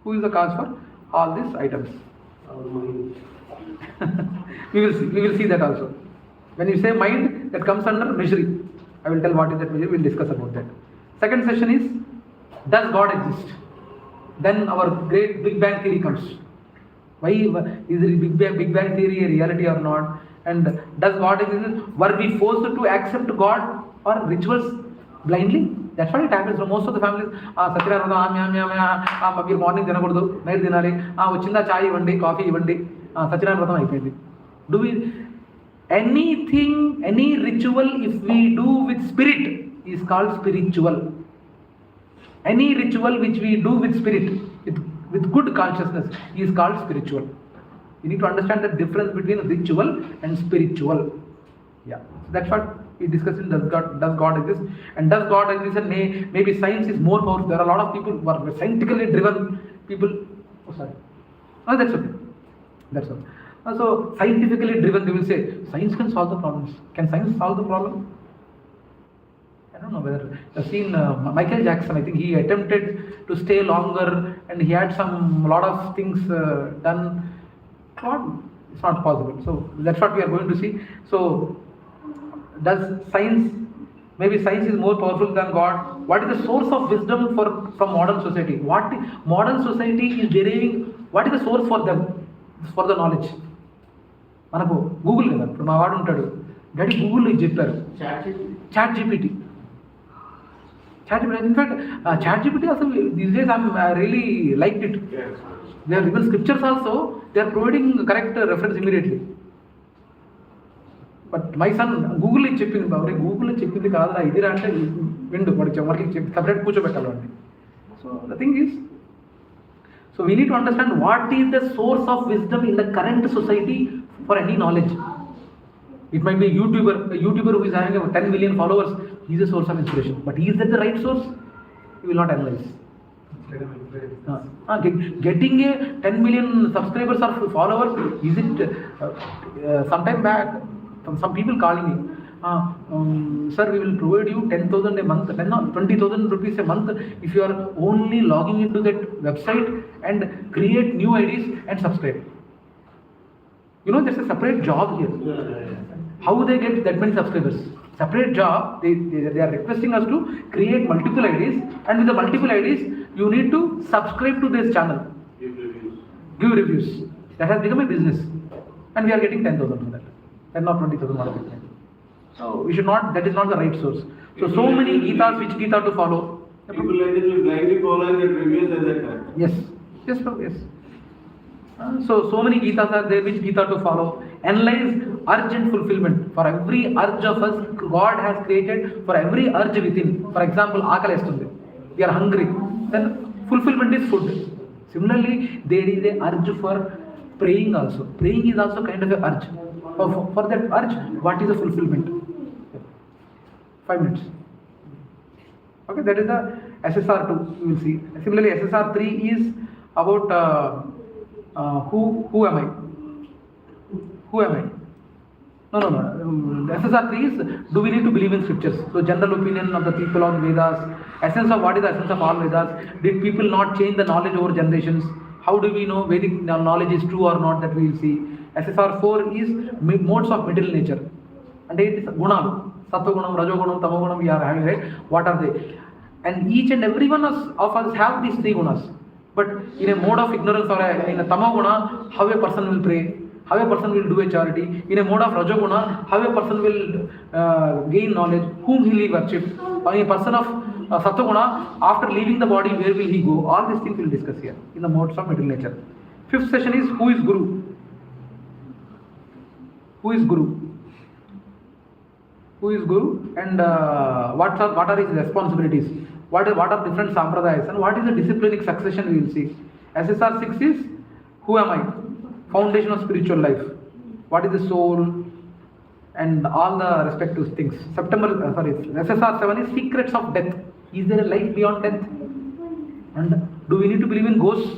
A: Who is the cause for all these items? We will see that also. When you say mind, that comes under misery. I will tell what is that misery. We will discuss about that. Second session is, does God exist? Then our great Big Bang theory comes. Why is Big Bang theory a reality or not? And does God exist? Were we forced to accept God or rituals blindly? That's what it happens. So most of the families, Satyanaradha, morning dinakudadu, night dinali, vachinda chai ivandi, coffee ivandi, Satyanaradha ayipindi. Do we any ritual if we do with spirit is called spiritual. Any ritual which we do with spirit, with good consciousness, is called spiritual. You need to understand the difference between ritual and spiritual. Yeah, so that's what we discussed in does God exist? And does God exist? And maybe science is more powerful. There are a lot of people who are scientifically driven people. That's okay. That's all. So scientifically driven, they will say science can solve the problems. Can science solve the problem? I don't know whether I've seen Michael Jackson. I think he attempted to stay longer, and he had a lot of things done. It's not possible. So that's what we are going to see. So does science? Maybe science is more powerful than God. What is the source of wisdom from modern society? What modern society is deriving? What is the source for them? For the knowledge. మనకు Google కదా, ఇప్పుడు మా వాడు ఉంటాడు, daddy గూగుల్లో ఇది చెప్పారు, chat GPT. In fact chat GPT అసలు these days I really like it. They are even scriptures also they are providing correct reference immediately. But my son గూగుల్లో ఇది చెప్పింది, బాబు గూగుల్లో చెప్పింది కాదురా ఇదిరా అంటే విండు వాడికి సపరేట్ కూర్చోబెట్టాలి వాడిని. So the thing is, so we need to understand what is the source of wisdom in the current society for any knowledge. It might be a YouTuber who is having 10 million followers. He is a source of inspiration. But is that the right source? We will not analyze. Getting a 10 million subscribers or followers, is it sometime back some people calling me, sir, we will provide you 10,000 a month, 20,000 rupees a month if you are only logging into that website and create new IDs and subscribe. You know, there's a separate job here. How they get that many subscribers? Separate job. They are requesting us to create multiple IDs, and with the multiple IDs, you need to subscribe to this channel. Give reviews. That has become a business, and we are getting 10,000 for that, and not 20,000. So we should not, that is not the right source. So many Gitas, which Gita to follow?
B: People like this will blindly follow the reviews as a correct.
A: Yes, yes, Prabhu, yes. So many Gitas are there, which Gita to follow? Analyze urgent fulfillment. For every urge of us, God has created for every urge within. For example, Akalestundi. We are hungry. Then fulfillment is food. Similarly, there is a urge for praying also. Praying is also kind of a urge. For that urge, what is the fulfillment? 5 minutes. Okay, that is the SSR2, you will see. Similarly, SSR3 is about who am I? Who am I? No. SSR3 is, do we need to believe in scriptures? So general opinion of the people on Vedas, essence of what is the essence of all Vedas? Did people not change the knowledge over generations? How do we know Vedic knowledge is true or not? That we will see. SSR4 is modes of middle nature. And it is gunalu. Sattvagunam, Rajogunam, Tamagunam we are having, right? What are they? And each and every one of us have these 3 gunas. But in a mode of ignorance or in a Tamaguna, how a person will pray, how a person will do a charity. In a mode of Rajoguna, how a person will gain knowledge, whom he will worship. Or a person of Sattaguna, after leaving the body, where will he go? All these things we will discuss here in the modes of middle nature. 5th session is who is Guru? Who is Guru? Who is Guru and what are his responsibilities? What are different sampradayas and what is the disciplinic succession we will see. SSR 6 is who am I? Foundation of spiritual life. What is the soul and all the respective things. SSR 7 is secrets of death. Is there a life beyond death? And do we need to believe in ghosts?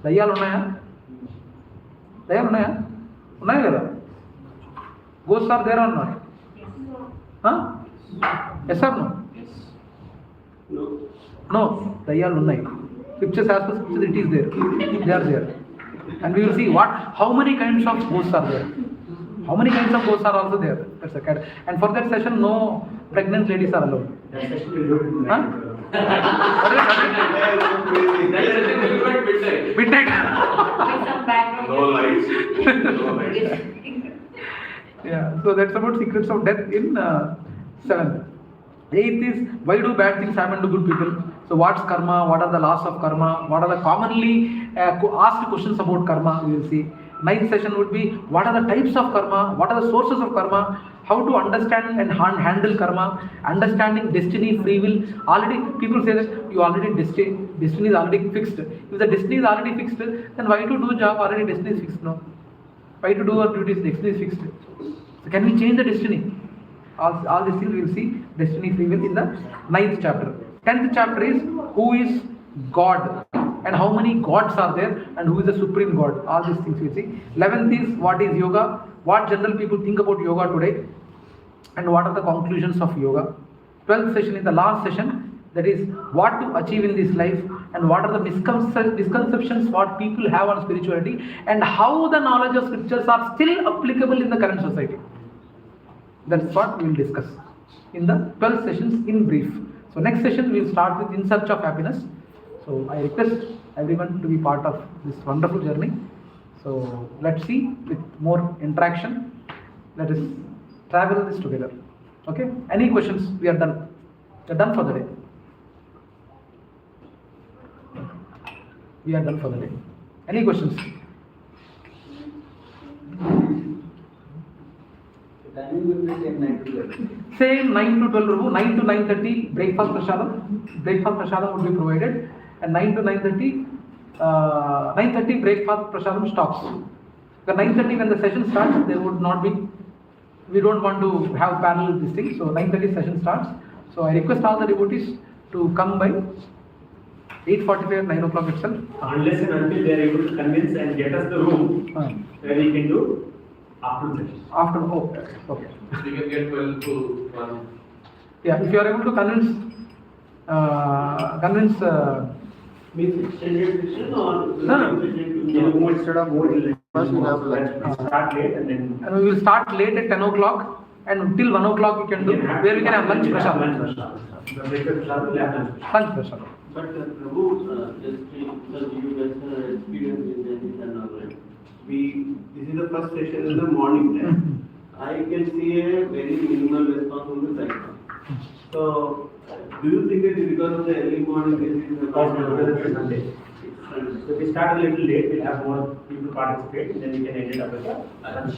A: Dayalu unnaya? Unnaya kada? Ghosts are there or not? Huh? Yes or no? No, Dayalu unnai. Scriptures as per scripture, it is there. They are there. And we will see how many kinds of ghosts are there. How many kinds of ghosts are also there? That's a cat. And for that session, no pregnant ladies are allowed. Huh? Midnight.
L: No lights. No lights.
A: Yeah, so that's about secrets of death in 7th. 8th is why do bad things happen to good people? So what's karma? What are the laws of karma? What are the commonly asked questions about karma? We will see. 9th session would be what are the types of karma? What are the sources of karma? How to understand and handle karma? Understanding destiny, free will. Already people say that you already destiny is already fixed. If the destiny is already fixed, then why to do job? Already destiny is fixed. No. Why to do our duties? Destiny is fixed. So can we change the destiny? All these things we will see. Destiny, free will in the 9th chapter. 10th chapter is who is God and how many gods are there and who is the supreme God. All these things we see. 11th is what is yoga, what general people think about yoga today and what are the conclusions of yoga. 12th session is the last session, that is what to achieve in this life and what are the misconceptions what people have on spirituality and how the knowledge of scriptures are still applicable in the current society. That's what we will discuss in the 12 sessions in brief. So next session we will start with In Search of Happiness. So I request everyone to be part of this wonderful journey. So let's see with more interaction. Let us travel this together. Okay? Any questions? We are done. We are done for the day. We are done for the day. Any questions? Same 9 to 12, 9 to 9:30 breakfast prasadam. Breakfast prasadam would be provided, and 9 to 9:30, 9:30 breakfast prasadam stops. The 9:30 when the session starts, there would not be. We don't want to have parallel with this thing, so 9:30 session starts. So I request all the devotees to come by 8:45, 9 o'clock itself.
M: Unless and until they are able to convince and get us the room, where we can do.
A: After, okay.
J: We can get 12 to 1.
A: Yeah, if you are able to convince,
B: Means extended session or
A: no.
B: Instead of more first we have lunch.
M: Start late and then.
A: And we will start late at 10 o'clock and till 1 o'clock we can do where we can have lunch prasadam. Lunch prasadam.
B: But Prabhu, just because you guys are experienced in this and all, right? This is the first session in the morning time. I can see a very minimal response from the side. So, do you think it is because of the early morning?
M: Sunday. So we start a little late, we'll have more people participate, then we can end it up with lunch.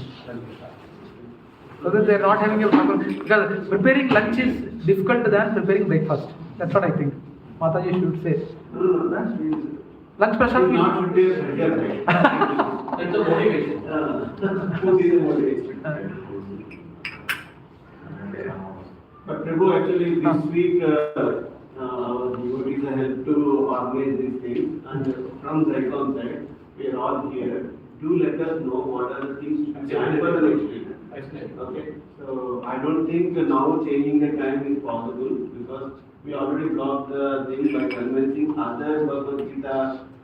A: So that they are not having a proper, because preparing lunch is difficult than preparing breakfast. That's what I think. Mataji should say. Lunch prashad
B: Not should be a
J: That's a motivation.
B: Food is a motivation. But Prabhu, actually this week our devotees have helped to organize these things, and from Zicon side, we are all here. Do let us know what are the things to be planned for the next week. Okay, so I don't think now changing the time is possible, because we already blocked the thing by convincing other Bhagavad-gītā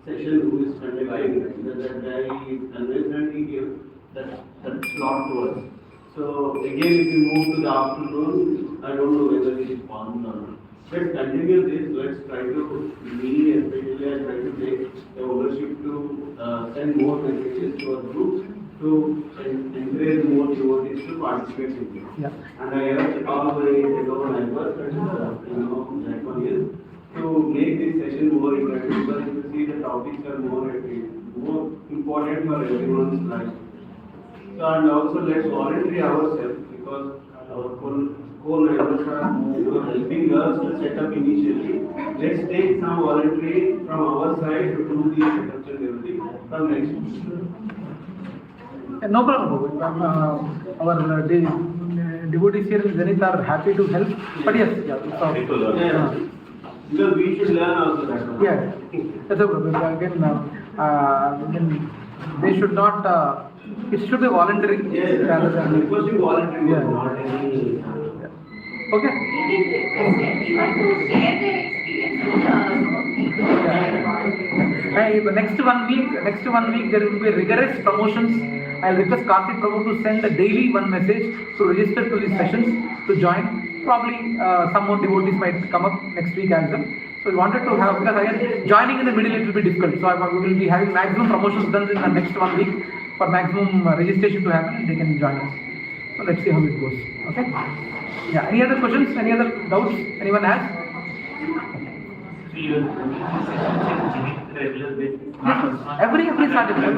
B: session who is conducting. That guy is convinced and he gave that slot to us. So again, if we move to the afternoon, I don't know whether it is possible or not. Let's continue this. Let's try to, me especially, I try to take the ownership to send more messages to our group to encourage more devotees to participate in this.
A: Yeah.
B: And I urge all my fellow neighbors and Ziconians to make this session more interactive, because you see the topics are more important for everyone's life. So, and also let's volunteer ourselves, because our co-neighbors are helping us to set up initially. Let's take some voluntary from our side to do the setup and everything from next week.
A: No problem. Our devotees here in Zenith are happy to help. But yes,
B: Because we should learn also that one.
A: Yeah, that's a problem. Again, they should not. It should be voluntary rather than.
B: Requesting voluntary,
A: Yeah.
B: not any.
A: Okay. Next one week there will be rigorous promotions. I'll request Karthik Prabhu to send a daily one message to register to these sessions to join. Probably some more devotees might come up next week as well. So we wanted to have, because again joining in the middle it will be difficult. So we will be having maximum promotions done in the next 1 week for maximum registration to happen, and they can join us. So let's see how it goes. Okay. Yeah. Any other questions? Any other doubts? Anyone has?
M: Regular basis.
A: Yes, every Saturday.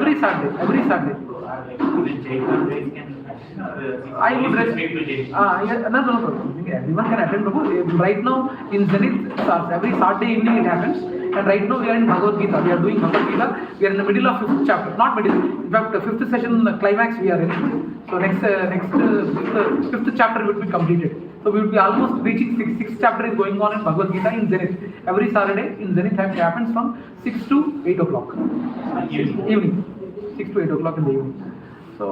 A: I would recommend. No problem. Everyone can attend. Right now in Zenith, every Saturday evening it happens. And right now we are in Bhagavad-gītā. We are doing Bhagavad-gītā. We are in the middle of 5th chapter. Not middle. In fact, the 5th session climax we are in. So next 5th chapter will be completed. So we will be almost reaching 6th chapter is going on in Bhagavad-gītā in Zenith. Every Saturday in Zenith it happens from 6 to 8 o'clock. Evening. 6 to 8 o'clock in the evening. So,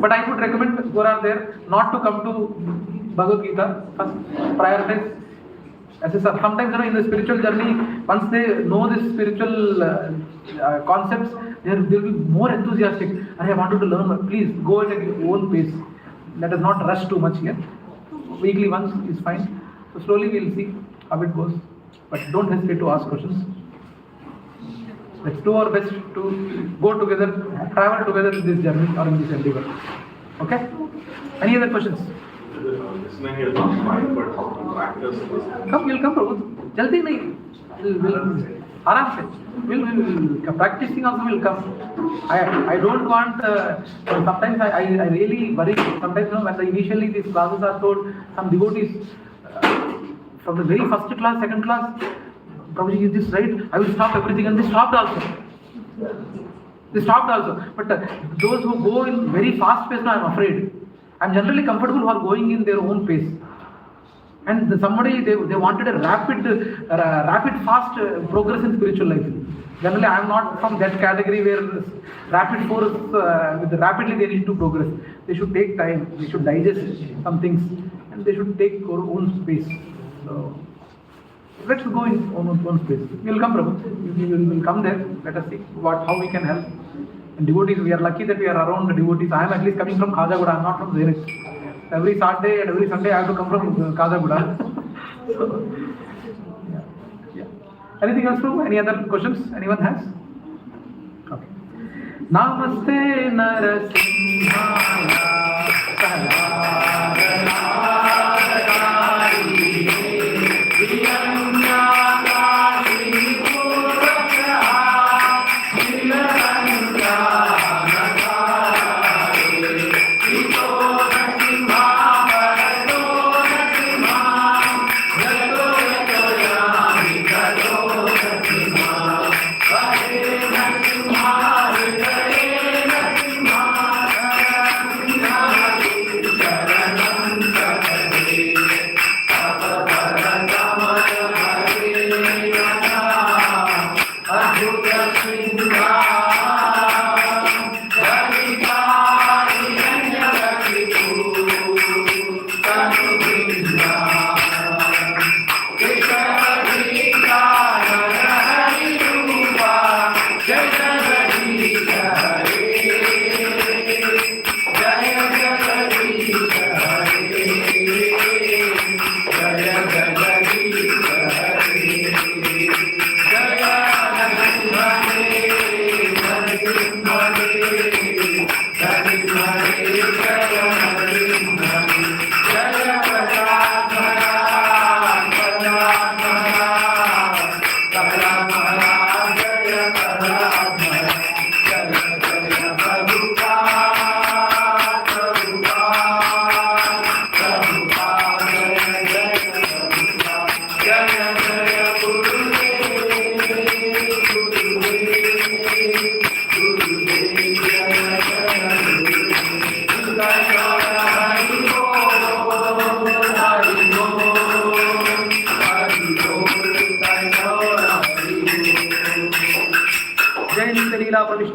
A: but I would recommend who are there not to come to Bhagavad-gītā. First, prioritize SSR. Sometimes in the spiritual journey, once they know the spiritual concepts, they will be more enthusiastic. And I wanted to learn. Please go at your own pace. Let us not rush too much here. Weekly once is fine. So slowly we will see how it goes. But don't hesitate to ask questions. Let's do our best to go together, travel together in this journey or in this endeavor. Okay? Any other questions?
L: This man is not fine, but how to practice this?
A: Come, you'll come, Prabhu. Jaldi nahi. Aram se. We'll practicing also will come. I don't want. Sometimes I really worry. Sometimes when initially these classes are told, some devotees from the very first class, second class, Prabhuji, is this right? I will stop everything, and they stopped also. But those who go in very fast pace, now I'm afraid. I'm generally comfortable who are going in their own pace. And somebody, they wanted a rapid fast progress in spiritual life. Generally, I am not from that category where rapid force, rapidly they need to progress. They should take time, they should digest some things, and they should take their own space. So, let's go in own space. We will come, Prabhu. We will come there. Let us see how we can help. And devotees, we are lucky that we are around the devotees. I am at least coming from Khajaguda. I am not from Zenith. Every Saturday and every Sunday I have to come from Khajaguda. So, yeah. Anything else, Prabhu? Any other questions? Anyone has? Okay. Namaste Narasimhaya.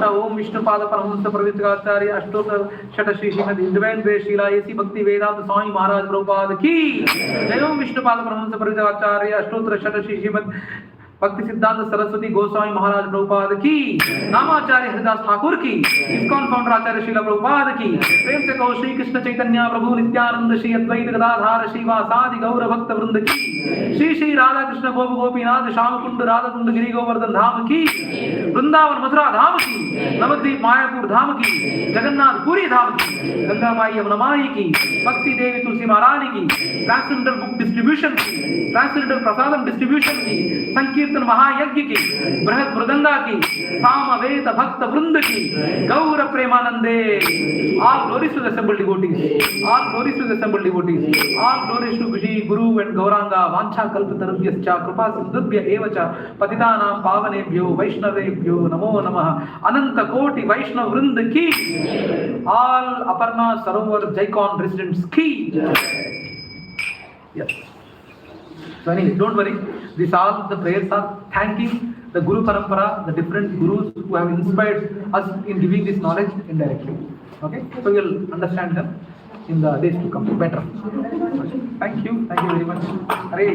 A: Om Vishnupad Paramahamsa प्रवृत्ताचार्य अष्टोत्तर शत Shri Srimad his divine grace शीला AC Bhaktivedanta Swami Maharaj Prabhupada की जय। ओम विष्णुपाद परमहंस प्रवृत्ताचार्य अष्टोत्तर शत श्री श्रीमद भक्ति सिद्धांत सरस्वती गोस्वामी महाराज प्रभुपाद की, नामाचार्य हरिदास ठाकुर की, इस्कॉन फाउंडर आचार्य श्रीला प्रभुपाद की। प्रेम से कहो श्री कृष्ण चैतन्य प्रभु नित्यानंद श्री अद्वैत गदाधार श्रीवासादि गौर भक्त वृंद की, श्री श्री राधा कृष्ण गोप गोपीनाथ श्याम कुंड राधा कुंड गिरी गोवर्धन धाम की, वृंदावन मथुरा धाम की, नवद्वीप मायापुर धाम की, जगन्नाथ पुरी धाम की, गंगा माई यमुना माई की, भक्ति देवी तुलसी महारानी की, ट्रांसजेंडर बुक डिस्ट्रीब्यूशन की, ट्रांसजेंडर प्रसादम डिस्ट्रीब्यूशन की, संकीर्तन महायज्ञ की, बृहद मृदंगा की, सामवेद भक्त वृंद की, गौर प्रेमानंदे। All glories to the assembled devotees. All glories to the assembled devotees. All glories to Guji, Guru and Gauranga. Vancha kalpatarubhyascha kripa sindhubhya evacha patitanam pavanebhyo vaishnavebhyo namo namah. Ananta koti Vaishnav Vrind ki. All Aparna Sarovar Zicon residents ki. Yes. So anyway, don't worry. These all the prayers are thanking the Guru Parampara, the different gurus who have inspired us in giving this knowledge indirectly. Okay, so you'll understand them in the days to come better. Thank you very much. Hare.